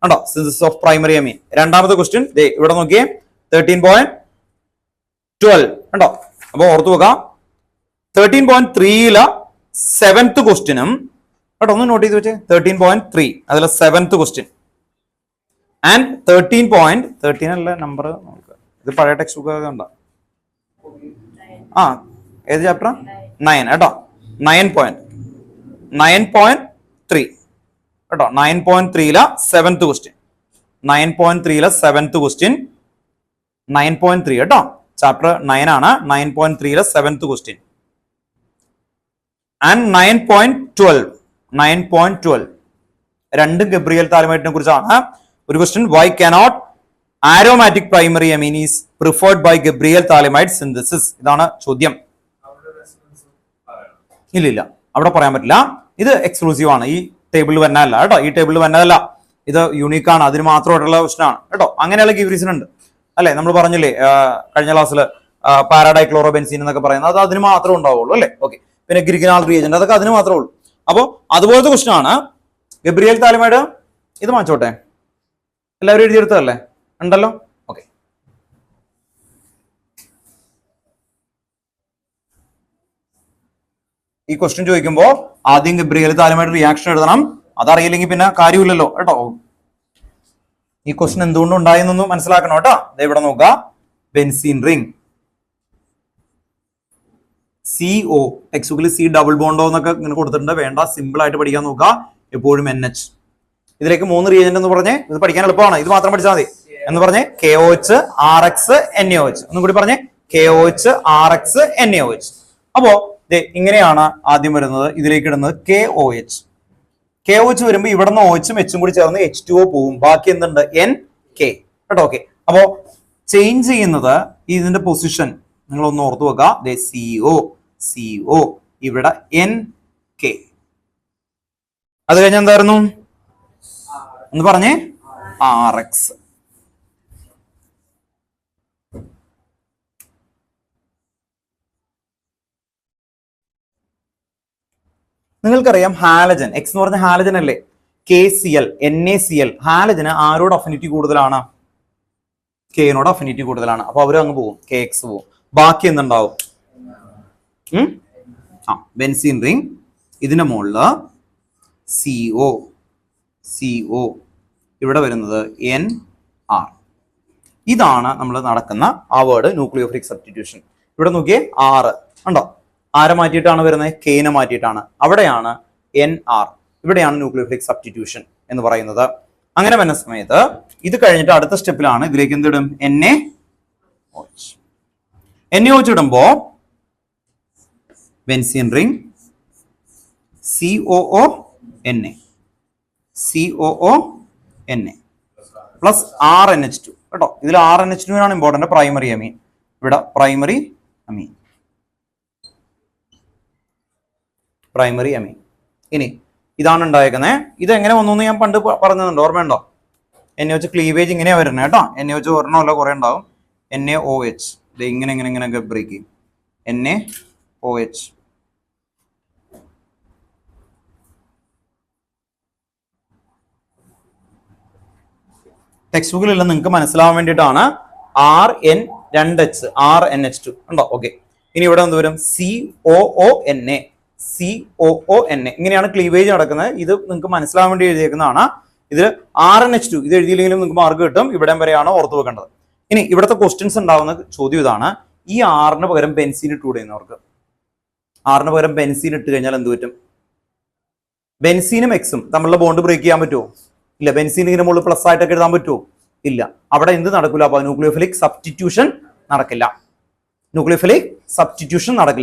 കണ്ടോ സിന്തസിസ് ഓഫ് പ്രൈമറി അമീൻ. രണ്ടാമത്തെ ക്വസ്റ്റ്യൻ ഇവിടെ നോക്കിയേ 13.12 കണ്ടോ. അപ്പൊ ഓർത്തു വെക്കാം 13.3 സെവൻത്ത് ക്വസ്റ്റ്യനും കേട്ടോ, ഒന്ന് നോട്ട് ചെയ്ത് വെച്ചേ. 13.3 അതിലെ സെവൻത്ത് ക്വസ്റ്റ്യൻ ആൻഡ് 13 അല്ല നമ്പർ നോക്കുക, ഇത് പഴയ ടെക്സ്റ്റ് ബുക്ക് ഉണ്ടോ? ഏത് ചാപ്റ്റർ? 9 കേട്ടോ. 9.3 കേട്ടോ. 9.3 സെവൻത്ത് ക്വസ്റ്റ്യൻ. 9.3 seventh question. 9.3 കേട്ടോ. ചാപ്റ്റർ 9 ആണ്. 9.3 സെവൻത്ത് ക്വസ്റ്റ്യൻ ആൻഡ് 9.12 രണ്ടും ഗബ്രിയേൽ താലിമൈറ്റിനെ കുറിച്ചാണ്. ഒരു question, why cannot aromatic primary amine is preferred by Gabriel phthalimide synthesis? ഇതാണ് ചോദ്യം. ഇല്ല അവിടെ പറയാൻ പറ്റില്ല. ഇത് എക്സ്ക്ലൂസീവ് ആണ്, ഈ ടേബിളിൽ വന്നതല്ല കേട്ടോ. ഈ ടേബിളിൽ വന്നതല്ല, ഇത് യൂണീക്ക് ആണ്, അതിന് മാത്രമായിട്ടുള്ള ക്വസ്റ്റൻ ആണ് കേട്ടോ. അങ്ങനെയുള്ള ഗീവ് റീസൺ ഉണ്ട് അല്ലെ. നമ്മൾ പറഞ്ഞില്ലേ കഴിഞ്ഞ ക്ലാസ്സിൽ പാരാഡൈക്ലോറോബെൻസീൻ എന്നൊക്കെ പറയുന്നത്, അത് അതിന് മാത്രമേ ഉണ്ടാവുള്ളൂ അല്ലെ. ഓക്കെ. പിന്നെ ഗ്രിഗനാൽ റിയേജന്റ് അതൊക്കെ അതിന് മാത്രമേ ഉള്ളൂ. അപ്പോൾ അതുപോലത്തെ ക്വസ്റ്റൻ ആണ് ഗബ്രിയേൽ താലിമൈഡ്. ഇത് മാറ്റോട്ടെ, എല്ലാവരും എഴുതിയെടുത്തതല്ലേ ഉണ്ടല്ലോ. ഓക്കെ. ഈ ക്വസ്റ്റ്യൻ ചോദിക്കുമ്പോൾ ആദ്യം ഗബ്രിയേൽ താലിമൈഡ് റിയാക്ഷൻ എഴുതണം. അതറിയില്ലെങ്കിൽ പിന്നെ കാര്യമില്ലല്ലോ കേട്ടോ. ഈ ക്വസ്റ്റ്യൻ എന്തുകൊണ്ട് ഉണ്ടായെന്നൊന്ന് മനസ്സിലാക്കണം കേട്ടോ. ഇവിടെ നോക്കുക, ബെൻസീൻ റിംഗ് CO ടെക്സ്റ്റ് ബുക്കിൽ C ഡബിൾ ബോണ്ടോ എന്നൊക്കെ ഇങ്ങനെ കൊടുത്തിട്ടുണ്ട്. വേണ്ട, സിമ്പിൾ ആയിട്ട് പഠിക്കാൻ നോക്കുക. എപ്പോഴും NH. ഇതിലേക്ക് 3 റിയേജന്റ് എന്ന് പറഞ്ഞേ, ഇത് പഠിക്കാൻ എളുപ്പമാണ്. ഇത് മാത്രം പഠിച്ചാൽ മതി എന്ന് പറഞ്ഞേ. KOH RX NaOH. ഒന്നും കൂടി പറഞ്ഞേ, KOH RX NaOH. അപ്പോ ഇങ്ങനെയാണ് ആദ്യം വരുന്നത്. ഇതിലേക്ക് ഇടുന്നത് KOH. KOH വരുമ്പോൾ ഇവിടെ നിന്ന് OH ഉം H കൂടി ചേർന്ന് H2O പോവും. ബാക്കി എന്തുണ്ട്? NK കേട്ടോ. ഓക്കെ. അപ്പോ ചേഞ്ച് ചെയ്യുന്നത് ഇതിന്റെ പൊസിഷൻ നിങ്ങൾ ഒന്ന് ഓർത്തു വെക്കുക. CO ഇവിടെ NK. അത് കഴിഞ്ഞ എന്തായിരുന്നു എന്ന് പറഞ്ഞേ? RX. നിങ്ങൾക്കറിയാം ഹാലജൻ, X എന്ന് പറഞ്ഞ ഹാലജൻ അല്ലേ. KCl NaCl. ഹാലജന് ആരോട് അഫിനിറ്റി കൂടുതലാണ്? Kനോട് അഫിനിറ്റി കൂടുതലാണ്. അപ്പൊ അവര് അങ്ങ് പോകും, KX പോകും. ബാക്കി എന്തുണ്ടാവും? Benzene ring. ഇതിന്റെ മുകളില് CO ഇവിടെ വരുന്നത് NR. ഇതാണ് നമ്മൾ നടക്കുന്ന ആ വേർഡ് ന്യൂക്ലിയോഫിലിക് സബ്സ്റ്റിറ്റ്യൂഷൻ. ഇവിടെ നോക്കിയേ, 6 ഉണ്ടോ? ആരെ മാറ്റിയിട്ടാണ് വരുന്നത്? Kനെ മാറ്റിയിട്ടാണ്. അവിടെയാണ് NR. ഇവിടെയാണ് ന്യൂക്ലിയോഫിലിക് സബ്സ്റ്റിറ്റ്യൂഷൻ എന്ന് പറയുന്നത്. അങ്ങനെ വരുന്ന സമയത്ത് ഇത് കഴിഞ്ഞിട്ട് അടുത്ത സ്റ്റെപ്പിലാണ് ഇതിലേക്ക് എന്തിടും? NaOH ഇടുമ്പോ benzene ring COONA plus RNH2 കേട്ടോ. ഇതിൽ RNH2 ആണ് ഇമ്പോർട്ടന്റ്, പ്രൈമറി അമീൻ. ഇവിടെ പ്രൈമറി അമീൻ. ഇനി ഇതാണ് ഉണ്ടായേക്കുന്നത്. ഇത് എങ്ങനെ വന്നു എന്ന് ഞാൻ പണ്ട് പറഞ്ഞതുണ്ട്, ഓർമ്മയുണ്ടോ? NaOH ക്ലീവേജ് ഇങ്ങനെയാ വരുന്നത് കേട്ടോ. NaOH ഒരെണ്ണമല്ല, കുറെ ഉണ്ടാവും. NaOH ഇങ്ങനെ ബ്രേക്ക് ചെയ്യും. NaOH ടെക്സ്റ്റ് ബുക്കിലുള്ള നിങ്ങൾക്ക് മനസ്സിലാവാൻ വേണ്ടിയിട്ടാണ്. RNH2 ഉണ്ടോ? ഓക്കെ. ഇനി ഇവിടെ എന്ത് വരും? COONA. ഇങ്ങനെയാണ് ക്ലീവേജ് നടക്കുന്നത്. ഇത് നിങ്ങൾക്ക് മനസ്സിലാവാൻ വേണ്ടി എഴുതിയേക്കുന്നതാണ്. ഇതിൽ RNH2 ഇത് എഴുതിയില്ലെങ്കിലും നിങ്ങൾക്ക് മാർക്ക് കിട്ടും. ഇവിടെ വരെയാണ് ഓർത്ത് വെക്കേണ്ടത്. ഇനി ഇവിടുത്തെ ക്വസ്റ്റ്യൻസ് ഉണ്ടാവുന്ന ചോദ്യം ഇതാണ്. ഈ ആറിന് പകരം ബെൻസീൻ ഇട്ട് കൂടുന്നവർക്ക്, ആറിന് പകരം ബെൻസീൻ ഇട്ട് കഴിഞ്ഞാൽ എന്ത് പറ്റും? ബെൻസീനും എക്സും തമ്മിലുള്ള ബോണ്ട് ബ്രേക്ക് ചെയ്യാൻ പറ്റുമോ? ഇല്ല. ബെൻസീൻ ഇതിന് മുകളിൽ പ്ലസ് ആയിട്ടൊക്കെ എഴുതാൻ പറ്റുമോ? ഇല്ല. അവിടെ എന്ത് നടക്കില്ല? അപ്പൊ ന്യൂക്ലിയോഫിലിക് സബ്സ്റ്റിറ്റ്യൂഷൻ നടക്കില്ല.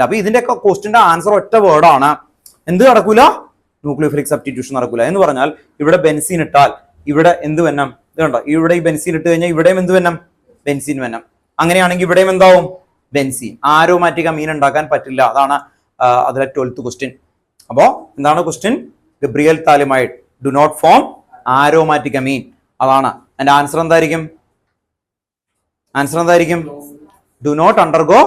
അപ്പൊ ഇതിന്റെയൊക്കെ ക്വസ്റ്റ്യന്റെ ആൻസർ ഒറ്റ വേർഡാണ്. എന്ത് നടക്കൂല? ന്യൂക്ലിയോഫിലിക് സബ്സ്റ്റിറ്റ്യൂഷൻ നടക്കൂല. എന്ന് പറഞ്ഞാൽ ഇവിടെ ബെൻസീൻ ഇട്ടാൽ ഇവിടെ എന്ത് വന്നം? ഇതുണ്ടോ? ഇവിടെ ഈ ബെൻസീൻ ഇട്ട് കഴിഞ്ഞാൽ ഇവിടെയും എന്ത് വന്നം? ബെൻസീൻ വന്നം. അങ്ങനെയാണെങ്കിൽ ഇവിടെയും എന്താവും? ബെൻസീൻ. ആരോമാറ്റിക് അമീൻ ഉണ്ടാക്കാൻ പറ്റില്ല. അതാണ് അതിലെ 12th ക്വസ്റ്റ്യൻ. അപ്പോ എന്താണ് question? Gabriel phthalimide do not form aromatic amine. അതാണ് അതിന്റെ ആൻസർ. എന്തായിരിക്കും do not undergo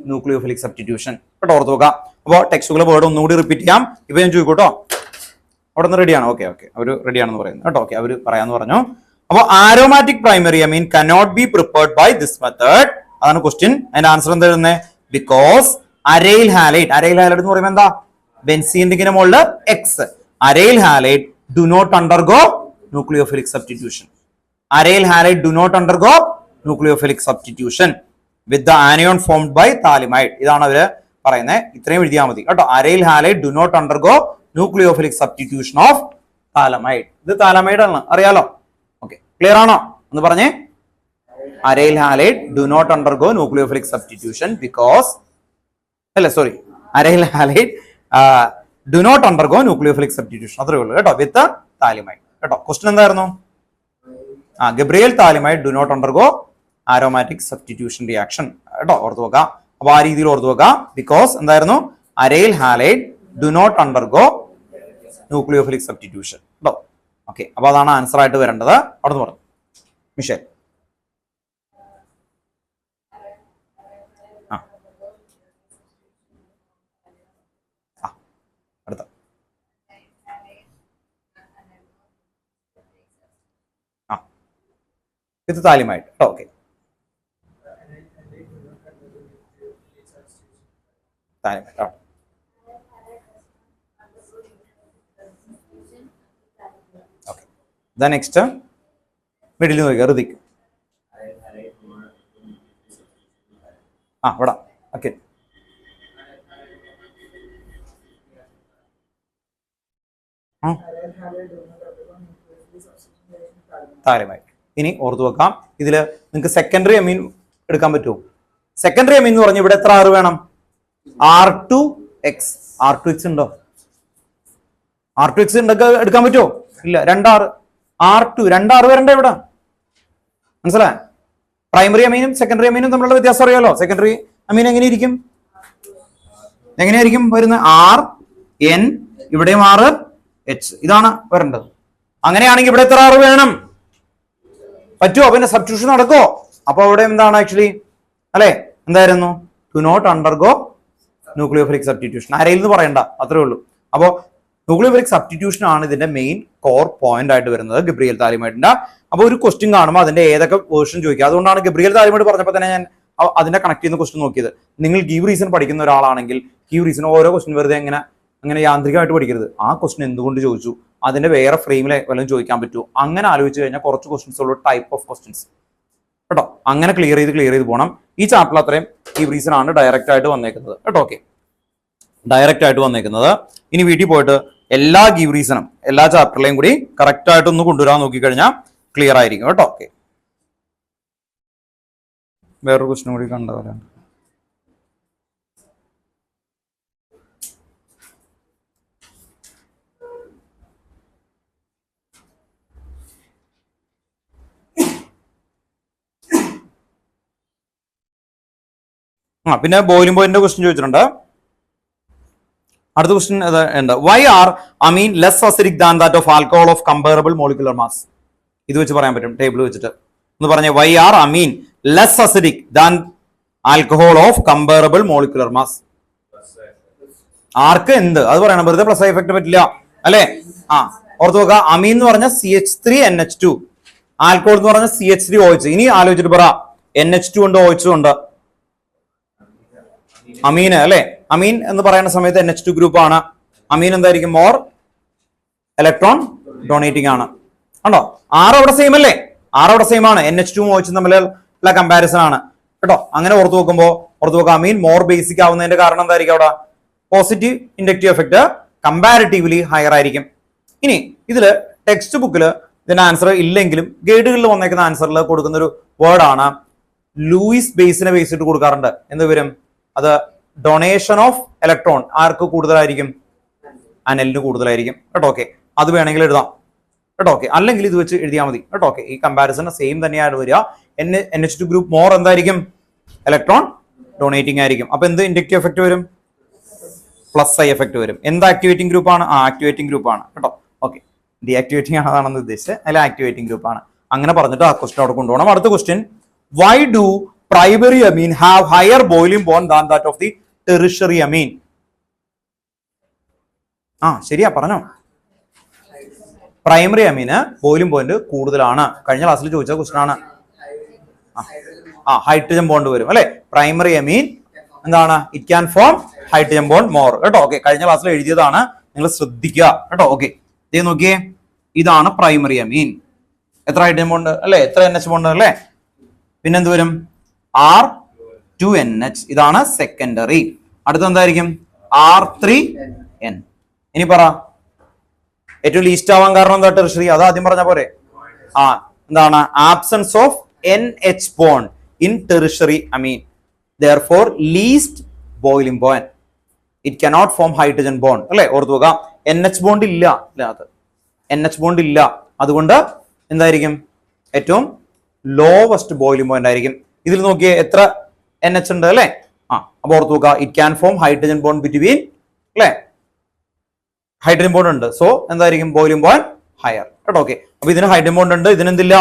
nucleophilic substitution. കേട്ടോ, ഓർത്ത് നോക്കാം. അപ്പോൾ ടെക്സ്റ്റുകളെ വേർഡ് ഒന്നുകൂടി റിപ്പീറ്റ് ചെയ്യാം. ഇപ്പൊ ഞാൻ ചോദിക്കൂട്ടോ, അവിടെ നിന്ന് റെഡിയാണ്? ഓക്കെ. അവർ റെഡിയാണെന്ന് പറയുന്നു കേട്ടോ. ഓക്കെ, അവർ പറയാന്ന് പറഞ്ഞു. അപ്പൊ aromatic primary amine cannot be prepared by this method. അതാണ് ക്വസ്റ്റ്യൻ. അതിന്റെ ആൻസർ എന്താ വരുന്നത്? ബിക്കോസ് അരൈൽ ഹാലൈഡ് എന്ന് പറയുമ്പോൾ എന്താ? ബെൻസീന്റെ മുകളിൽ X. Aryl halide do not undergo nucleophilic substitution. Aryl halide do not undergo nucleophilic substitution with the anion formed by phthalimide. ഇതാണ് അവര് പറയുന്നത്. ഇത്രയും എഴുതിയാൽ മതി കേട്ടോ. Aryl halide do not undergo nucleophilic substitution of phthalimide. ഇത് താലമൈഡ് ആണ്, അറിയാലോ. ഓക്കെ, ക്ലിയർ ആണോ? ഒന്ന് പറഞ്ഞേ. Aryl halide do not undergo nucleophilic substitution because aryl halide do not undergo nucleophilic substitution. അത്രേ ഉള്ളൂ കേട്ടോ, വിത്ത് താലിമൈഡ് കേട്ടോ. ക്വസ്റ്റ്യൻ എന്തായിരുന്നു? Gabriel phthalimide do not undergo aromatic substitution reaction കേട്ടോ. ഓർത്തു വെക്കാം. അപ്പൊ ആ രീതിയിൽ ഓർത്തു വെക്കാം. ബിക്കോസ് എന്തായിരുന്നു? Aryl halide do not undergo nucleophilic substitution കേട്ടോ. ഓക്കെ, അപ്പൊ അതാണ് ആൻസർ ആയിട്ട് വരേണ്ടത്. അവിടെ നിന്ന് പറഞ്ഞു മിഷേൽ. അടുത്ത ഇത് താലിമായിട്ട് കേട്ടോ. ഓക്കെ, താലിമായിട്ട്. ഓക്കെ, നെക്സ്റ്റ് മിഡിൽ നോക്കുക. ഋതിക്. ഇവിടെ ഓക്കെ. താരമായി. ഇനി ഓർത്തു വെക്കാം, ഇതില് നിങ്ങൾക്ക് സെക്കൻഡറി അമീൻ എടുക്കാൻ പറ്റുമോ? സെക്കൻഡറി അമീൻ എന്ന് പറഞ്ഞ ഇവിടെ എത്ര ആറ് വേണം? R2X. R2X ഉണ്ടോ? R2X ഉണ്ടൊക്കെ എടുക്കാൻ പറ്റുമോ? ഇല്ല. 2R. R2 2R വരണ്ട ഇവിടെ. മനസ്സിലായ? പ്രൈമറി അമീനും സെക്കൻഡറി അമീനും തമ്മിലുള്ള വ്യത്യാസം അറിയാലോ. സെക്കൻഡറി അമീൻ എങ്ങനെയായിരിക്കും വരുന്നത്? RN, ഇവിടെയും RH. ഇതാണ് വരേണ്ടത്. അങ്ങനെയാണെങ്കിൽ ഇവിടെ എത്ര ആറ് വേണം? പറ്റുമോ? പിന്നെ സബ്സ്റ്റിറ്റ്യൂഷൻ നടക്കോ? അപ്പൊ അവിടെ എന്താണ് ആക്ച്വലി അല്ലെ? എന്തായിരുന്നു? Do not undergo nucleophilic substitution. അരയിൽ നിന്ന് പറയണ്ട, അത്രേ ഉള്ളൂ. അപ്പോ ന്യൂക്ലിയോഫിലിക് സബ്സ്റ്റിറ്റ്യൂഷൻ ആണ് ഇതിന്റെ മെയിൻ കോർ പോയിന്റ് ആയിട്ട് വരുന്നത് ഗബ്രിയേൽ താലിമൈഡിന്റെ. അപ്പൊ ഒരു ക്വസ്റ്റ്യൻ കാണുമ്പോൾ അതിന്റെ ഏതൊക്കെ വേർഷൻ ചോദിക്കുക. അതുകൊണ്ടാണ് ഗബ്രിയേൽ താലിമൈഡ് പറഞ്ഞപ്പോൾ തന്നെ ഞാൻ അതിന്റെ കണക്ട് ചെയ്യുന്ന ക്വസ്റ്റ്യൻ നോക്കിയത്. നിങ്ങൾ ഗീവ് റീസൺ പഠിക്കുന്ന ഒരാളാണെങ്കിൽ ഗീവ് റീസൺ ഓരോ ക്വസ്റ്റ്യൻ വെറുതെ അങ്ങനെ യാന്ത്രികമായിട്ട് പഠിക്കരുത്. ആ ക്വസ്റ്റ്യൻ എന്തുകൊണ്ട് ചോദിച്ചു, അതിന്റെ വേറെ ഫ്രെയിമിൽ വല്ലതും ചോദിക്കാൻ പറ്റുമോ, അങ്ങനെ ആലോചിച്ച് കഴിഞ്ഞാൽ കുറച്ച് ക്വസ്റ്റ്യൻസ് ഉള്ള ടൈപ്പ് ഓഫ് ക്വസ്റ്റ്യൻസ് കേട്ടോ. അങ്ങനെ ക്ലിയർ ചെയ്ത് പോകണം. ഈ ചാപ്റ്ററിൽ അത്രയും ഗീവ് റീസൺ ആണ് ഡയറക്റ്റ് ആയിട്ട് വന്നേക്കുന്നത് കേട്ടോ. ഓക്കെ, ഡയറക്റ്റ് ആയിട്ട് വന്നേക്കുന്നത്. ഇനി വീട്ടിൽ പോയിട്ട് എല്ലാ ഗീവ് റീസണും എല്ലാ ചാപ്റ്ററിലെയും കൂടി കറക്റ്റ് ആയിട്ട് ഒന്ന് കൊണ്ടുവരാൻ നോക്കിക്കഴിഞ്ഞാൽ ക്ലിയർ ആയിരിക്കും കേട്ടോ. ഓക്കെ, വേറൊരു ക്വസ്റ്റ്യൻ കൂടി കണ്ടവരാണ്. പിന്നെ ബോയിലിംഗ് പോയിന്റിന്റെ ക്വസ്റ്റ്യൻ ചോദിച്ചിട്ടുണ്ട്. അടുത്ത ക്വസ്റ്റ്യൻ എന്താ? Why are amine less acidic than that of alcohol of comparable molecular mass? ഇത് വെച്ച് പറയാൻ പറ്റും, ടേബിൾ വെച്ചിട്ട് ഒന്ന് പറഞ്ഞേ. Why are amine less acidic than alcohol of comparable molecular mass? ആർക്ക് എന്ത് അത് പറയണം, വെറുതെ പ്ലസ് എഫക്ട് പറ്റില്ല അല്ലെ. ഓർത്ത് നോക്കുക, അമീൻ എന്ന് പറഞ്ഞ CH3NH2, ആൽക്കഹോൾ എന്ന് പറഞ്ഞ CH3OH. ഇനി ആലോചിച്ചിട്ട് പറ, NH2 ഉണ്ട്, OH ഉണ്ട്. അമീൻ അല്ലെ. അമീൻ എന്ന് പറയുന്ന സമയത്ത് NH2 ഗ്രൂപ്പ് ആണ്. അമീൻ എന്തായിരിക്കും? മോർ ഇലക്ട്രോൺ ഡൊണേറ്റിംഗ് ആണ്. കണ്ടോ, ആറ് അവിടെ സെയിം അല്ലേ? ആറ് അവിടെ സെയിം ആണ്. NH2 OH തമ്മിലുള്ള കമ്പാരിസൺ ആണ് കേട്ടോ. അങ്ങനെ ഓർത്ത് നോക്കുക, അമീൻ മോർ ബേസിക് ആവുന്നതിന്റെ കാരണം എന്തായിരിക്കും? അവിടെ positive inductive effect comparatively higher ആയിരിക്കും. ഇനി ഇതില് ടെക്സ്റ്റ് ബുക്കിൽ ഇതിന്റെ ആൻസർ ഇല്ലെങ്കിലും ഗൈഡുകളിൽ വന്നേക്കുന്ന ആൻസറിൽ കൊടുക്കുന്ന ഒരു വേർഡാണ് ലൂയിസ് ബേസിനെ ബേസ് ചെയ്തിട്ട് കൊടുക്കാറുണ്ട്. എന്ത് വരും? അത് ഡൊണേഷൻ ഓഫ് ഇലക്ട്രോൺ ആർക്ക് കൂടുതലായിരിക്കും? അനലിന് കൂടുതലായിരിക്കും കേട്ടോ. ഓക്കെ, അത് വേണമെങ്കിൽ എഴുതാം കേട്ടോ. ഓക്കെ, അല്ലെങ്കിൽ ഇത് വെച്ച് എഴുതിയാൽ മതി കേട്ടോ. ഓക്കെ, ഈ കമ്പാരിസൺ സെയിം തന്നെയാണ് വരിക. NH2 ഗ്രൂപ്പ് മോർ എന്തായിരിക്കും? ഇലക്ട്രോൺ ഡൊണേറ്റിംഗ് ആയിരിക്കും. അപ്പൊ എന്ത് ഇൻഡക്റ്റീവ് എഫക്ട് വരും? പ്ലസ് I എഫക്ട് വരും. എന്ത് ആക്ടിവേറ്റിംഗ് ഗ്രൂപ്പ് ആണ്? ആക്ടിവേറ്റിംഗ് ഗ്രൂപ്പ് ആണ് കേട്ടോ. ഓക്കെ, ഡിആക്ടിവേറ്റിംഗ് ആണെന്ന് ഉദ്ദേശിച്ചത്, അതിൽ ആക്ടിവേറ്റിംഗ് ഗ്രൂപ്പ് ആണ്. അങ്ങനെ പറഞ്ഞിട്ട് ആ ക്വസ്റ്റ്യൻ അവിടെ കൊണ്ടുപോകണം. അടുത്ത question, why do primary amine have higher boiling point than that of the tertiary amine? ശരിയാ, പറഞ്ഞോ. പ്രൈമറി അമീന് ബോയിലിംഗ് പോയിന്റ് കൂടുതലാണ്. കഴിഞ്ഞ ക്ലാസ്സിൽ ചോദിച്ച ക്വസ്റ്റൻ ആണ്. ഹൈഡ്രജൻ ബോണ്ട് വരും അല്ലെ. പ്രൈമറി അമീൻ എന്താണ്? It can form hydrogen bond more കേട്ടോ. ഓക്കെ, കഴിഞ്ഞ ക്ലാസ്സിൽ എഴുതിയതാണ്, നിങ്ങൾ ശ്രദ്ധിക്കുക കേട്ടോ. ഓക്കെ, ഇത് നോക്കിയേ, ഇതാണ് പ്രൈമറി അമീൻ. എത്ര ഹൈഡ്രജൻ ബോണ്ട് അല്ലെ, എത്ര NH ബോണ്ട് അല്ലെ. പിന്നെന്ത് വരും? R2NH. ഇതാണ് സെക്കൻഡറി. അടുത്ത എന്തായിരിക്കും? R3N. ഇനി പറ, ഏറ്റവും ലീസ്റ്റ് ആവാൻ കാരണം എന്താ? ടെർഷ്യറി. അത് ആദ്യം പറഞ്ഞ പോരെ. എന്താണ്? Absence of NH bond in tertiary amine, therefore least boiling point. It cannot form hydrogen bond അല്ലെ. ഓർത്തു വെക്കാം, NH ബോണ്ട് ഇല്ല, NH ബോണ്ട് ഇല്ല. അതുകൊണ്ട് എന്തായിരിക്കും? ഏറ്റവും ലോവസ്റ്റ് ബോയിലിംഗ് പോയിന്റ് ആയിരിക്കും. ഇതിൽ നോക്കിയേ എത്ര NH ഉണ്ട് അല്ലെ. അപ്പൊ ഓർത്തു വെക്കുക, it can form hydrogen bond between അല്ലെ. ഹൈഡ്രജൻ ബോണ്ട് ഉണ്ട്, സോ എന്തായിരിക്കും? ബോയിലിംഗ് പോയിന്റ് ഹയർ കേട്ടോ. ഓക്കെ, അപ്പൊ ഇതിന് ഹൈഡ്രജൻ ബോണ്ട് ഉണ്ട്, ഇതിനെന്തില്ല?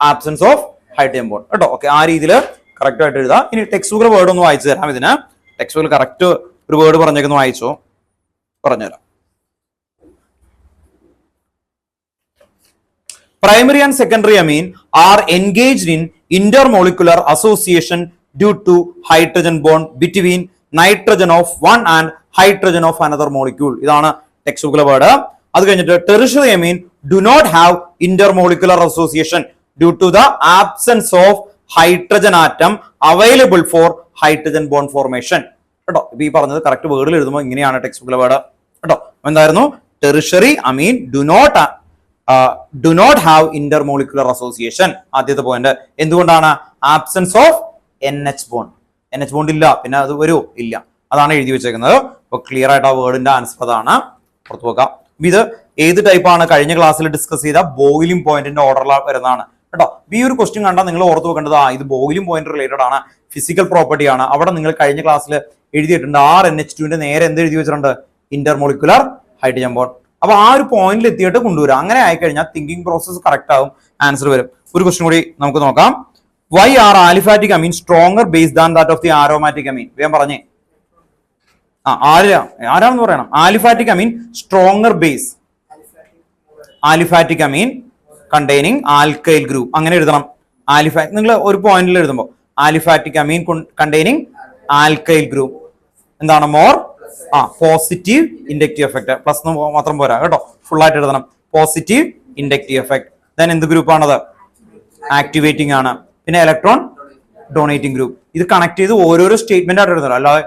ആബ്സെൻസ് ഓഫ് ഹൈഡ്രജൻ ബോണ്ട് കേട്ടോ. ഓക്കെ, ആ രീതിയിൽ കറക്റ്റ് ആയിട്ട് എഴുതാം. ഇനി ടെക്സ്റ്റ് ബുക്കിലെ വേർഡ് ഒന്ന് വായിച്ചു തരാം. ഇതിന് ടെക്സ്റ്റ് ബുക്കിൽ കറക്റ്റ് ഒരു വേർഡ് പറഞ്ഞേക്കൊന്ന് വായിച്ചോ, പറഞ്ഞുതരാം. Primary and secondary amine are engaged in intermolecular association due to hydrogen bond between nitrogen of one and hydrogen of another molecule. ഇതാണ് ടെക്സ്റ്റ് ബുക്കിലെ വേർഡ്. അത് കഴിഞ്ഞിട്ട് tertiary amine do not have intermolecular association due to the absence of hydrogen atom available for hydrogen bond formation. കേട്ടോ, ഇപ്പൊ ഈ പറഞ്ഞത് കറക്റ്റ് വേർഡിൽ എഴുതുമ്പോൾ ഇങ്ങനെയാണ് ടെക്സ്റ്റ് ബുക്കിലെ വേർഡ് കേട്ടോ. എന്തായിരുന്നു? tertiary amine do not have intermolecular association. ആദ്യത്തെ പോയിന്റ്. എന്തുകൊണ്ടാണ്? Absence of NH bond. NH bond ഇല്ല, പിന്നെ അത് വരുമോ? ഇല്ല. അതാണ് എഴുതി വെച്ചേക്കുന്നത്. അപ്പൊ ക്ലിയർ ആയിട്ട് ആ വേർഡിന്റെ ആൻസർ അതാണ്. പുറത്തു വെക്കാം. ഇത് ഏത് ടൈപ്പാണ്? കഴിഞ്ഞ ക്ലാസ്സിൽ ഡിസ്കസ് ചെയ്ത ബോയിലിംഗ് പോയിന്റിന്റെ ഓർഡറിൽ വരുന്നതാണ് കേട്ടോ. ഈ ഒരു ക്വസ്റ്റ്യൻ കണ്ടാൽ നിങ്ങൾ ഓർത്ത് വെക്കേണ്ടത് ഇത് ബോയിലിംഗ് പോയിന്റ് റിലേറ്റഡ് ആണ്, ഫിസിക്കൽ പ്രോപ്പർട്ടി ആണ്. അവിടെ നിങ്ങൾ കഴിഞ്ഞ ക്ലാസ്സിൽ എഴുതിയിട്ടുണ്ട് RNH2 നേരെ എന്ത് എഴുതി വെച്ചിട്ടുണ്ട്? Intermolecular hydrogen bond. അപ്പൊ ആ ഒരു പോയിന്റിൽ എത്തിയിട്ട് കൊണ്ടുവരാം. അങ്ങനെ ആയിക്കഴിഞ്ഞാൽ തിങ്കിങ് പ്രോസസ് കറക്റ്റ് ആവും, ആൻസർ വരും. ഒരു ക്വസ്റ്റ്യൻ കൂടി നമുക്ക് നോക്കാം. Why are aliphatic amine stronger base than that of the aromatic amine? വേഗം പറഞ്ഞേ. ആരാണെന്ന് പറയണം. Aliphatic amine stronger base. Aliphatic amine containing alkyl group, അങ്ങനെ എഴുതണം. നിങ്ങൾ ഒരു പോയിന്റിൽ എഴുതുമ്പോൾ aliphatic amine containing alkyl group എന്താണ്? More positive inductive effect. Plus മാത്രം പോരാ കേട്ടോ, ഫുൾ ആയിട്ട് എഴുതണം. Positive inductive effect. ദെൻ എന്ത് ഗ്രൂപ്പാണത്? ആക്ടിവേറ്റിംഗ് ആണ്. പിന്നെ ഇലക്ട്രോൺ ഡൊണേറ്റിംഗ് ഗ്രൂപ്പ്. ഇത് കണക്ട് ചെയ്ത് ഓരോരോ സ്റ്റേറ്റ്മെന്റ് ആയിട്ട് എഴുതണം. അല്ലാതെ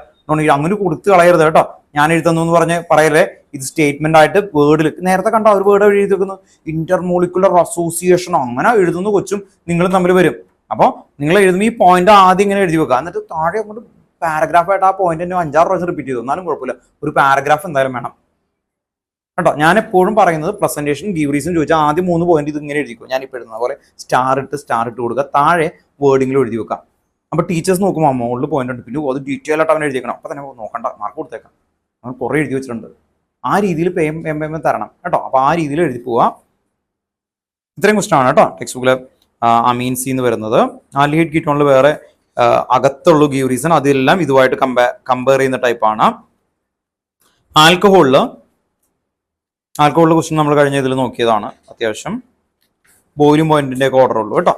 അങ്ങനെ കൊടുത്ത് കളയരുത് കേട്ടോ. ഞാൻ എഴുതുന്നു എന്ന് പറഞ്ഞ് പറയല്ലേ. ഇത് സ്റ്റേറ്റ്മെന്റ് ആയിട്ട് വേർഡിൽ നേരത്തെ കണ്ട ഒരു വേർഡ് എഴുതി വെക്കുന്നു, ഇന്റർമോളിക്കുലർ അസോസിയേഷൻ. അങ്ങനെ എഴുതുന്ന കൊച്ചും നിങ്ങളും തമ്മിൽ വരും. അപ്പോൾ നിങ്ങൾ എഴുതുമ്പോൾ ഈ പോയിന്റ് ആദ്യം ഇങ്ങനെ എഴുതി വെക്കുക, എന്നിട്ട് താഴെ അങ്ങോട്ട് പാരഗ്രാഫ് ആയിട്ട് ആ പോയിന്റ് തന്നെ 5-6 പ്രാവശ്യം റിപ്പീറ്റ് ചെയ്തു, എന്നാലും കുഴപ്പമില്ല. ഒരു പാരഗ്രാഫ് എന്തായാലും വേണം കേട്ടോ. ഞാൻ എപ്പോഴും പറയുന്നത് പ്രസന്റേഷൻ ഗീവ് റീസൺ ചോദിച്ചാൽ ആദ്യം 3 പോയിന്റ് ഇത് ഇങ്ങനെ എഴുതിക്കും. ഞാനിപ്പോൾ എഴുതുന്ന പോലെ സ്റ്റാർ ഇട്ട് കൊടുക്കുക, താഴെ വേർഡിങ്ങിലും എഴുതി വെക്കാം. അപ്പൊ ടീച്ചേഴ്സ് നോക്കുമ്പോൾ മുകളിൽ പോയിന്റ് ഉണ്ട്, പിന്നെ അത് ഡീറ്റെയിൽ ആയിട്ട് അവൻ എഴുതിയേക്കണം. അപ്പൊ തന്നെ നോക്കണ്ട, മാർക്ക് കൊടുത്തേക്കാം. അവൻ കുറെ എഴുതി വെച്ചിട്ടുണ്ട്. ആ രീതിയിൽ പേം തരണം കേട്ടോ. അപ്പൊ ആ രീതിയിൽ എഴുതി പോവുക. ഇത്രയും ക്വസ്റ്റൻ ആണ് കേട്ടോ ടെക്സ്റ്റ് ബുക്കിൽ അമീൻസി എന്ന് വരുന്നത്. ആൽഡിഹൈഡ് കീറ്റോണിൽ വേറെ അകത്തുള്ള ഗീവ് റീസൺ, അതെല്ലാം ഇതുമായിട്ട് കമ്പയർ ചെയ്യുന്ന ടൈപ്പാണ്. ആൽക്കഹോളില് ക്വസ്റ്റൻ നമ്മൾ കഴിഞ്ഞ ഇതിൽ നോക്കിയതാണ്. അത്യാവശ്യം ബോയിലിംഗ് പോയിന്റിന്റെ ഒക്കെ ഓർഡർ ഉള്ളൂ കേട്ടോ.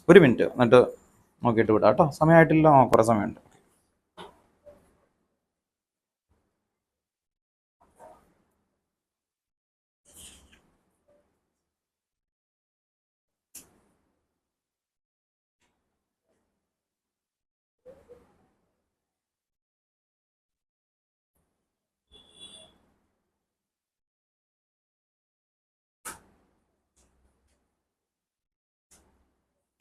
ഒരു മിനിറ്റ് എന്നിട്ട് നോക്കിയിട്ട് വിടാം കേട്ടോ. സമയമായിട്ടില്ല, കുറെ സമയമുണ്ട്.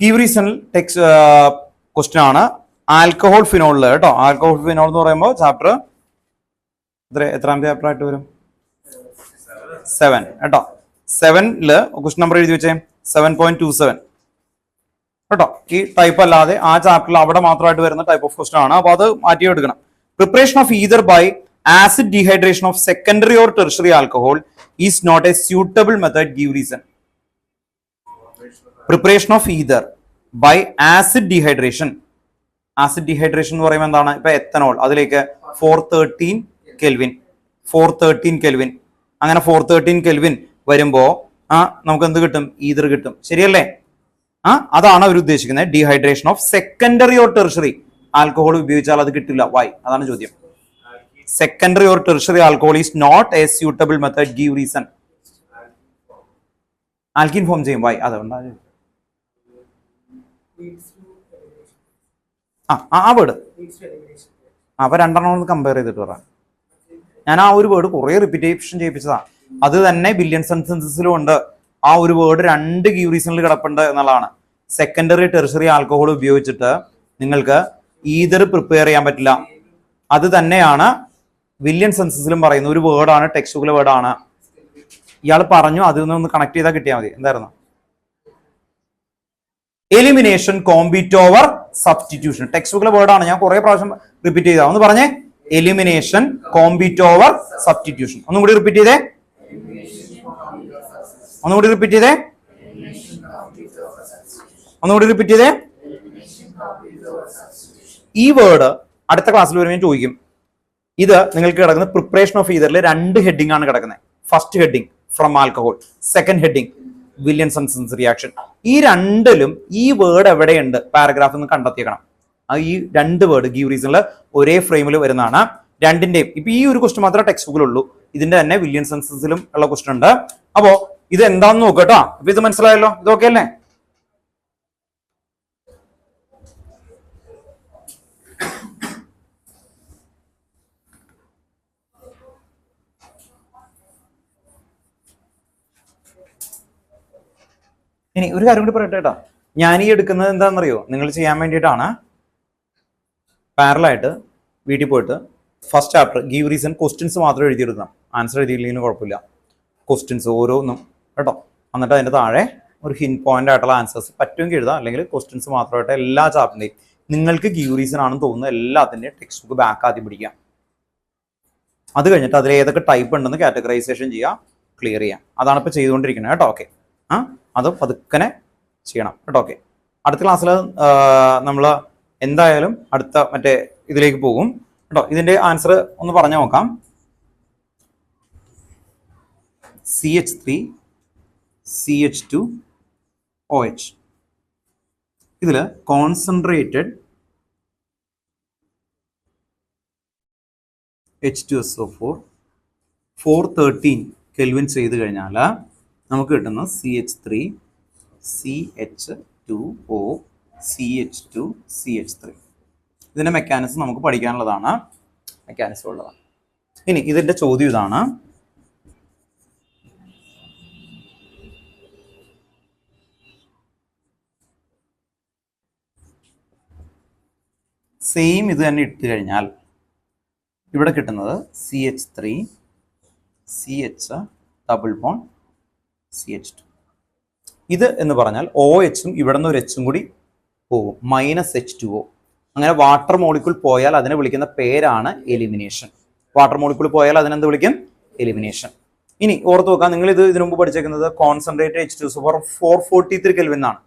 ഗീവ് റീസൺ ടെക്സ്റ്റ് ക്വസ്റ്റ്യൻ ആണ്. ആൽക്കഹോൾ ഫിനോളില് കേട്ടോ. ആൽക്കഹോൾ ഫിനോൾ എന്ന് പറയുമ്പോൾ ചാപ്റ്റർ എത്രാമത്തെ ചാപ്റ്റർ ആയിട്ട് വരും? 7 കേട്ടോ. 7ല് ക്വസ്റ്റ്യൻ നമ്പർ എഴുതി വെച്ചേ 7.27 കേട്ടോ. ഈ ടൈപ്പ് അല്ലാതെ ആ ചാപ്റ്ററിൽ അവിടെ മാത്രമായിട്ട് വരുന്ന ടൈപ്പ് ഓഫ് ക്വസ്റ്റ്യൻ ആണ്. അപ്പൊ അത് മാറ്റി എടുക്കണം. Preparation of ether by acid dehydration of secondary or tertiary alcohol is not a suitable method. Give reason. Preparation of ether by acid dehydration. Acid dehydration എന്ന് പറയുമ്പോൾ എന്താണ്? ഇപ്പൊ എത്തനോൾ, അതിലേക്ക് 413 കെൽവിൻ അങ്ങനെ 413 കെൽവിൻ വരുമ്പോ നമുക്ക് എന്ത് കിട്ടും? ഈതർ കിട്ടും. ശരിയല്ലേ? അതാണ് അവർ ഉദ്ദേശിക്കുന്നത്. Dehydration of secondary or tertiary alcohol ഉപയോഗിച്ചാൽ അത് കിട്ടില്ല. വൈ? അതാണ് ചോദ്യം. Secondary or tertiary alcohol is not a suitable method. Give reason. Alkene form ചെയ്യും. വൈ? അതുകൊണ്ടാണ് ആ വേർഡ്. അപ്പൊ രണ്ടെണ്ണം കമ്പയർ ചെയ്തിട്ട് പറയാം. ഞാൻ ആ ഒരു വേർഡ് കുറെ റിപ്പീറ്റേഷൻ ചെയ്യിപ്പിച്ചതാ. അത് തന്നെ ബില്യൺസ് ആൻഡ് സെൻസസിലും ഉണ്ട്. ആ ഒരു വേർഡ് 2 ഗീവ് റീസണിൽ കിടപ്പുണ്ട് എന്നുള്ളതാണ്. സെക്കൻഡറി ടെർഷറി ആൽക്കഹോൾ ഉപയോഗിച്ചിട്ട് നിങ്ങൾക്ക് ഈതർ പ്രിപ്പയർ ചെയ്യാൻ പറ്റില്ല. അത് തന്നെയാണ് വില്യൻ സെൻസസിലും പറയുന്ന ഒരു വേർഡാണ്, ടെക്സ്റ്റ് ബുക്കിലെ വേർഡാണ്. ഇയാൾ പറഞ്ഞു, അതിൽ നിന്ന് കണക്ട് ചെയ്താൽ കിട്ടിയാൽ മതി. എന്തായിരുന്നു? Elimination compete over substitution. Text ബുക്കിലെ വേർഡാണ്, ഞാൻ കുറെ പ്രാവശ്യം റിപ്പീറ്റ് ചെയ്താ. ഒന്ന് പറഞ്ഞേ. Elimination compete over substitution. ഒന്നും കൂടി റിപ്പീറ്റ് ചെയ്തേ. ഒന്നുകൂടി റിപ്പീറ്റ് ചെയ്തേ. ഒന്നുകൂടി റിപ്പീറ്റ് ചെയ്തേ. ഈ വേർഡ് അടുത്ത ക്ലാസ്സിൽ വരുമ്പോൾ ചോദിക്കും. ഇത് നിങ്ങൾക്ക് കിടക്കുന്ന പ്രിപ്പറേഷൻ ഓഫ് ഈതറിൽ 2 ഹെഡിങ് ആണ് കിടക്കുന്നത്. First heading from alcohol, second heading Willian synthesis reaction. ഈ രണ്ടിലും ഈ വേർഡ് എവിടെയുണ്ട് പാരഗ്രാഫിൽ നിന്ന് കണ്ടെത്തിയേക്കണം. ഈ 2 വേർഡ് ഗീവ് റീസണിൽ ഒരേ ഫ്രെയിമിൽ വരുന്നതാണ്. രണ്ടിന്റെയും ഇപ്പൊ ഈ ഒരു ക്വസ്റ്റ്യൻ മാത്രമേ ടെക്സ്റ്റ് ബുക്കിലുള്ളൂ. ഇതിന്റെ തന്നെ വില്യൻ സെൻസസിലും ഉള്ള ക്വസ്റ്റ്യൻ ഉണ്ട്. അപ്പോ ഇത് എന്താന്ന് നോക്കട്ടോ. അപ്പൊ ഇത് മനസ്സിലായല്ലോ? ഇത് ഓക്കെ അല്ലേ? ഇനി ഒരു കാര്യം കൂടി പറയട്ടെ കേട്ടോ. ഞാൻ ഈ എടുക്കുന്നത് എന്താണെന്നറിയോ? നിങ്ങൾ ചെയ്യാൻ വേണ്ടിയിട്ടാണ്. പാരലായിട്ട് വീട്ടിൽ പോയിട്ട് first chapter give reason questions മാത്രം എഴുതിയെടുക്കണം. ആൻസർ എഴുതിയില്ലെങ്കിലും കുഴപ്പമില്ല. ക്വസ്റ്റ്യൻസ് ഓരോന്നും കേട്ടോ. എന്നിട്ട് അതിൻ്റെ താഴെ ഒരു ഹിൻ പോയിന്റ് ആയിട്ടുള്ള ആൻസേഴ്സ് പറ്റുമെങ്കിൽ എഴുതാം. അല്ലെങ്കിൽ ക്വസ്റ്റ്യൻസ് മാത്രമായിട്ട് എല്ലാ ചാപ്റ്ററിൻ്റെയും നിങ്ങൾക്ക് ഗീവ് റീസൺ ആണെന്ന് തോന്നുന്ന എല്ലാത്തിൻ്റെയും ടെക്സ്റ്റ് ബുക്ക് ബാക്ക് ആദ്യം പിടിക്കാം. അത് കഴിഞ്ഞിട്ട് അതിൽ ഏതൊക്കെ ടൈപ്പ് ഉണ്ടെന്ന് കാറ്റഗറൈസേഷൻ ചെയ്യുക, ക്ലിയർ ചെയ്യാം. അതാണ് ഇപ്പോൾ ചെയ്തുകൊണ്ടിരിക്കുന്നത് കേട്ടോ. ഓക്കെ, അത് പതുക്കനെ ചെയ്യണം കേട്ടോ. ഓക്കെ, അടുത്ത ക്ലാസ്സിൽ നമ്മൾ എന്തായാലും അടുത്ത മറ്റേ ഇതിലേക്ക് പോകും കേട്ടോ. ഇതിന്റെ ആൻസർ ഒന്ന് പറഞ്ഞു നോക്കാം. CH3 CH2 OH. ഇതില് കോൺസെൻട്രേറ്റഡ് H2SO4 413 കെൽവിൻ ചെയ്ത് കഴിഞ്ഞാൽ നമുക്ക് കിട്ടുന്ന CH3 CH2O CH2 CH3. ഇതിന്റെ മെക്കാനിസം നമുക്ക് പഠിക്കാനുള്ളതാണ്. മെക്കാനിസം ഉള്ളതാണ്. ഇനി ഇതിന്റെ ചോദ്യം ഇതാണ്. സെയിം ഇത് തന്നെ ഇട്ട് കഴിഞ്ഞാൽ ഇവിടെ കിട്ടുന്നത് CH3 CH double bond CH2. ഇത് എന്ന് പറഞ്ഞാൽ OHും ഇവിടെ നിന്ന് ഒരു Hും കൂടി പോകും, -H2O. അങ്ങനെ വാട്ടർ മോളിക്യൂൾ പോയാൽ അതിനെ വിളിക്കുന്ന പേരാണ് എലിമിനേഷൻ. വാട്ടർ മോളിക്യൂൾ പോയാൽ അതിനെന്ത് വിളിക്കും? എലിമിനേഷൻ. ഇനി ഓർത്ത് നോക്കാം, നിങ്ങൾ ഇത് ഇതിനു മുമ്പ് പഠിച്ചേക്കുന്നത് കോൺസെൻട്രേറ്റ് H2SO4 443 കെൽവിൻ ആണ്.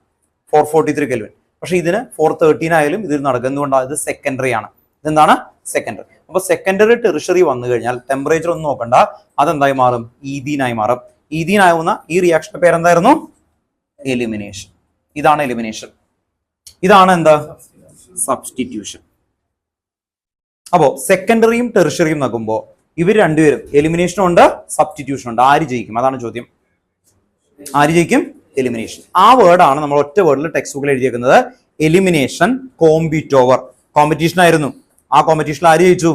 443 കെൽവിൻ. പക്ഷെ ഇതിന് 413 ആയാലും ഇതിൽ നടക്കും. എന്തുകൊണ്ടാണ്? ഇത് സെക്കൻഡറി ആണ്. ഇതെന്താണ്? സെക്കൻഡറി. അപ്പൊ സെക്കൻഡറി ടെറിഷറി വന്നു കഴിഞ്ഞാൽ ടെമ്പറേച്ചർ ഒന്നും നോക്കണ്ട, അതെന്തായി മാറും? ഈഥീനായി മാറും. ഈഥീൻ ആവുന്ന ഈ റിയാക്ഷന്റെ പേരെന്തായിരുന്നു? എലിമിനേഷൻ. ഇതാണ് എലിമിനേഷൻ. ഇതാണ് എന്താ? സബ്സ്റ്റിറ്റ്യൂഷൻ. അപ്പോ സെക്കൻഡറിയും ടെറിഷറിയും നോക്കുമ്പോൾ ഇവർ രണ്ടുപേരും എലിമിനേഷനും ഉണ്ട്, സബ്സ്റ്റിറ്റ്യൂഷൻ ഉണ്ട്. ആര് ജയിക്കും? അതാണ് ചോദ്യം. ആര് ജയിക്കും? എലിമിനേഷൻ. ആ വേർഡാണ് നമ്മൾ ഒറ്റ വേർഡിൽ ടെക്സ്റ്റ് ബുക്കിൽ എഴുതിയേക്കുന്നത്. Elimination compete over. കോമ്പറ്റീഷൻ ആയിരുന്നു. ആ കോമ്പറ്റീഷനിൽ ആര് ജയിച്ചു?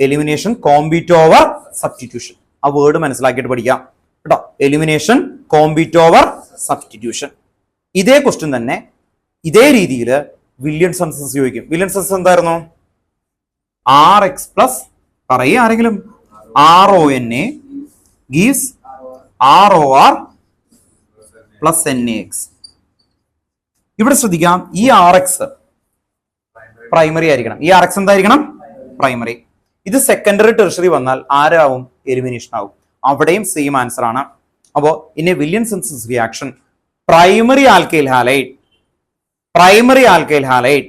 Elimination compete over substitution. ആ വേർഡ് മനസ്സിലാക്കിയിട്ട് പഠിക്കാം കേട്ടോ. Elimination compete over substitution. ഇതേ ക്വസ്റ്റ്യൻ തന്നെ ഇതേ രീതിയിൽ വില്യൻ സെൻസസ് ചോദിക്കും. വില്യൻ സെൻസസ് എന്തായിരുന്നു? RX പ്ലസ് പറയ ആരെങ്കിലും RONA gives ROR plus NaX. ഇവിടെ ശ്രദ്ധിക്കാം, ഈ RX പ്രൈമറി ആയിരിക്കണം. ഈ RX എന്തായിരിക്കണം? പ്രൈമറി. ഇത് സെക്കൻഡറി ടെറിഷറി വന്നാൽ ആരാവും? എലിമിനേഷൻ ആവും. അവിടെയും സെയിം ആൻസർ ആണ്. അപ്പോ in a Williamson synthesis reaction primary alkyl halide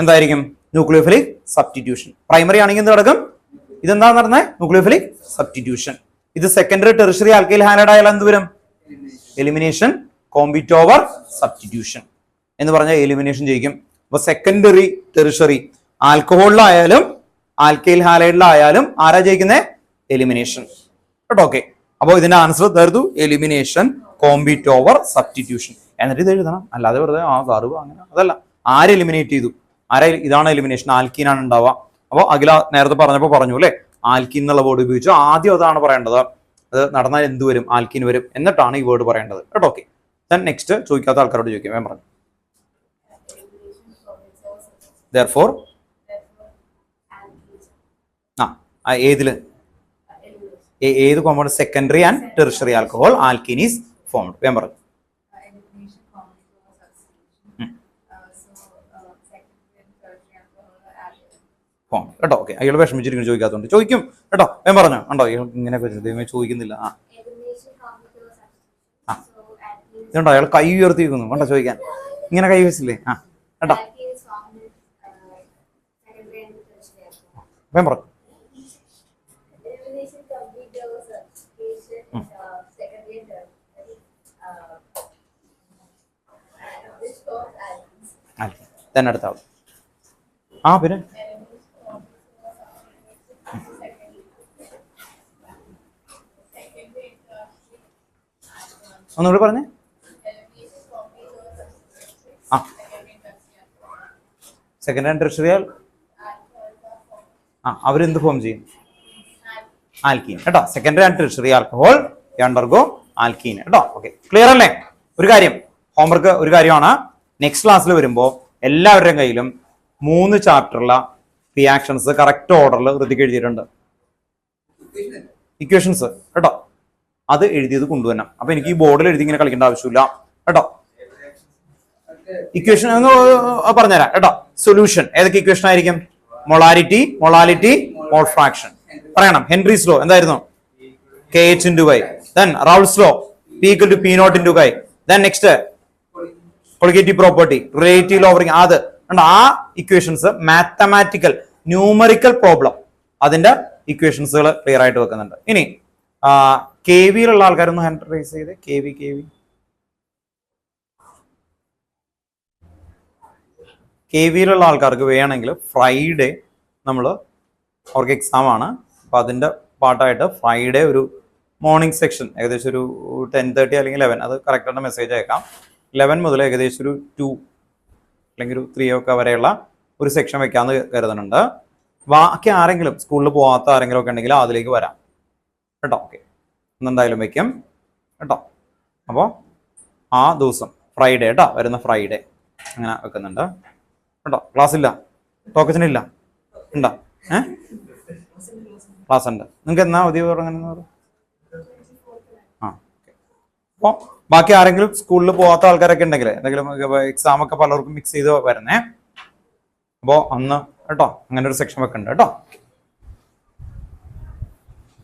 എന്തായിരിക്കും? Nucleophilic substitution. പ്രൈമറി ആണെങ്കിൽ എന്ത് നടക്കും? ഇതെന്താ നടന്നത്? Nucleophilic substitution. ഇത് സെക്കൻഡറി ടെറിഷറി ആൽക്കൈൽ ഹാലൈഡ് ആയാൽ എന്ത് വരും? എലിമിനേഷൻ കോമ്പീറ്റ് ഓവർ സബ്സ്റ്റിറ്റ്യൂഷൻ എന്ന് പറഞ്ഞാൽ എലിമിനേഷൻ ചെയ്യിക്കും. അപ്പൊ സെക്കൻഡറി ടെറിഷറി ആൽക്കഹോളിലായാലും ആൽക്കൈൽ ഹാലൈഡിലായാലും ആരാ ജയിക്കുന്നത്? എലിമിനേഷൻ കേട്ടോ. ഓക്കെ, അപ്പോൾ ഇതിന്റെ ആൻസർ തരുന്നു എലിമിനേഷൻ കോമ്പീറ്റ് ഓവർ സബ്സ്റ്റിറ്റ്യൂഷൻ. എന്നിട്ട് ഇത് എഴുതണം, അല്ലാതെ വെറുതെ സാറ് അങ്ങനെ അതല്ല. ആര് എലിമിനേറ്റ് ചെയ്തു? ഇതാണ് എലിമിനേഷൻ. ആൽക്കീനാണ് ഉണ്ടാവുക. അപ്പോൾ അഖില നേരത്തെ പറഞ്ഞപ്പോൾ പറഞ്ഞു അല്ലെ, ആൽക്കീൻ എന്നുള്ള വേർഡ് ഉപയോഗിച്ചു. ആദ്യം അതാണ് പറയേണ്ടത്. അത് നടന്നാൽ എന്ത് വരും? ആൽക്കീൻ വരും. എന്നിട്ടാണ് ഈ വേർഡ് പറയേണ്ടത് കേട്ടോ. ഓക്കെ, ദെൻ നെക്സ്റ്റ് ചോദിക്കാത്ത ആൾക്കാരോട് ചോദിക്കാം. ഞാൻ പറഞ്ഞു therefore ഏതില് ഏത് compound? Secondary and tertiary alcohol alkene is formed. ഞാൻ പറഞ്ഞു കേട്ടോ. ഓക്കെ, അയാൾ വിഷമിച്ചിരിക്കുന്നു ചോദിക്കാത്തതുകൊണ്ട്. ചോദിക്കും കേട്ടോ. ഞാൻ പറഞ്ഞു കണ്ടോ, ഇങ്ങനെയൊക്കെ ചോദിക്കുന്നില്ല. ഇതുണ്ടോ, അയാൾ കൈ ഉയർത്തിയിരിക്കുന്നു കണ്ടോ ചോദിക്കാൻ. ഇങ്ങനെ കൈ വെച്ചില്ലേ? കേട്ടോ. ഞാൻ പറഞ്ഞു തന്നെ അടുത്ത ആൾ. പിന്നെ ഒന്നുകൂടി പറഞ്ഞേ. സെക്കൻഡ് ആൻഡ് ടെറിഷറിയൽ അവരെന്ത് ഫോം ചെയ്യും? ആൽക്കീൻ കേട്ടോ. Secondary and tertiary alcohol undergo alkene കേട്ടോ. ഓക്കെ, ക്ലിയർ അല്ലേ? ഒരു കാര്യം ഹോംവർക്ക് ഒരു കാര്യമാണ്. നെക്സ്റ്റ് ക്ലാസ്സിൽ വരുമ്പോൾ എല്ലാവരുടെയും കയ്യിലും 3 ചാപ്റ്ററുള്ള റിയാക്ഷൻസ് കറക്റ്റ് ഓർഡറിൽ ഋതിക്ക് എഴുതിയിട്ടുണ്ട്. ഇക്വേഷൻസ് കേട്ടോ, അത് എഴുതിയത് കൊണ്ടുവരണം. അപ്പൊ എനിക്ക് ഈ ബോർഡിൽ എഴുതി ഇങ്ങനെ കളിക്കേണ്ട ആവശ്യമില്ല കേട്ടോ. ഇക്വേഷൻ എന്ന് പറഞ്ഞുതരാം കേട്ടോ. സൊല്യൂഷൻ ഏതൊക്കെ ഇക്വേഷൻ ആയിരിക്കും? മൊളാരിറ്റി, മൊളാലിറ്റി, മോൾ ഫ്രാക്ഷൻ പറയണം. ഹെൻറീസ് ലോ എന്തായിരുന്നു? KH into Y. Then Raoult's law, P equal to P naught into Y. Then next colligative property, relative law. അത് ആ ഇക്വേഷൻസ് മാത്തമാറ്റിക്കൽ ന്യൂമറിക്കൽ പ്രോബ്ലം അതിന്റെ ഇക്വേഷൻസുകൾ ക്ലിയർ ആയിട്ട് വെക്കുന്നുണ്ട്. ഇനി KV യിലുള്ള ആൾക്കാരൊന്ന് ഹാൻഡ് റൈസ് ചെയ്ത്. KV KV-യിലുള്ള ആൾക്കാർക്ക് വേണമെങ്കിൽ ഫ്രൈഡേ അവർക്ക് എക്സാം ആണ്. അപ്പൊ അതിന്റെ പാർട്ടായിട്ട് ഫ്രൈഡേ ഒരു മോർണിംഗ് സെക്ഷൻ ഏകദേശം ഒരു 10:30 അല്ലെങ്കിൽ 11, അത് കറക്റ്റായിട്ട് മെസ്സേജ് അയക്കാം. 11 മുതൽ ഏകദേശം ഒരു 2 അല്ലെങ്കിൽ ഒരു 3 ഒക്കെ വരെയുള്ള ഒരു സെക്ഷൻ വെക്കാന്ന് കരുതുന്നുണ്ട്. ബാക്കി ആരെങ്കിലും സ്കൂളിൽ പോകാത്ത ആരെങ്കിലും ഒക്കെ ഉണ്ടെങ്കിൽ അതിലേക്ക് വരാം കേട്ടോ. ഓക്കെ, എന്തായാലും വെക്കും കേട്ടോ. അപ്പോൾ ആ ദിവസം ഫ്രൈഡേ കേട്ടോ, വരുന്ന ഫ്രൈഡേ അങ്ങനെ വെക്കുന്നുണ്ട് കേട്ടോ. ക്ലാസ് ഇല്ല, ടോക്കസിനില്ല, ഉണ്ടോ? ക്ലാസ് ഉണ്ട്. നിങ്ങൾക്ക് എന്നാ അവധി അങ്ങനെ? അപ്പോൾ ബാക്കി ആരെങ്കിലും സ്കൂളിൽ പോകാത്ത ആൾക്കാരൊക്കെ ഉണ്ടെങ്കിൽ എന്തെങ്കിലും എക്സാം ഒക്കെ പലർക്കും മിക്സ് ചെയ്ത് വരുന്നേ. അപ്പോൾ അന്ന് കേട്ടോ അങ്ങനെ ഒരു സെക്ഷൻ വെക്കുന്നുണ്ട് കേട്ടോ.